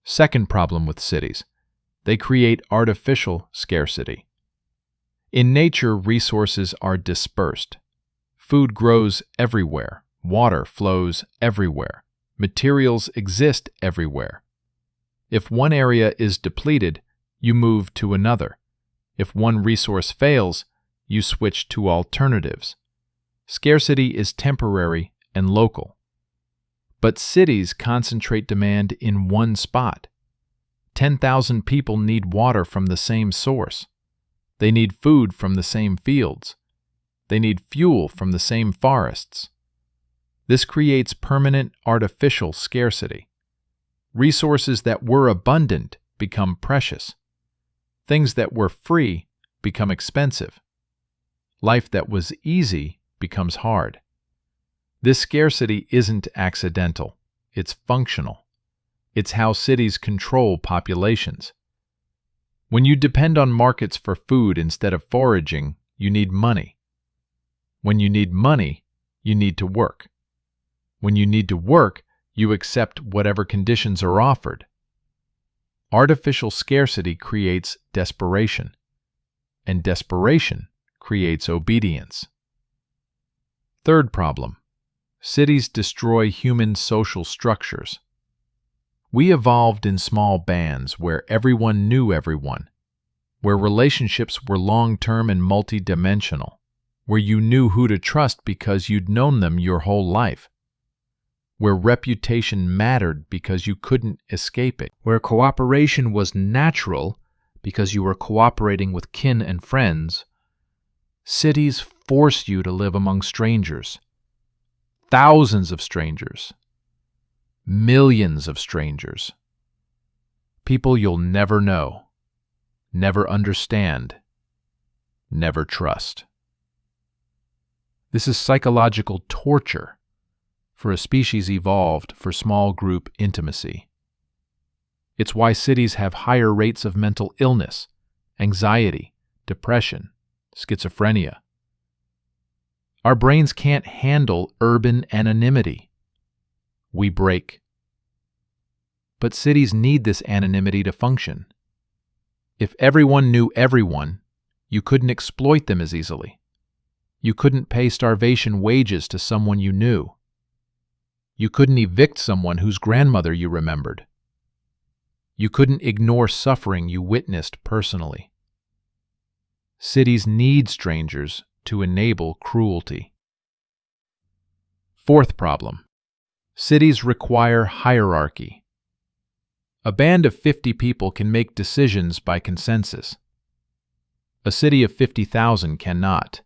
Second problem with cities: they create artificial scarcity. In nature, resources are dispersed. Food grows everywhere. Water flows everywhere. Materials exist everywhere. If one area is depleted, you move to another. If one resource fails, you switch to alternatives. Scarcity is temporary and local. But cities concentrate demand in one spot. 10,000 people need water from the same source. They need food from the same fields. They need fuel from the same forests. This creates permanent artificial scarcity. Resources that were abundant become precious. Things that were free become expensive. Life that was easy becomes hard. This scarcity isn't accidental. It's functional. It's how cities control populations. When you depend on markets for food instead of foraging, you need money. When you need money, you need to work. When you need to work, you accept whatever conditions are offered. Artificial scarcity creates desperation, and desperation creates obedience. Third problem: cities destroy human social structures. We evolved in small bands where everyone knew everyone, where relationships were long-term and multi-dimensional, where you knew who to trust because you'd known them your whole life, where reputation mattered because you couldn't escape it, where cooperation was natural because you were cooperating with kin and friends. Cities force you to live among strangers. Thousands of strangers. Millions of strangers. People you'll never know, never understand, never trust. This is psychological torture for a species evolved for small group intimacy. It's why cities have higher rates of mental illness, anxiety, depression, schizophrenia. Our brains can't handle urban anonymity. We break. But cities need this anonymity to function. If everyone knew everyone, you couldn't exploit them as easily. You couldn't pay starvation wages to someone you knew. You couldn't evict someone whose grandmother you remembered. You couldn't ignore suffering you witnessed personally. Cities need strangers to enable cruelty. Fourth problem: cities require hierarchy. A band of 50 people can make decisions by consensus. A city of 50,000 cannot.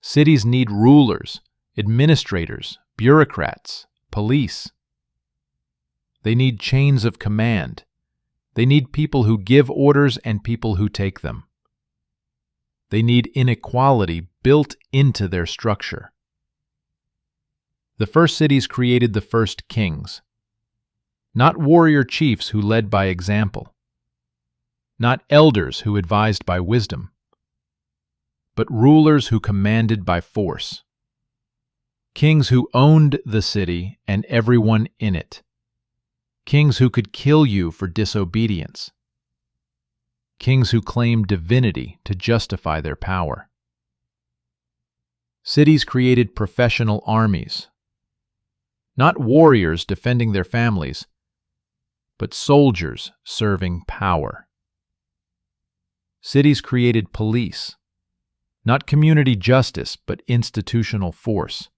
Cities need rulers, administrators, bureaucrats, police. They need chains of command. They need people who give orders and people who take them. They need inequality built into their structure. The first cities created the first kings. Not warrior chiefs who led by example. Not elders who advised by wisdom. But rulers who commanded by force. Kings who owned the city and everyone in it. Kings who could kill you for disobedience. Kings who claimed divinity to justify their power. Cities created professional armies. Not warriors defending their families, but soldiers serving power. Cities created police, not community justice, but institutional force.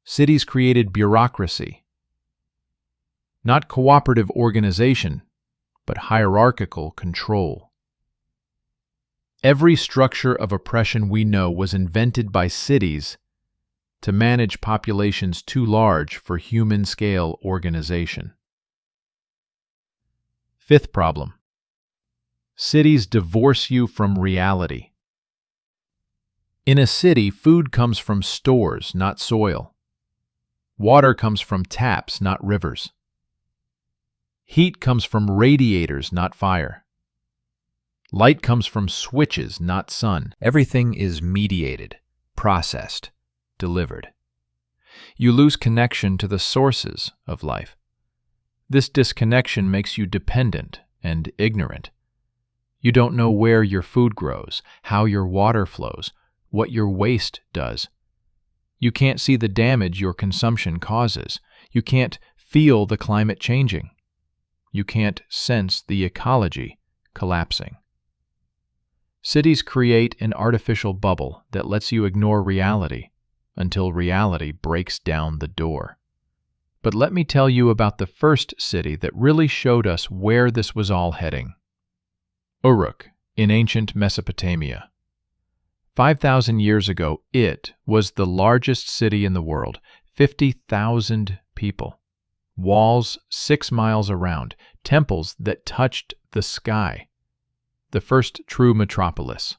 Cities created bureaucracy, not cooperative organization, but hierarchical control. Every structure of oppression we know was invented by cities to manage populations too large for human-scale organization. Fifth problem. Cities divorce you from reality. In a city, food comes from stores, not soil. Water comes from taps, not rivers. Heat comes from radiators, not fire. Light comes from switches, not sun. Everything is mediated, processed, delivered. You lose connection to the sources of life. This disconnection makes you dependent and ignorant. You don't know where your food grows, how your water flows, what your waste does. You can't see the damage your consumption causes. You can't feel the climate changing. You can't sense the ecology collapsing. Cities create an artificial bubble that lets you ignore reality until reality breaks down the door. But let me tell you about the first city that really showed us where this was all heading. Uruk, in ancient Mesopotamia. 5,000 years ago, it was the largest city in the world, 50,000 people. Walls 6 miles around, temples that touched the sky. The first true metropolis.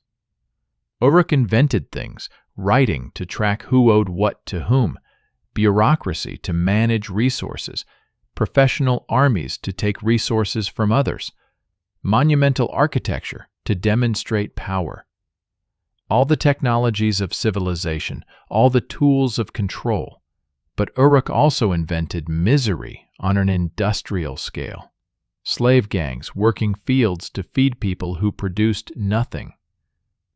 Uruk invented things, writing to track who owed what to whom, bureaucracy to manage resources, professional armies to take resources from others, monumental architecture to demonstrate power. All the technologies of civilization, all the tools of control. But Uruk also invented misery on an industrial scale. Slave gangs working fields to feed people who produced nothing.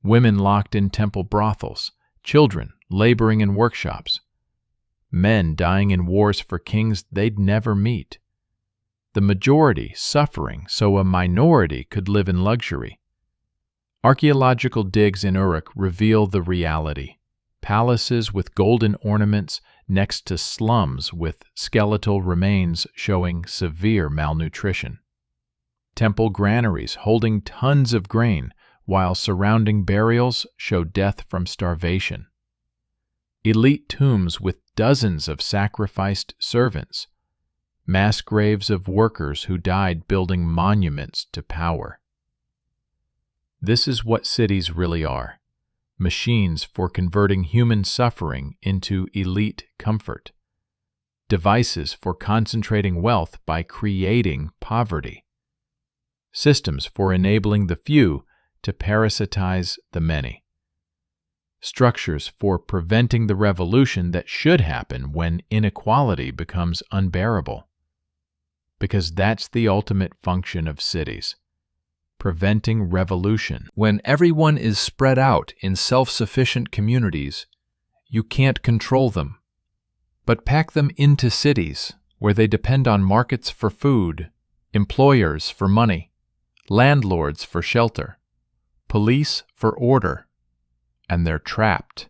Women locked in temple brothels, children laboring in workshops. Men dying in wars for kings they'd never meet. The majority suffering so a minority could live in luxury. Archaeological digs in Uruk reveal the reality. Palaces with golden ornaments next to slums with skeletal remains showing severe malnutrition. Temple granaries holding tons of grain while surrounding burials show death from starvation. Elite tombs with dozens of sacrificed servants. Mass graves of workers who died building monuments to power. This is what cities really are. Machines for converting human suffering into elite comfort. Devices for concentrating wealth by creating poverty. Systems for enabling the few to parasitize the many. Structures for preventing the revolution that should happen when inequality becomes unbearable. Because that's the ultimate function of cities. Preventing revolution. When everyone is spread out in self-sufficient communities, you can't control them. But pack them into cities where they depend on markets for food, employers for money, landlords for shelter, police for order, and they're trapped.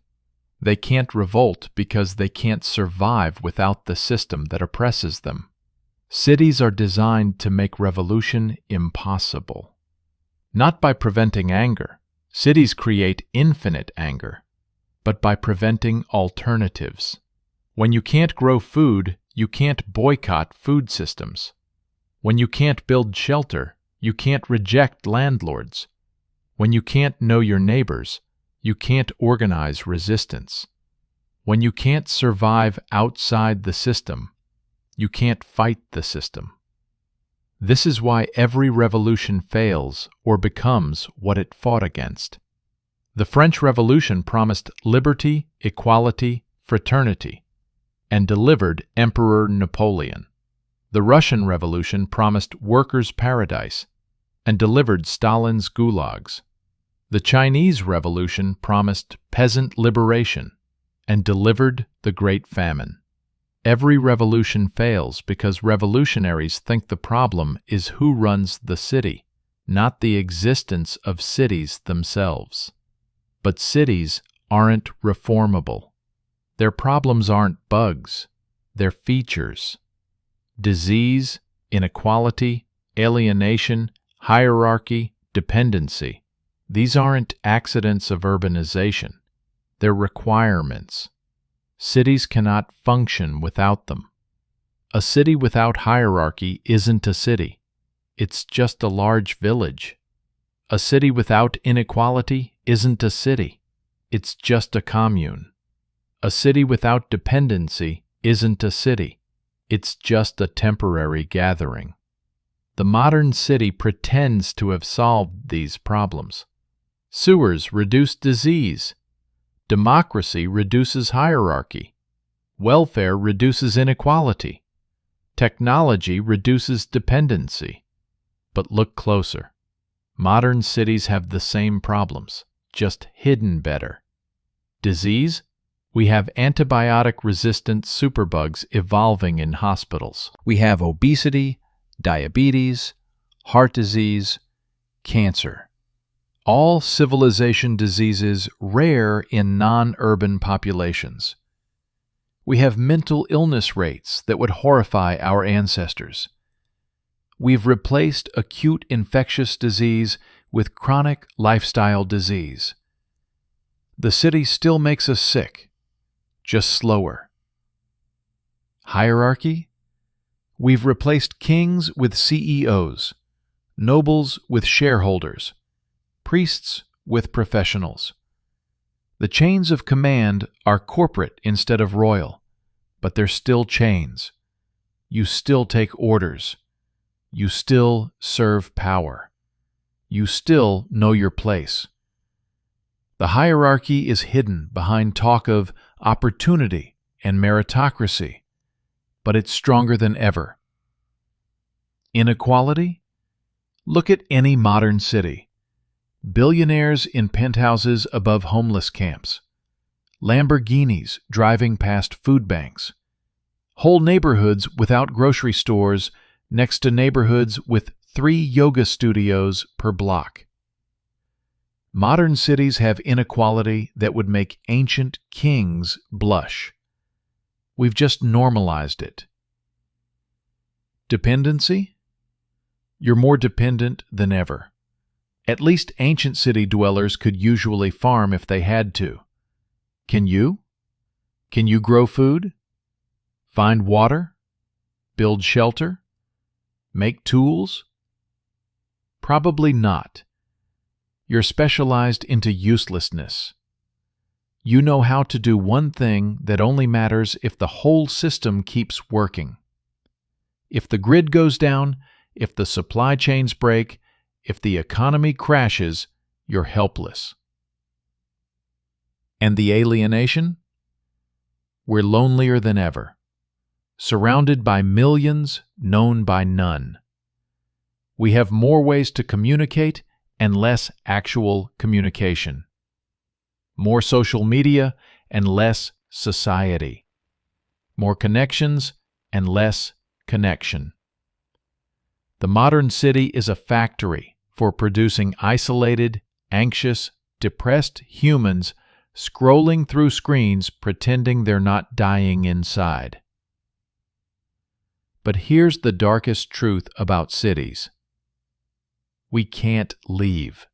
They can't revolt because they can't survive without the system that oppresses them. Cities are designed to make revolution impossible. Not by preventing anger. Cities create infinite anger, but by preventing alternatives. When you can't grow food, you can't boycott food systems. When you can't build shelter, you can't reject landlords. When you can't know your neighbors, you can't organize resistance. When you can't survive outside the system, you can't fight the system. This is why every revolution fails or becomes what it fought against. The French Revolution promised liberty, equality, fraternity, and delivered Emperor Napoleon. The Russian Revolution promised workers' paradise and delivered Stalin's gulags. The Chinese Revolution promised peasant liberation and delivered the Great Famine. Every revolution fails because revolutionaries think the problem is who runs the city, not the existence of cities themselves. But cities aren't reformable. Their problems aren't bugs, they're features. Disease, inequality, alienation, hierarchy, dependency. These aren't accidents of urbanization. They're requirements. Cities cannot function without them. A city without hierarchy isn't a city. It's just a large village. A city without inequality isn't a city. It's just a commune. A city without dependency isn't a city. It's just a temporary gathering. The modern city pretends to have solved these problems. Sewers reduce disease. Democracy reduces hierarchy. Welfare reduces inequality. Technology reduces dependency. But look closer. Modern cities have the same problems, just hidden better. Disease? We have antibiotic-resistant superbugs evolving in hospitals. We have obesity, diabetes, heart disease, cancer. All civilization diseases rare in non-urban populations. We have mental illness rates that would horrify our ancestors. We've replaced acute infectious disease with chronic lifestyle disease. The city still makes us sick, just slower. Hierarchy? We've replaced kings with CEOs, nobles with shareholders, priests with professionals. The chains of command are corporate instead of royal, but they're still chains. You still take orders. You still serve power. You still know your place. The hierarchy is hidden behind talk of opportunity and meritocracy, but it's stronger than ever. Inequality? Look at any modern city. Billionaires in penthouses above homeless camps. Lamborghinis driving past food banks. Whole neighborhoods without grocery stores next to neighborhoods with 3 yoga studios per block. Modern cities have inequality that would make ancient kings blush. We've just normalized it. Dependency? You're more dependent than ever. At least ancient city dwellers could usually farm if they had to. Can you? Can you grow food? Find water? Build shelter? Make tools? Probably not. You're specialized into uselessness. You know how to do one thing that only matters if the whole system keeps working. If the grid goes down, if the supply chains break, if the economy crashes, you're helpless. And the alienation? We're lonelier than ever. Surrounded by millions, known by none. We have more ways to communicate and less actual communication. More social media and less society. More connections and less connection. The modern city is a factory for producing isolated, anxious, depressed humans scrolling through screens pretending they're not dying inside. But here's the darkest truth about cities. We can't leave.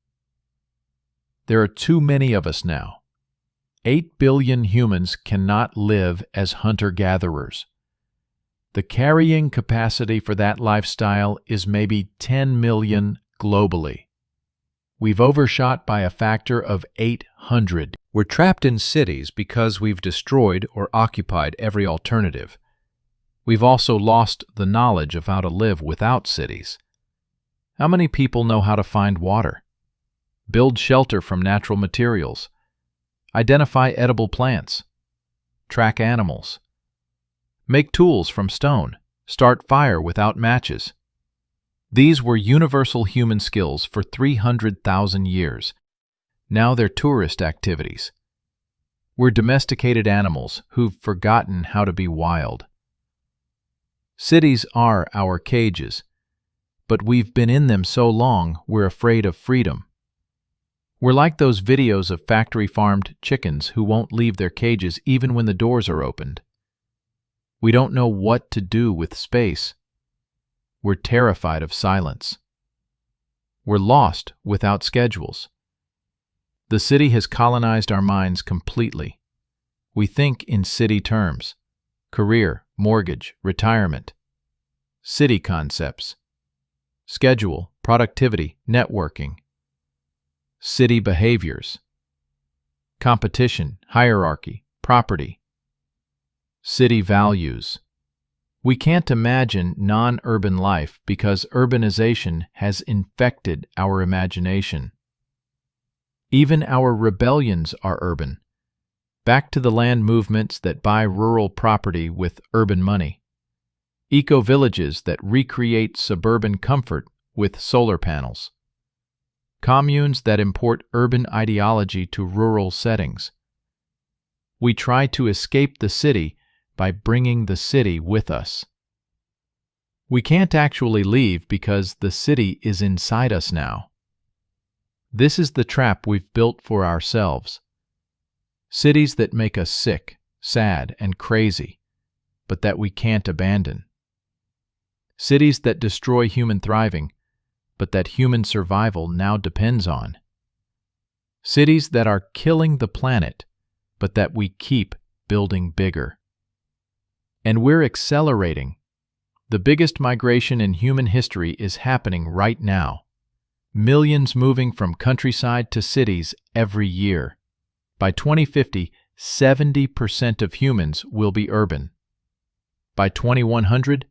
There are too many of us now. 8 billion humans cannot live as hunter-gatherers. The carrying capacity for that lifestyle is maybe 10 million globally. We've overshot by a factor of 800. We're trapped in cities because we've destroyed or occupied every alternative. We've also lost the knowledge of how to live without cities. How many people know how to find water? Build shelter from natural materials. Identify edible plants. Track animals. Make tools from stone. Start fire without matches. These were universal human skills for 300,000 years. Now they're tourist activities. We're domesticated animals who've forgotten how to be wild. Cities are our cages, but we've been in them so long we're afraid of freedom. We're like those videos of factory-farmed chickens who won't leave their cages even when the doors are opened. We don't know what to do with space. We're terrified of silence. We're lost without schedules. The city has colonized our minds completely. We think in city terms: career, mortgage, retirement. City concepts: schedule, productivity, networking. City behaviors: competition, hierarchy, property. City values: we can't imagine non-urban life because urbanization has infected our imagination. Even our rebellions are urban. Back to the land movements that buy rural property with urban money. Eco-villages that recreate suburban comfort with solar panels. Communes that import urban ideology to rural settings. We try to escape the city by bringing the city with us. We can't actually leave because the city is inside us now. This is the trap we've built for ourselves. Cities that make us sick, sad, and crazy, but that we can't abandon. Cities that destroy human thriving, but that human survival now depends on. Cities that are killing the planet, but that we keep building bigger. And we're accelerating. The biggest migration in human history is happening right now. Millions moving from countryside to cities every year. By 2050, 70% of humans will be urban. By 2100,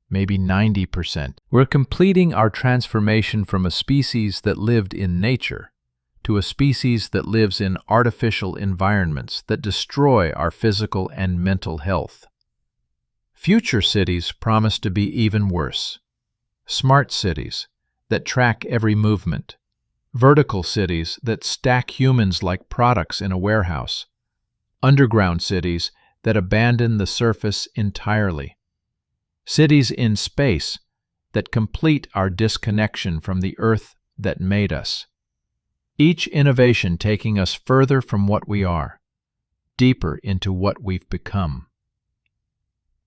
maybe 90%. We're completing our transformation from a species that lived in nature to a species that lives in artificial environments that destroy our physical and mental health. Future cities promise to be even worse. Smart cities that track every movement. Vertical cities that stack humans like products in a warehouse. Underground cities that abandon the surface entirely. Cities in space that complete our disconnection from the earth that made us. Each innovation taking us further from what we are, deeper into what we've become.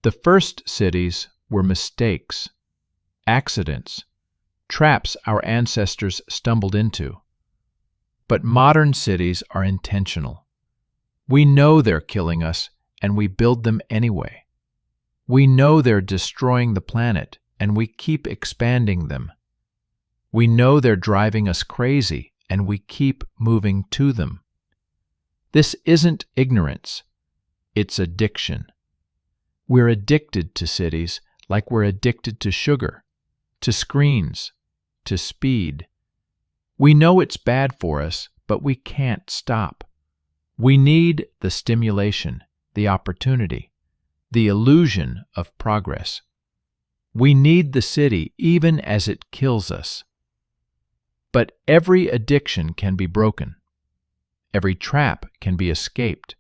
The first cities were mistakes, accidents, traps our ancestors stumbled into. But modern cities are intentional. We know they're killing us, and we build them anyway. We know they're destroying the planet, and we keep expanding them. We know they're driving us crazy, and we keep moving to them. This isn't ignorance, it's addiction. We're addicted to cities like we're addicted to sugar, to screens, to speed. We know it's bad for us, but we can't stop. We need the stimulation, the opportunity, the illusion of progress. We need the city even as it kills us. But every addiction can be broken. Every trap can be escaped.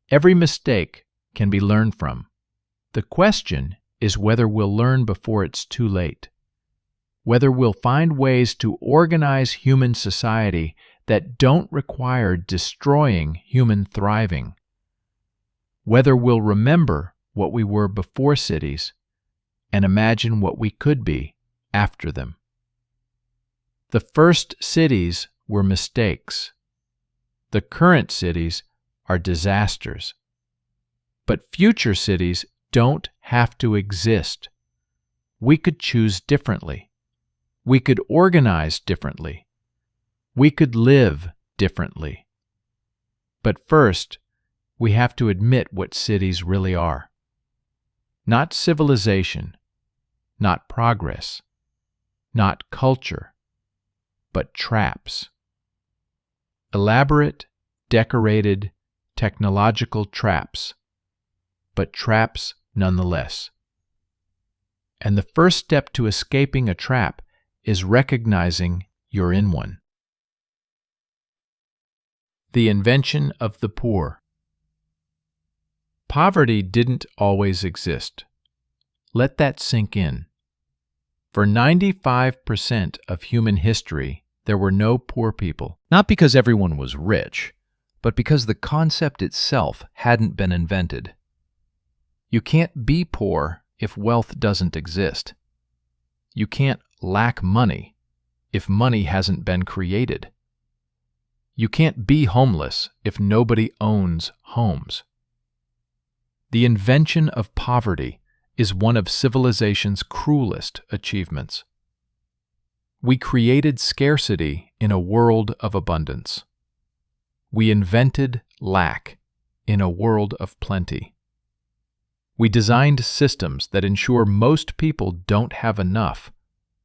Every mistake can be learned from. The question is whether we'll learn before it's too late. Whether we'll find ways to organize human society that don't require destroying human thriving. Whether we'll remember what we were before cities and imagine what we could be after them. The first cities were mistakes. The current cities are disasters. But future cities don't have to exist. We could choose differently. We could organize differently. We could live differently. But first, we have to admit what cities really are. Not civilization, not progress, not culture, but traps. Elaborate, decorated, technological traps, but traps nonetheless. And the first step to escaping a trap is recognizing you're in one. The invention of the poor. Poverty didn't always exist. Let that sink in. For 95% of human history, there were no poor people. Not because everyone was rich, but because the concept itself hadn't been invented. You can't be poor if wealth doesn't exist. You can't lack money if money hasn't been created. You can't be homeless if nobody owns homes. The invention of poverty is one of civilization's cruelest achievements. We created scarcity in a world of abundance. We invented lack in a world of plenty. We designed systems that ensure most people don't have enough,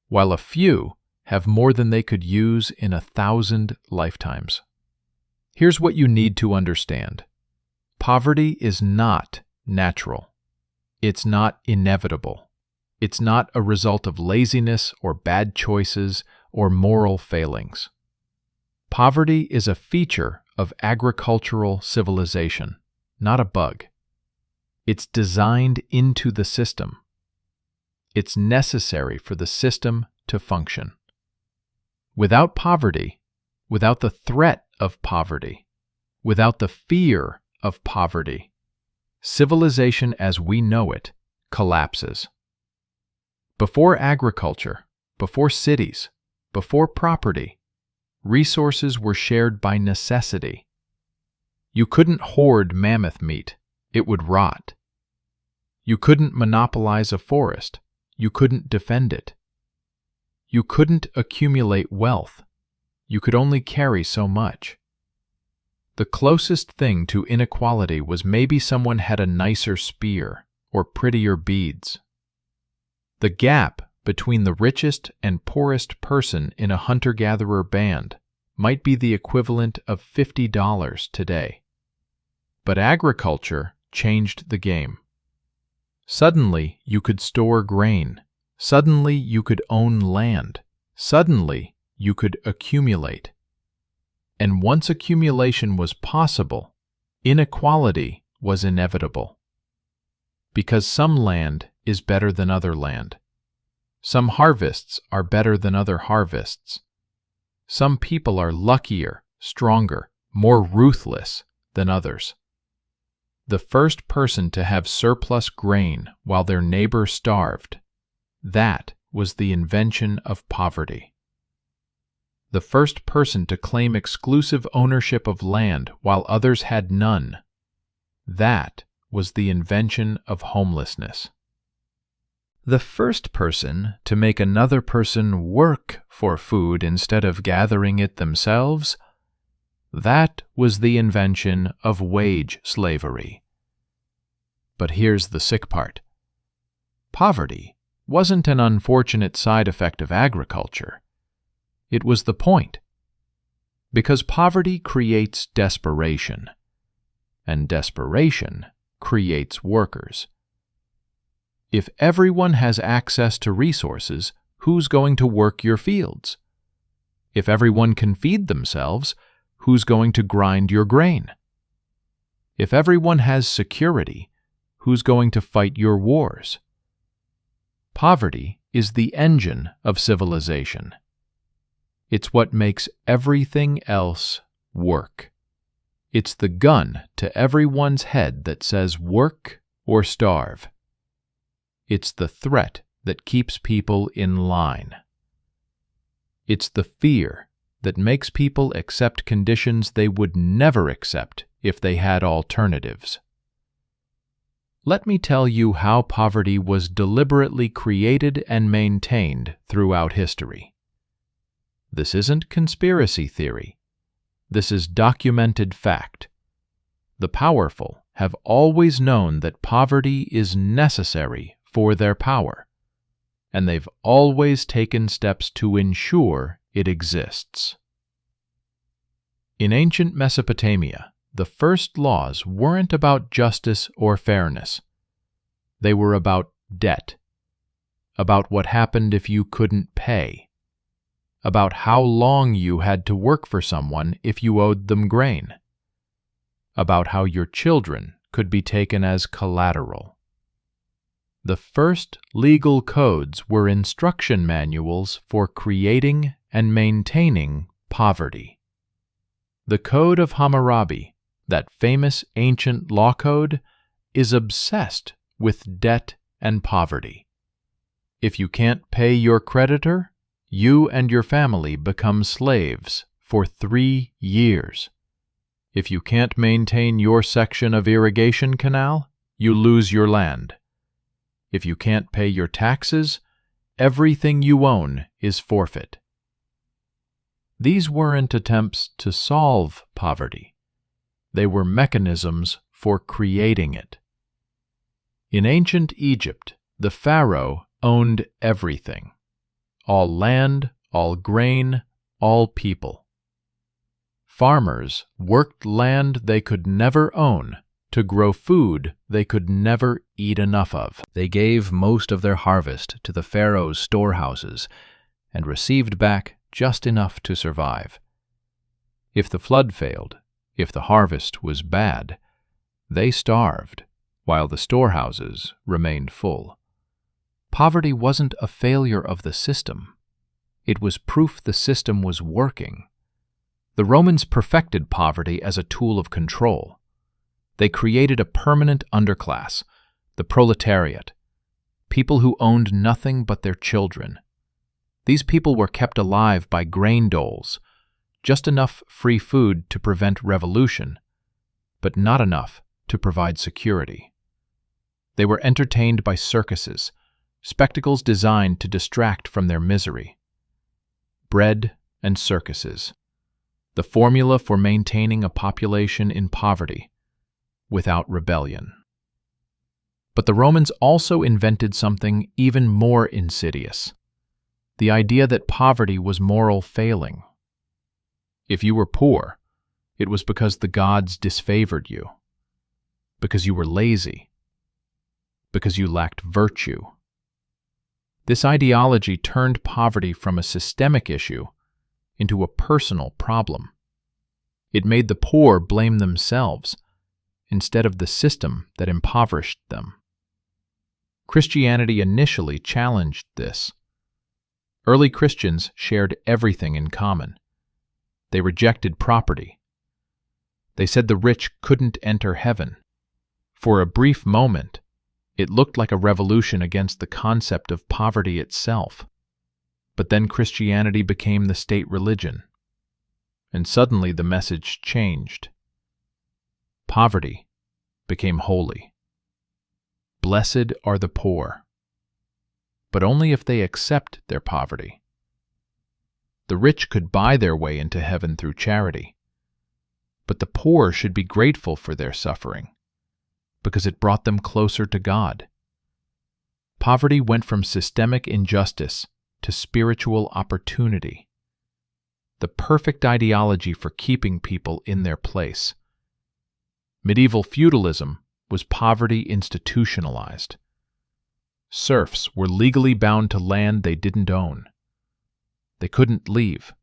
while a few have more than they could use in 1,000 lifetimes. Here's what you need to understand. Poverty is not natural. It's not inevitable. It's not a result of laziness or bad choices or moral failings. Poverty is a feature of agricultural civilization, not a bug. It's designed into the system. It's necessary for the system to function. Without poverty, without the threat of poverty, without the fear of poverty, civilization as we know it collapses. Before agriculture, before cities, before property, resources were shared by necessity. You couldn't hoard mammoth meat, it would rot. You couldn't monopolize a forest, you couldn't defend it. You couldn't accumulate wealth, you could only carry so much. The closest thing to inequality was maybe someone had a nicer spear or prettier beads. The gap between the richest and poorest person in a hunter-gatherer band might be the equivalent of $50 today. But agriculture changed the game. Suddenly, you could store grain. Suddenly, you could own land. Suddenly, you could accumulate. And once accumulation was possible, inequality was inevitable. Because some land is better than other land. Some harvests are better than other harvests. Some people are luckier, stronger, more ruthless than others. The first person to have surplus grain while their neighbor starved, that was the invention of poverty. The first person to claim exclusive ownership of land while others had none, that was the invention of homelessness. The first person to make another person work for food instead of gathering it themselves, that was the invention of wage slavery. But here's the sick part. Poverty wasn't an unfortunate side effect of agriculture. It was the point. Because poverty creates desperation, and desperation creates workers. If everyone has access to resources, who's going to work your fields? If everyone can feed themselves, who's going to grind your grain? If everyone has security, who's going to fight your wars? Poverty is the engine of civilization. It's what makes everything else work. It's the gun to everyone's head that says work or starve. It's the threat that keeps people in line. It's the fear that makes people accept conditions they would never accept if they had alternatives. Let me tell you how poverty was deliberately created and maintained throughout history. This isn't conspiracy theory. This is documented fact. The powerful have always known that poverty is necessary for their power, and they've always taken steps to ensure it exists. In ancient Mesopotamia, the first laws weren't about justice or fairness. They were about debt, about what happened if you couldn't pay, about how long you had to work for someone if you owed them grain, about how your children could be taken as collateral. The first legal codes were instruction manuals for creating and maintaining poverty. The Code of Hammurabi, that famous ancient law code, is obsessed with debt and poverty. If you can't pay your creditor, you and your family become slaves for 3 years. If you can't maintain your section of irrigation canal, you lose your land. If you can't pay your taxes, everything you own is forfeit. These weren't attempts to solve poverty. They were mechanisms for creating it. In ancient Egypt, the pharaoh owned everything: all land, all grain, all people. Farmers worked land they could never own to grow food they could never eat enough of. They gave most of their harvest to the pharaoh's storehouses and received back just enough to survive. If the flood failed, if the harvest was bad, they starved, while the storehouses remained full. Poverty wasn't a failure of the system. It was proof the system was working. The Romans perfected poverty as a tool of control. They created a permanent underclass, the proletariat, people who owned nothing but their children. These people were kept alive by grain doles, just enough free food to prevent revolution, but not enough to provide security. They were entertained by circuses, spectacles designed to distract from their misery. Bread and circuses, the formula for maintaining a population in poverty without rebellion. But the Romans also invented something even more insidious: the idea that poverty was moral failing. If you were poor, it was because the gods disfavored you, because you were lazy, because you lacked virtue. This ideology turned poverty from a systemic issue into a personal problem. It made the poor blame themselves instead of the system that impoverished them. Christianity initially challenged this. Early Christians shared everything in common. They rejected property. They said the rich couldn't enter heaven. For a brief moment, it looked like a revolution against the concept of poverty itself. But then Christianity became the state religion, and suddenly the message changed. Poverty became holy. Blessed are the poor, but only if they accept their poverty. The rich could buy their way into heaven through charity, but the poor should be grateful for their suffering, because it brought them closer to God. Poverty went from systemic injustice to spiritual opportunity, the perfect ideology for keeping people in their place. Medieval feudalism was poverty institutionalized. Serfs were legally bound to land they didn't own. They couldn't leave.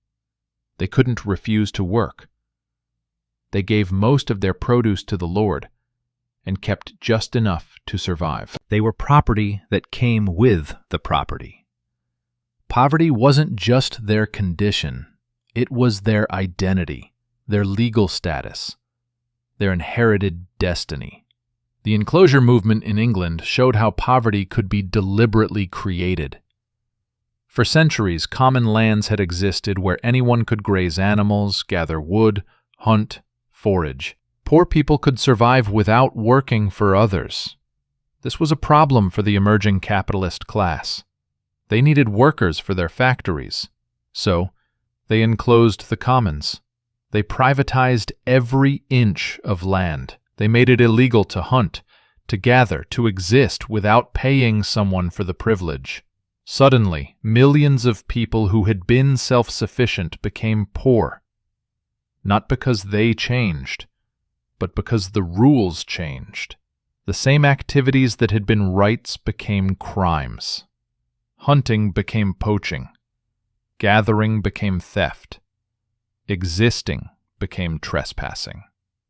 They couldn't refuse to work. They gave most of their produce to the Lord and kept just enough to survive. They were property that came with the property. Poverty wasn't just their condition, it was their identity, their legal status, their inherited destiny. The enclosure movement in England showed how poverty could be deliberately created. For centuries, common lands had existed where anyone could graze animals, gather wood, hunt, forage. Poor people could survive without working for others. This was a problem for the emerging capitalist class. They needed workers for their factories, so they enclosed the commons. They privatized every inch of land. They made it illegal to hunt, to gather, to exist without paying someone for the privilege. Suddenly, millions of people who had been self-sufficient became poor, not because they changed, but because the rules changed. The same activities that had been rights became crimes. Hunting became poaching. Gathering became theft. Existing became trespassing.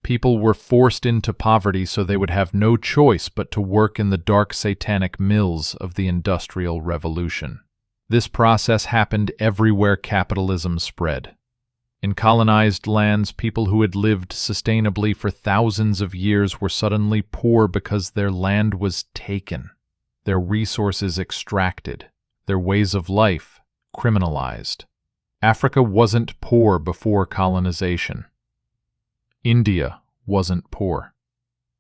People were forced into poverty so they would have no choice but to work in the dark satanic mills of the Industrial Revolution. This process happened everywhere capitalism spread. In colonized lands, people who had lived sustainably for thousands of years were suddenly poor because their land was taken, their resources extracted, their ways of life criminalized. Africa wasn't poor before colonization. India wasn't poor.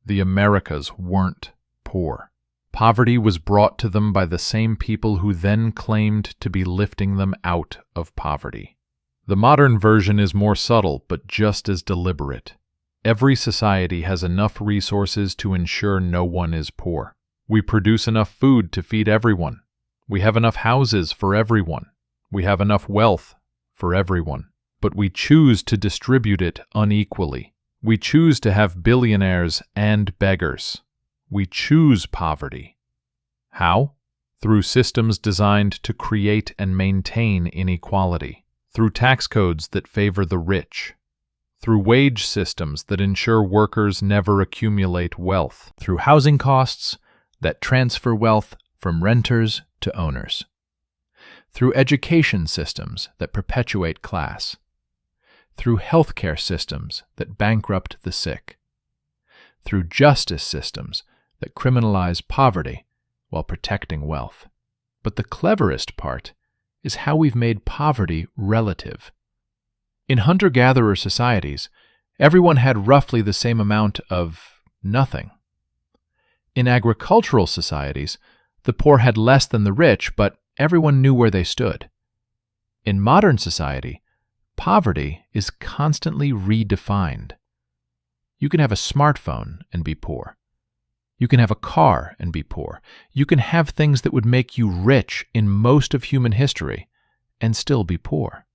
The Americas weren't poor. Poverty was brought to them by the same people who then claimed to be lifting them out of poverty. The modern version is more subtle, but just as deliberate. Every society has enough resources to ensure no one is poor. We produce enough food to feed everyone. We have enough houses for everyone. We have enough wealth for everyone. But we choose to distribute it unequally. We choose to have billionaires and beggars. We choose poverty. How? Through systems designed to create and maintain inequality. Through tax codes that favor the rich. Through wage systems that ensure workers never accumulate wealth. Through housing costs that transfer wealth from renters to owners. Through education systems that perpetuate class. Through healthcare systems that bankrupt the sick. Through justice systems that criminalize poverty while protecting wealth. But the cleverest part is how we've made poverty relative. In hunter-gatherer societies, everyone had roughly the same amount of nothing. In agricultural societies, the poor had less than the rich, but everyone knew where they stood. In modern society, poverty is constantly redefined. You can have a smartphone and be poor. You can have a car and be poor. You can have things that would make you rich in most of human history and still be poor.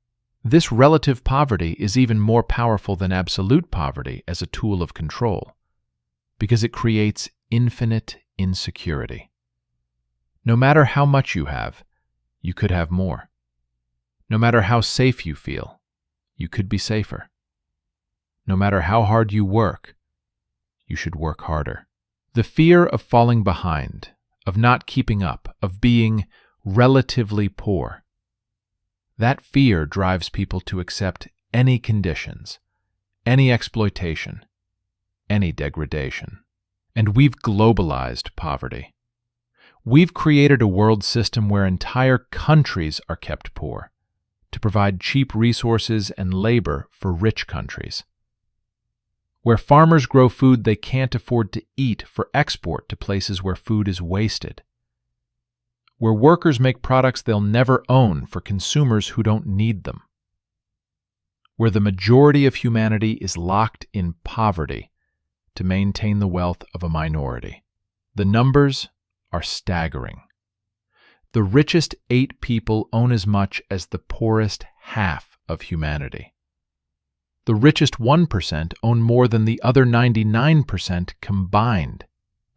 This relative poverty is even more powerful than absolute poverty as a tool of control, because it creates infinite insecurity. No matter how much you have, you could have more. No matter how safe you feel, you could be safer. No matter how hard you work, you should work harder. The fear of falling behind, of not keeping up, of being relatively poor, that fear drives people to accept any conditions, any exploitation, any degradation. And we've globalized poverty. We've created a world system where entire countries are kept poor to provide cheap resources and labor for rich countries. Where farmers grow food they can't afford to eat for export to places where food is wasted. Where workers make products they'll never own for consumers who don't need them. Where the majority of humanity is locked in poverty to maintain the wealth of a minority. The numbers are staggering. The richest 8 people own as much as the poorest half of humanity. The richest 1% own more than the other 99% combined.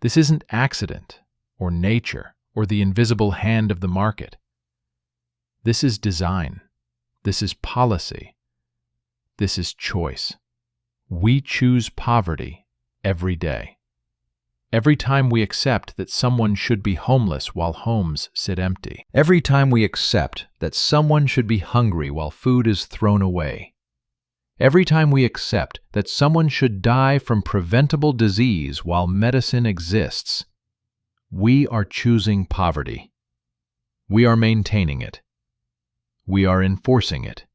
This isn't accident, or nature, or the invisible hand of the market. This is design. This is policy. This is choice. We choose poverty every day. Every time we accept that someone should be homeless while homes sit empty. Every time we accept that someone should be hungry while food is thrown away. Every time we accept that someone should die from preventable disease while medicine exists, we are choosing poverty. We are maintaining it. We are enforcing it.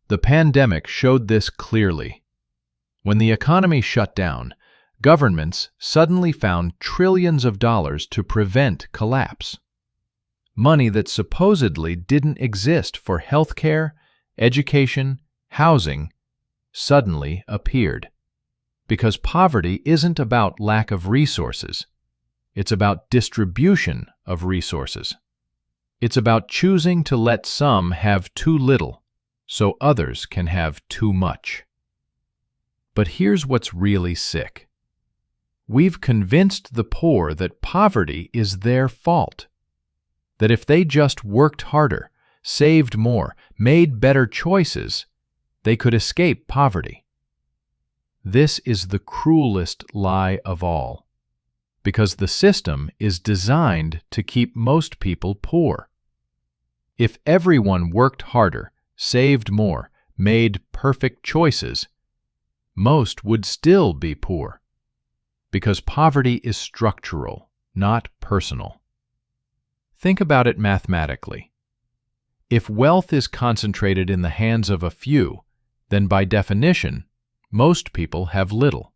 The pandemic showed this clearly. When the economy shut down, governments suddenly found trillions of dollars to prevent collapse. Money that supposedly didn't exist for healthcare, education, housing suddenly appeared. Because poverty isn't about lack of resources. It's about distribution of resources. It's about choosing to let some have too little so others can have too much. But here's what's really sick. We've convinced the poor that poverty is their fault. That if they just worked harder, saved more, made better choices, they could escape poverty. This is the cruelest lie of all, because the system is designed to keep most people poor. If everyone worked harder, saved more, made perfect choices, most would still be poor, because poverty is structural, not personal. Think about it mathematically. If wealth is concentrated in the hands of a few, then by definition, most people have little.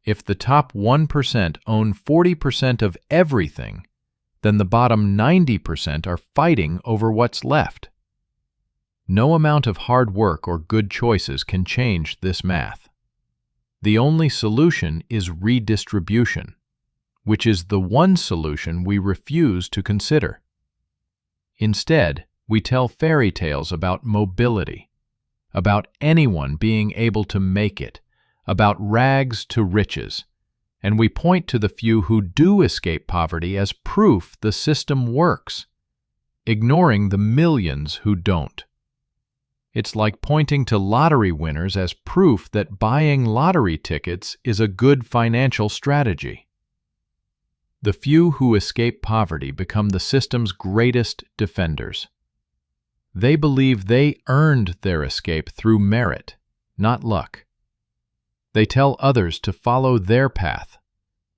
If the top 1% own 40% of everything, then the bottom 90% are fighting over what's left. No amount of hard work or good choices can change this math. The only solution is redistribution, which is the one solution we refuse to consider. Instead, we tell fairy tales about mobility, about anyone being able to make it, about rags to riches, and we point to the few who do escape poverty as proof the system works, ignoring the millions who don't. It's like pointing to lottery winners as proof that buying lottery tickets is a good financial strategy. The few who escape poverty become the system's greatest defenders. They believe they earned their escape through merit, not luck. They tell others to follow their path,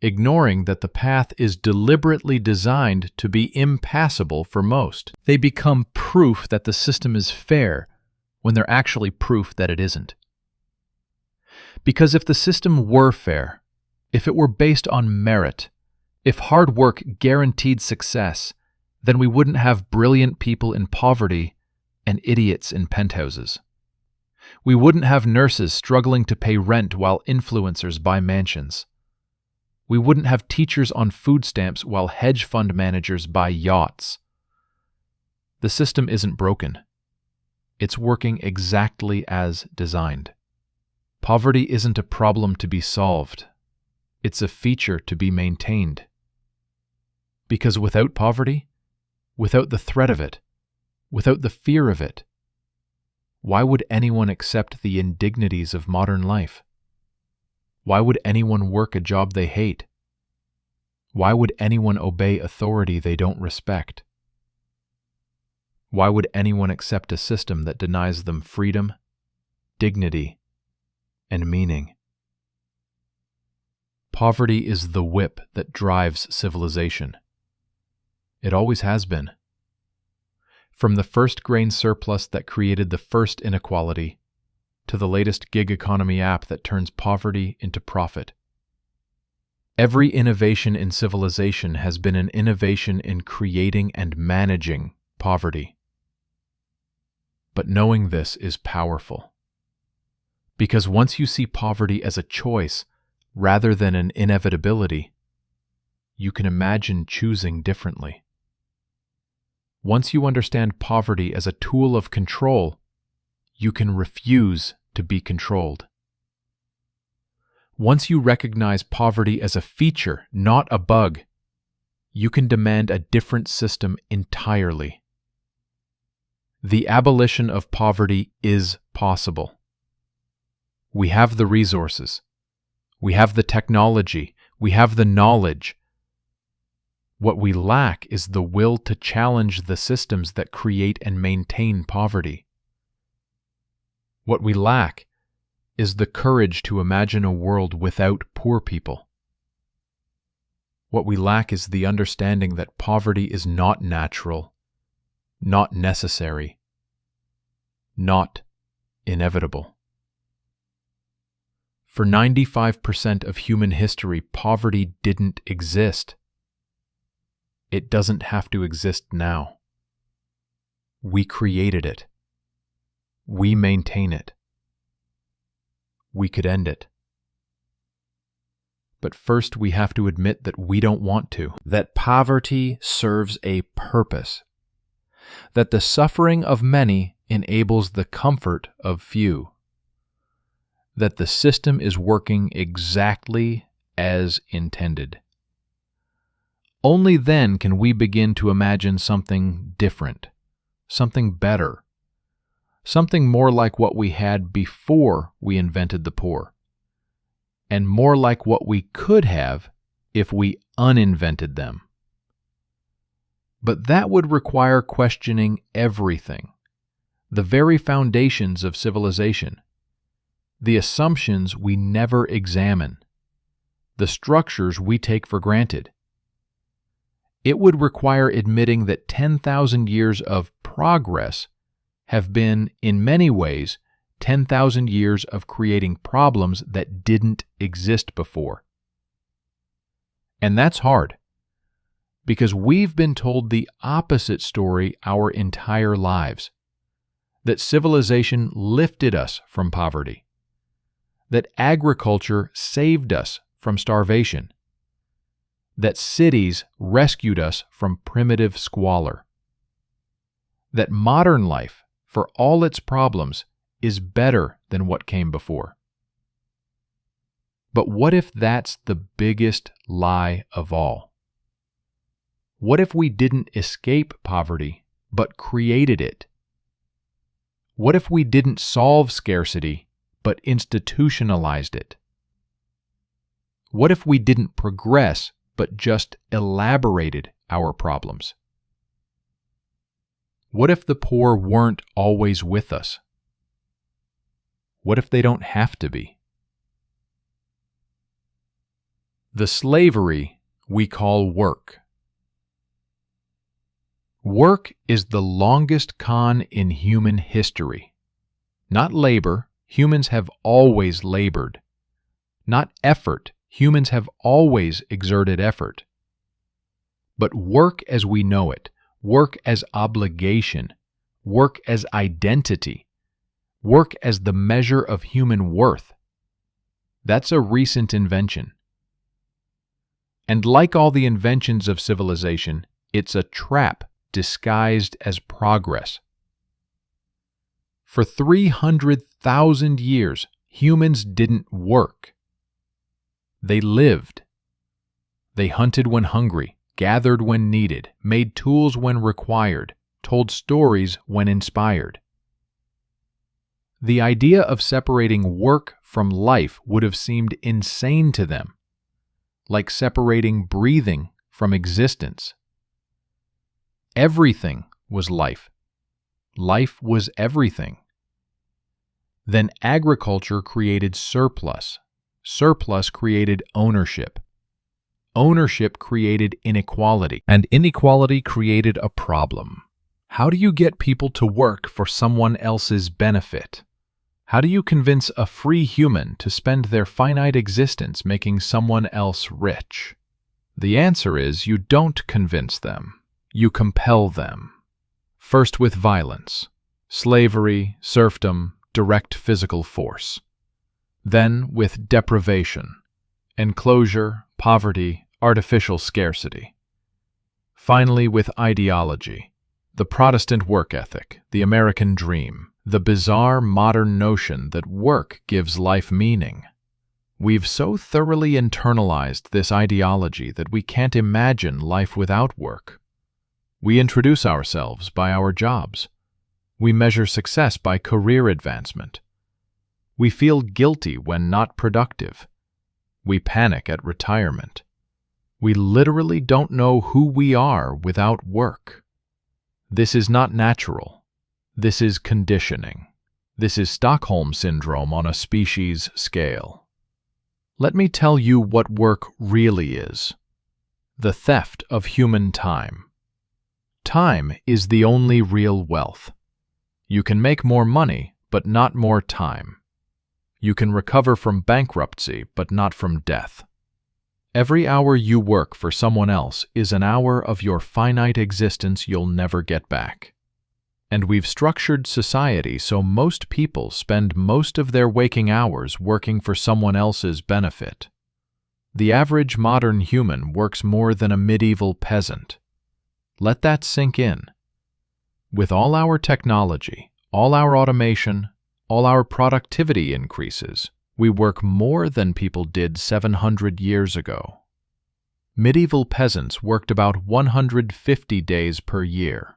ignoring that the path is deliberately designed to be impassable for most. They become proof that the system is fair when they're actually proof that it isn't. Because if the system were fair, if it were based on merit, if hard work guaranteed success, then we wouldn't have brilliant people in poverty and idiots in penthouses. We wouldn't have nurses struggling to pay rent while influencers buy mansions. We wouldn't have teachers on food stamps while hedge fund managers buy yachts. The system isn't broken. It's working exactly as designed. Poverty isn't a problem to be solved. It's a feature to be maintained. Because without poverty, without the threat of it, without the fear of it, why would anyone accept the indignities of modern life? Why would anyone work a job they hate? Why would anyone obey authority they don't respect? Why would anyone accept a system that denies them freedom, dignity, and meaning? Poverty is the whip that drives civilization. It always has been. From the first grain surplus that created the first inequality, to the latest gig economy app that turns poverty into profit. Every innovation in civilization has been an innovation in creating and managing poverty. But knowing this is powerful. Because once you see poverty as a choice rather than an inevitability, you can imagine choosing differently. Once you understand poverty as a tool of control, you can refuse to be controlled. Once you recognize poverty as a feature, not a bug, you can demand a different system entirely. The abolition of poverty is possible. We have the resources. We have the technology. We have the knowledge. What we lack is the will to challenge the systems that create and maintain poverty. What we lack is the courage to imagine a world without poor people. What we lack is the understanding that poverty is not natural, not necessary, not inevitable. For 95% of human history, poverty didn't exist. It doesn't have to exist now. We created it. We maintain it. We could end it. But first we have to admit that we don't want to. That poverty serves a purpose. That the suffering of many enables the comfort of few. That the system is working exactly as intended. Only then can we begin to imagine something different, something better, something more like what we had before we invented the poor, and more like what we could have if we uninvented them. But that would require questioning everything, the very foundations of civilization, the assumptions we never examine, the structures we take for granted. It would require admitting that 10,000 years of progress have been, in many ways, 10,000 years of creating problems that didn't exist before. And that's hard, because we've been told the opposite story our entire lives, that civilization lifted us from poverty, that agriculture saved us from starvation, that cities rescued us from primitive squalor, that modern life, for all its problems, is better than what came before. But what if that's the biggest lie of all? What if we didn't escape poverty, but created it? What if we didn't solve scarcity, but institutionalized it? What if we didn't progress, but just elaborated our problems? What if the poor weren't always with us? What if they don't have to be? The slavery we call work. Work is the longest con in human history. Not labor, humans have always labored. Not effort, humans have always exerted effort. But work as we know it, work as obligation, work as identity, work as the measure of human worth, that's a recent invention. And like all the inventions of civilization, it's a trap disguised as progress. For 300,000 years, humans didn't work. They lived. They hunted when hungry, gathered when needed, made tools when required, told stories when inspired. The idea of separating work from life would have seemed insane to them, like separating breathing from existence. Everything was life. Life was everything. Then agriculture created surplus. Surplus created ownership. Ownership created inequality. And inequality created a problem. How do you get people to work for someone else's benefit? How do you convince a free human to spend their finite existence making someone else rich? The answer is you don't convince them. You compel them. First with violence, slavery, serfdom, direct physical force. Then with deprivation, enclosure, poverty, artificial scarcity. Finally with ideology, the Protestant work ethic, the American dream, the bizarre modern notion that work gives life meaning. We've so thoroughly internalized this ideology that we can't imagine life without work. We introduce ourselves by our jobs. We measure success by career advancement. We feel guilty when not productive. We panic at retirement. We literally don't know who we are without work. This is not natural. This is conditioning. This is Stockholm Syndrome on a species scale. Let me tell you what work really is. The theft of human time. Time is the only real wealth. You can make more money, but not more time. You can recover from bankruptcy, but not from death. Every hour you work for someone else is an hour of your finite existence you'll never get back. And we've structured society so most people spend most of their waking hours working for someone else's benefit. The average modern human works more than a medieval peasant. Let that sink in. With all our technology, all our automation, all our productivity increases, we work more than people did 700 years ago. Medieval peasants worked about 150 days per year.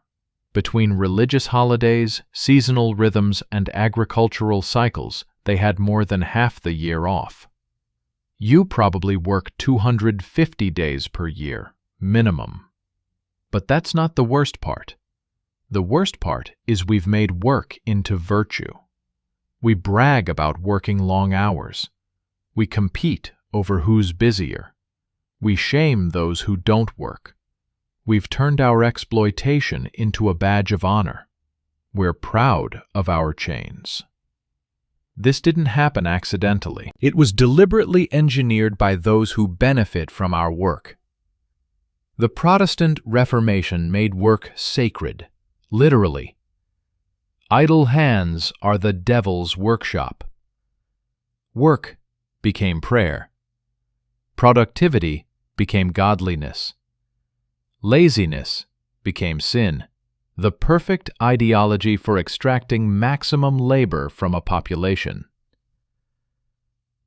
Between religious holidays, seasonal rhythms, and agricultural cycles, they had more than half the year off. You probably work 250 days per year, minimum. But that's not the worst part. The worst part is we've made work into virtue. We brag about working long hours. We compete over who's busier. We shame those who don't work. We've turned our exploitation into a badge of honor. We're proud of our chains. This didn't happen accidentally. It was deliberately engineered by those who benefit from our work. The Protestant Reformation made work sacred, literally. Idle hands are the devil's workshop. Work became prayer. Productivity became godliness. Laziness became sin, the perfect ideology for extracting maximum labor from a population.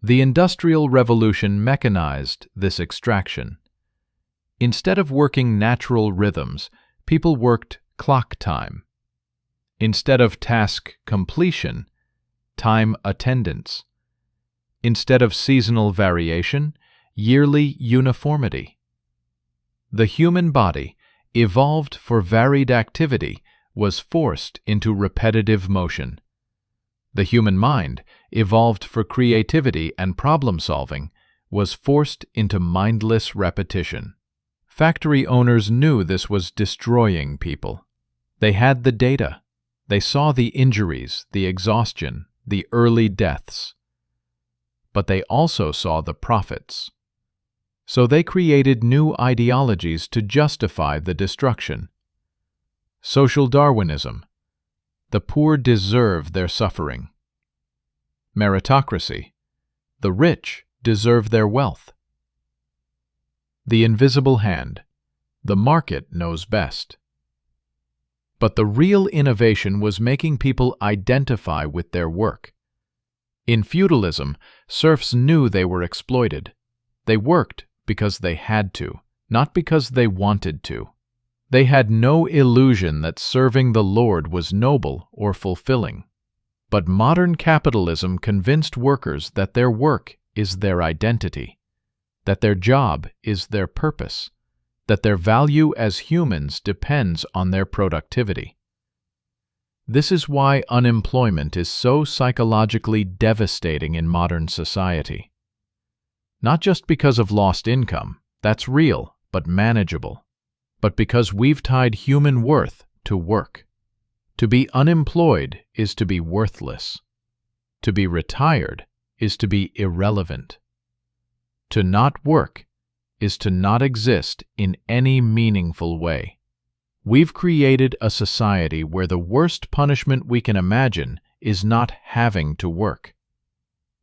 The Industrial Revolution mechanized this extraction. Instead of working natural rhythms, people worked clock time. Instead of task completion, time attendance. Instead of seasonal variation, yearly uniformity. The human body, evolved for varied activity, was forced into repetitive motion. The human mind, evolved for creativity and problem-solving, was forced into mindless repetition. Factory owners knew this was destroying people. They had the data. They saw the injuries, the exhaustion, the early deaths. But they also saw the profits. So they created new ideologies to justify the destruction. Social Darwinism. The poor deserve their suffering. Meritocracy. The rich deserve their wealth. The invisible hand. The market knows best. But the real innovation was making people identify with their work. In feudalism, serfs knew they were exploited. They worked because they had to, not because they wanted to. They had no illusion that serving the Lord was noble or fulfilling. But modern capitalism convinced workers that their work is their identity, that their job is their purpose, that their value as humans depends on their productivity. This is why unemployment is so psychologically devastating in modern society. Not just because of lost income, that's real but manageable, but because we've tied human worth to work. To be unemployed is to be worthless. To be retired is to be irrelevant. To not work is to not exist in any meaningful way. We've created a society where the worst punishment we can imagine is not having to work.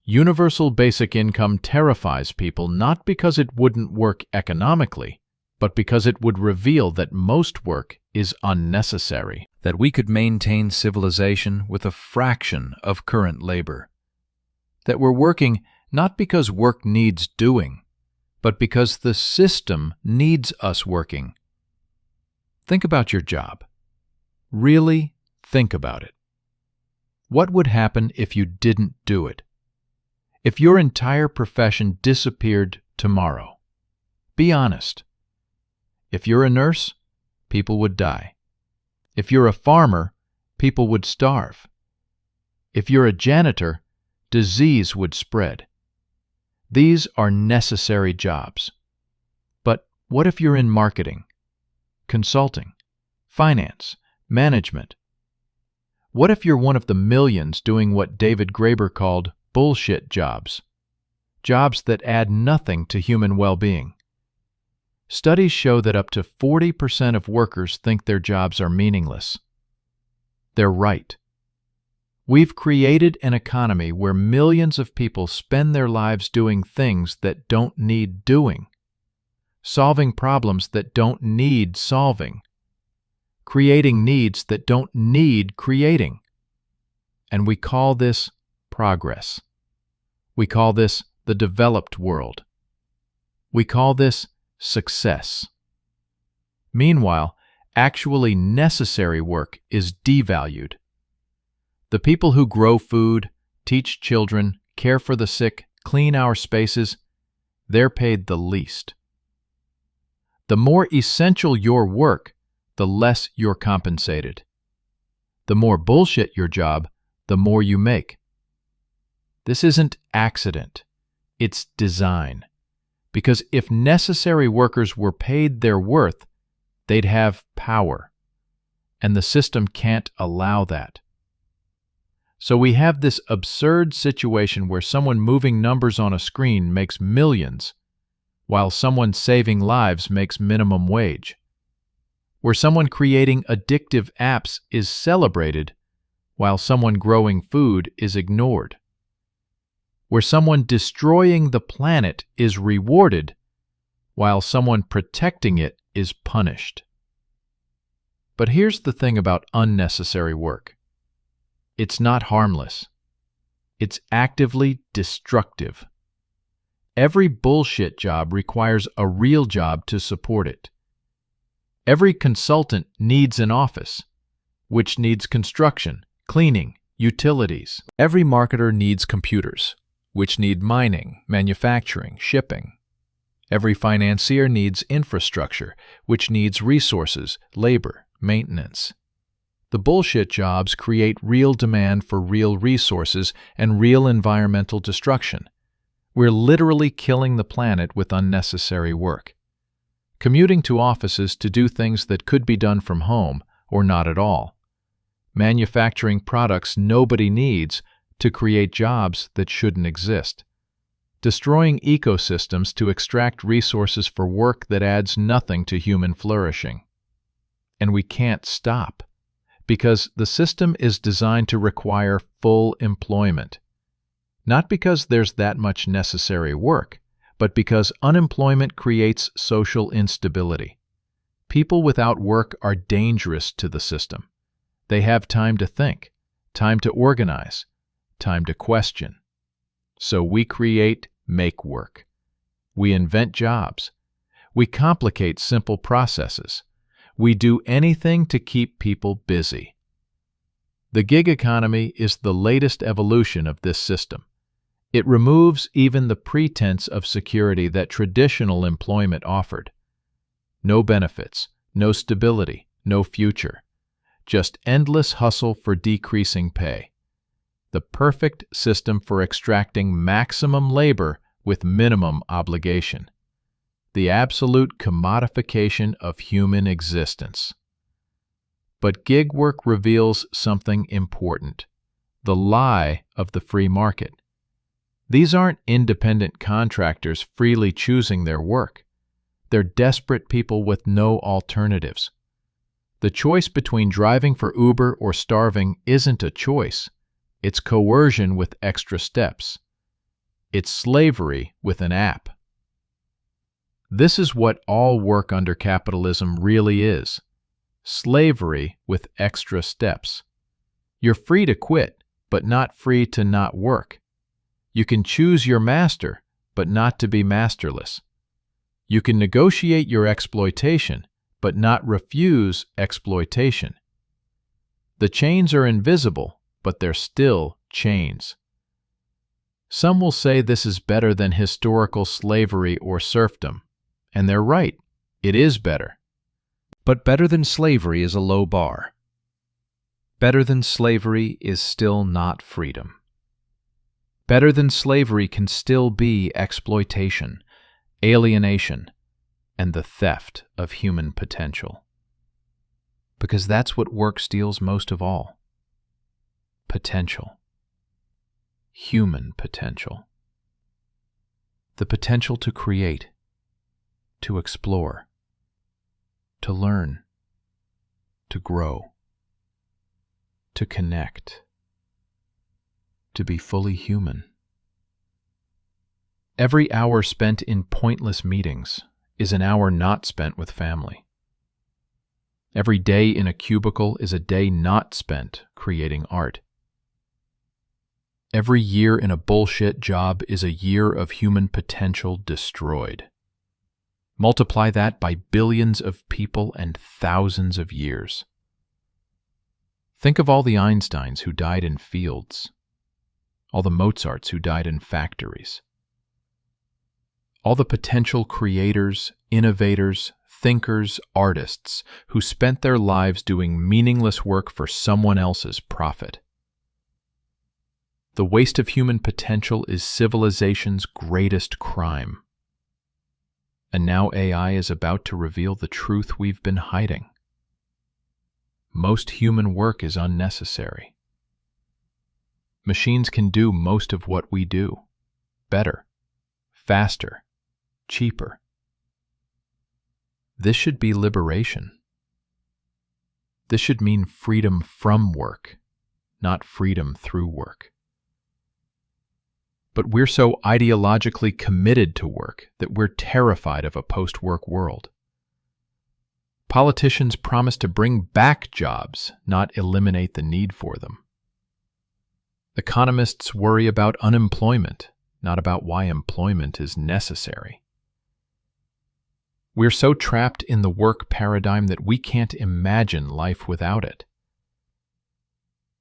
Universal basic income terrifies people not because it wouldn't work economically, but because it would reveal that most work is unnecessary. That we could maintain civilization with a fraction of current labor. That we're working not because work needs doing, but because the system needs us working. Think about your job. Really think about it. What would happen if you didn't do it? If your entire profession disappeared tomorrow? Be honest. If you're a nurse, people would die. If you're a farmer, people would starve. If you're a janitor, disease would spread. These are necessary jobs. But what if you're in marketing, consulting, finance, management? What if you're one of the millions doing what David Graeber called bullshit jobs? Jobs that add nothing to human well-being. Studies show that up to 40% of workers think their jobs are meaningless. They're right. We've created an economy where millions of people spend their lives doing things that don't need doing, solving problems that don't need solving, creating needs that don't need creating. And we call this progress. We call this the developed world. We call this success. Meanwhile, actually necessary work is devalued. The people who grow food, teach children, care for the sick, clean our spaces, they're paid the least. The more essential your work, the less you're compensated. The more bullshit your job, the more you make. This isn't accident, it's design. Because if necessary workers were paid their worth, they'd have power. And the system can't allow that. So we have this absurd situation where someone moving numbers on a screen makes millions, while someone saving lives makes minimum wage. Where someone creating addictive apps is celebrated, while someone growing food is ignored. Where someone destroying the planet is rewarded, while someone protecting it is punished. But here's the thing about unnecessary work. It's not harmless. It's actively destructive. Every bullshit job requires a real job to support it. Every consultant needs an office, which needs construction, cleaning, utilities. Every marketer needs computers, which need mining, manufacturing, shipping. Every financier needs infrastructure, which needs resources, labor, maintenance. The bullshit jobs create real demand for real resources and real environmental destruction. We're literally killing the planet with unnecessary work. Commuting to offices to do things that could be done from home or not at all. Manufacturing products nobody needs to create jobs that shouldn't exist. Destroying ecosystems to extract resources for work that adds nothing to human flourishing. And we can't stop, because the system is designed to require full employment. Not because there's that much necessary work, but because unemployment creates social instability. People without work are dangerous to the system. They have time to think, time to organize, time to question. So we create make work. We invent jobs. We complicate simple processes. We do anything to keep people busy. The gig economy is the latest evolution of this system. It removes even the pretense of security that traditional employment offered. No benefits, no stability, no future. Just endless hustle for decreasing pay. The perfect system for extracting maximum labor with minimum obligation. The absolute commodification of human existence. But gig work reveals something important: the lie of the free market. These aren't independent contractors freely choosing their work. They're desperate people with no alternatives. The choice between driving for Uber or starving isn't a choice. It's coercion with extra steps. It's slavery with an app. This is what all work under capitalism really is. Slavery with extra steps. You're free to quit, but not free to not work. You can choose your master, but not to be masterless. You can negotiate your exploitation, but not refuse exploitation. The chains are invisible, but they're still chains. Some will say this is better than historical slavery or serfdom, and they're right. It is better. But better than slavery is a low bar. Better than slavery is still not freedom. Better than slavery can still be exploitation, alienation, and the theft of human potential. Because that's what work steals most of all. Potential. Human potential. The potential to create, to explore, to learn, to grow, to connect, to be fully human. Every hour spent in pointless meetings is an hour not spent with family. Every day in a cubicle is a day not spent creating art. Every year in a bullshit job is a year of human potential destroyed. Multiply that by billions of people and thousands of years. Think of all the Einsteins who died in fields, all the Mozarts who died in factories, All the potential creators, innovators, thinkers, artists who spent their lives doing meaningless work for someone else's profit. The waste of human potential is civilization's greatest crime. And now AI is about to reveal the truth we've been hiding. Most human work is unnecessary. Machines can do most of what we do, better, faster, cheaper. This should be liberation. This should mean freedom from work, not freedom through work. But we're so ideologically committed to work that we're terrified of a post-work world. Politicians promise to bring back jobs, not eliminate the need for them. Economists worry about unemployment, not about why employment is necessary. We're so trapped in the work paradigm that we can't imagine life without it.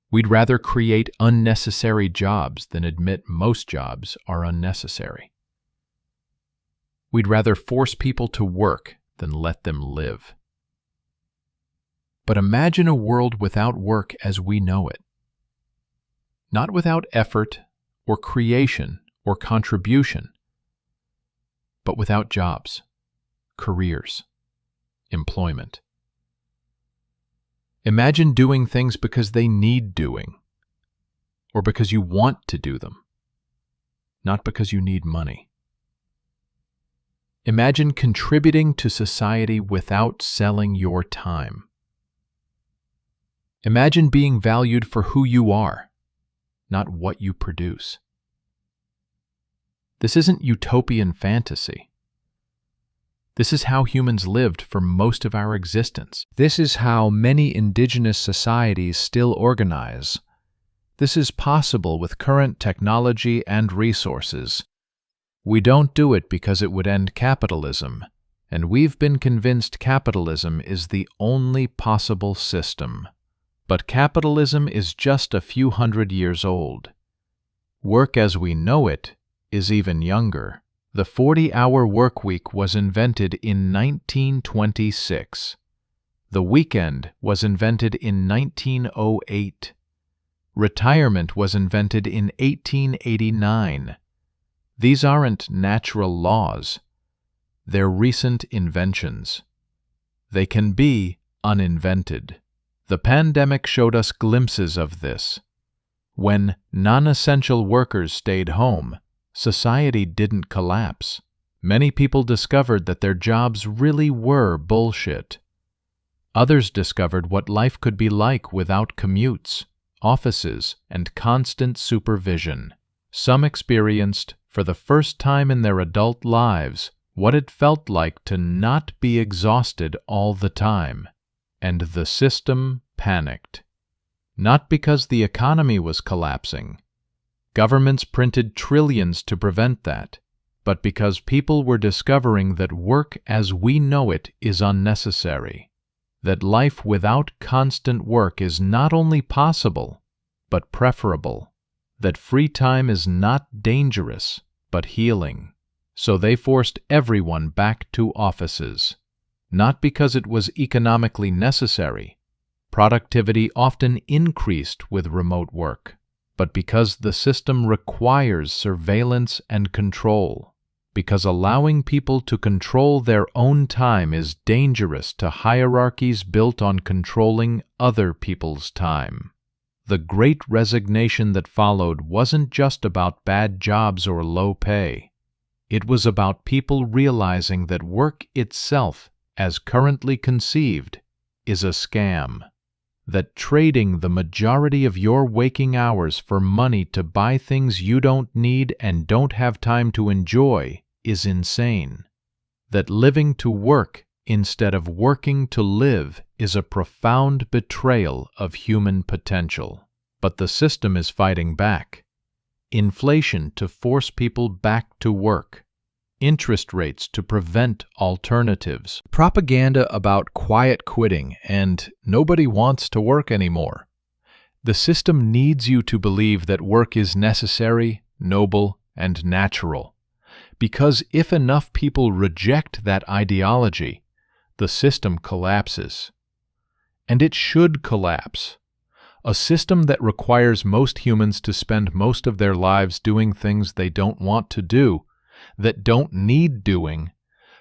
We'd rather create unnecessary jobs than admit most jobs are unnecessary. We'd rather force people to work than let them live. But imagine a world without work as we know it. Not without effort or creation or contribution, but without jobs, careers, employment. Imagine doing things because they need doing, or because you want to do them, not because you need money. Imagine contributing to society without selling your time. Imagine being valued for who you are, not what you produce. This isn't utopian fantasy. This is how humans lived for most of our existence. This is how many indigenous societies still organize. This is possible with current technology and resources. We don't do it because it would end capitalism, and we've been convinced capitalism is the only possible system. But capitalism is just a few hundred years old. Work as we know it is even younger. The 40-hour workweek was invented in 1926. The weekend was invented in 1908. Retirement was invented in 1889. These aren't natural laws. They're recent inventions. They can be uninvented. The pandemic showed us glimpses of this. When non-essential workers stayed home, society didn't collapse. Many people discovered that their jobs really were bullshit. Others discovered what life could be like without commutes, offices, and constant supervision. Some experienced, for the first time in their adult lives, what it felt like to not be exhausted all the time. And the system panicked. Not because the economy was collapsing. Governments printed trillions to prevent that, but because people were discovering that work as we know it is unnecessary, that life without constant work is not only possible, but preferable, that free time is not dangerous, but healing. So they forced everyone back to offices. Not because it was economically necessary. Productivity often increased with remote work, but because the system requires surveillance and control, because allowing people to control their own time is dangerous to hierarchies built on controlling other people's time. The Great Resignation that followed wasn't just about bad jobs or low pay. It was about people realizing that work itself, as currently conceived, is a scam. That trading the majority of your waking hours for money to buy things you don't need and don't have time to enjoy is insane. That living to work instead of working to live is a profound betrayal of human potential. But the system is fighting back. Inflation to force people back to work. Interest rates to prevent alternatives. Propaganda about quiet quitting and nobody wants to work anymore. The system needs you to believe that work is necessary, noble, and natural. Because if enough people reject that ideology, the system collapses. And it should collapse. A system that requires most humans to spend most of their lives doing things they don't want to do, that don't need doing,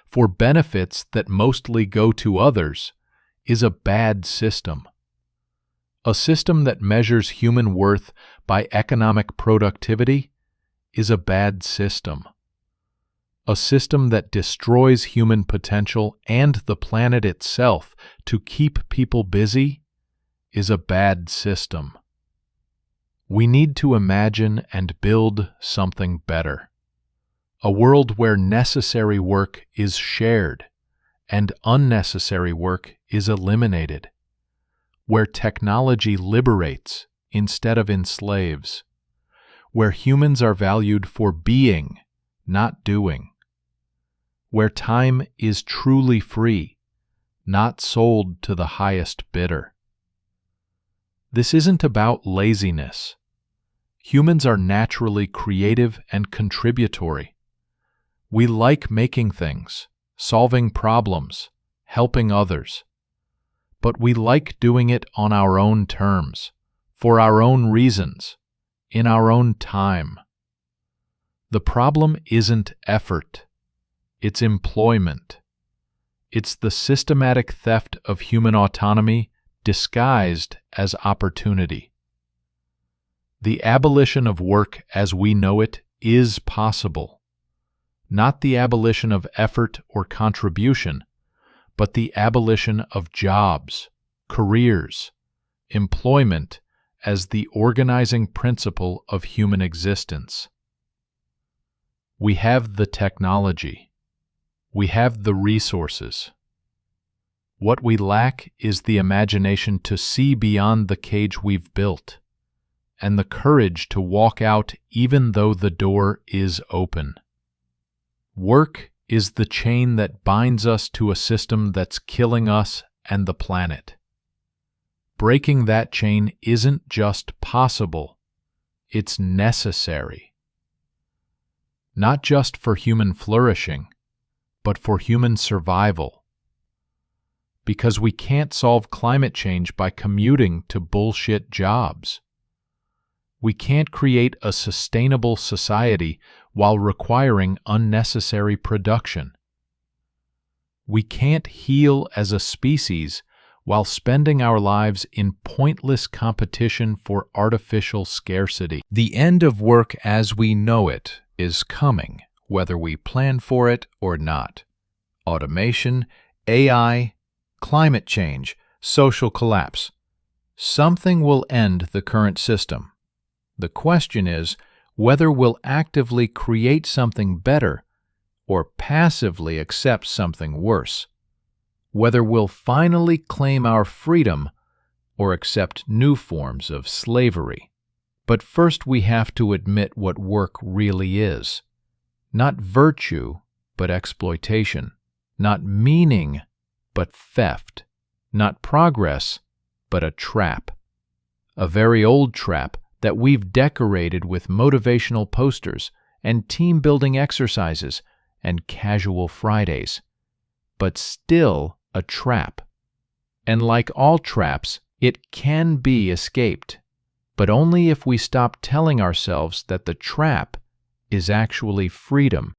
for benefits that mostly go to others, is a bad system. A system that measures human worth by economic productivity is a bad system. A system that destroys human potential and the planet itself to keep people busy is a bad system. We need to imagine and build something better. A world where necessary work is shared and unnecessary work is eliminated. Where technology liberates instead of enslaves. Where humans are valued for being, not doing. Where time is truly free, not sold to the highest bidder. This isn't about laziness. Humans are naturally creative and contributory. We like making things, solving problems, helping others. But we like doing it on our own terms, for our own reasons, in our own time. The problem isn't effort. It's employment. It's the systematic theft of human autonomy disguised as opportunity. The abolition of work as we know it is possible. Not the abolition of effort or contribution, but the abolition of jobs, careers, employment as the organizing principle of human existence. We have the technology. We have the resources. What we lack is the imagination to see beyond the cage we've built, and the courage to walk out even though the door is open. Work is the chain that binds us to a system that's killing us and the planet. Breaking that chain isn't just possible, it's necessary. Not just for human flourishing, but for human survival. Because we can't solve climate change by commuting to bullshit jobs. We can't create a sustainable society while requiring unnecessary production. We can't heal as a species while spending our lives in pointless competition for artificial scarcity. The end of work as we know it is coming, whether we plan for it or not. Automation, AI, climate change, social collapse. Something will end the current system. The question is whether we'll actively create something better or passively accept something worse. Whether we'll finally claim our freedom or accept new forms of slavery. But first we have to admit what work really is. Not virtue, but exploitation. Not meaning, but theft. Not progress, but a trap. A very old trap that we've decorated with motivational posters and team-building exercises and casual Fridays. But still a trap. And like all traps, it can be escaped. But only if we stop telling ourselves that the trap is actually freedom.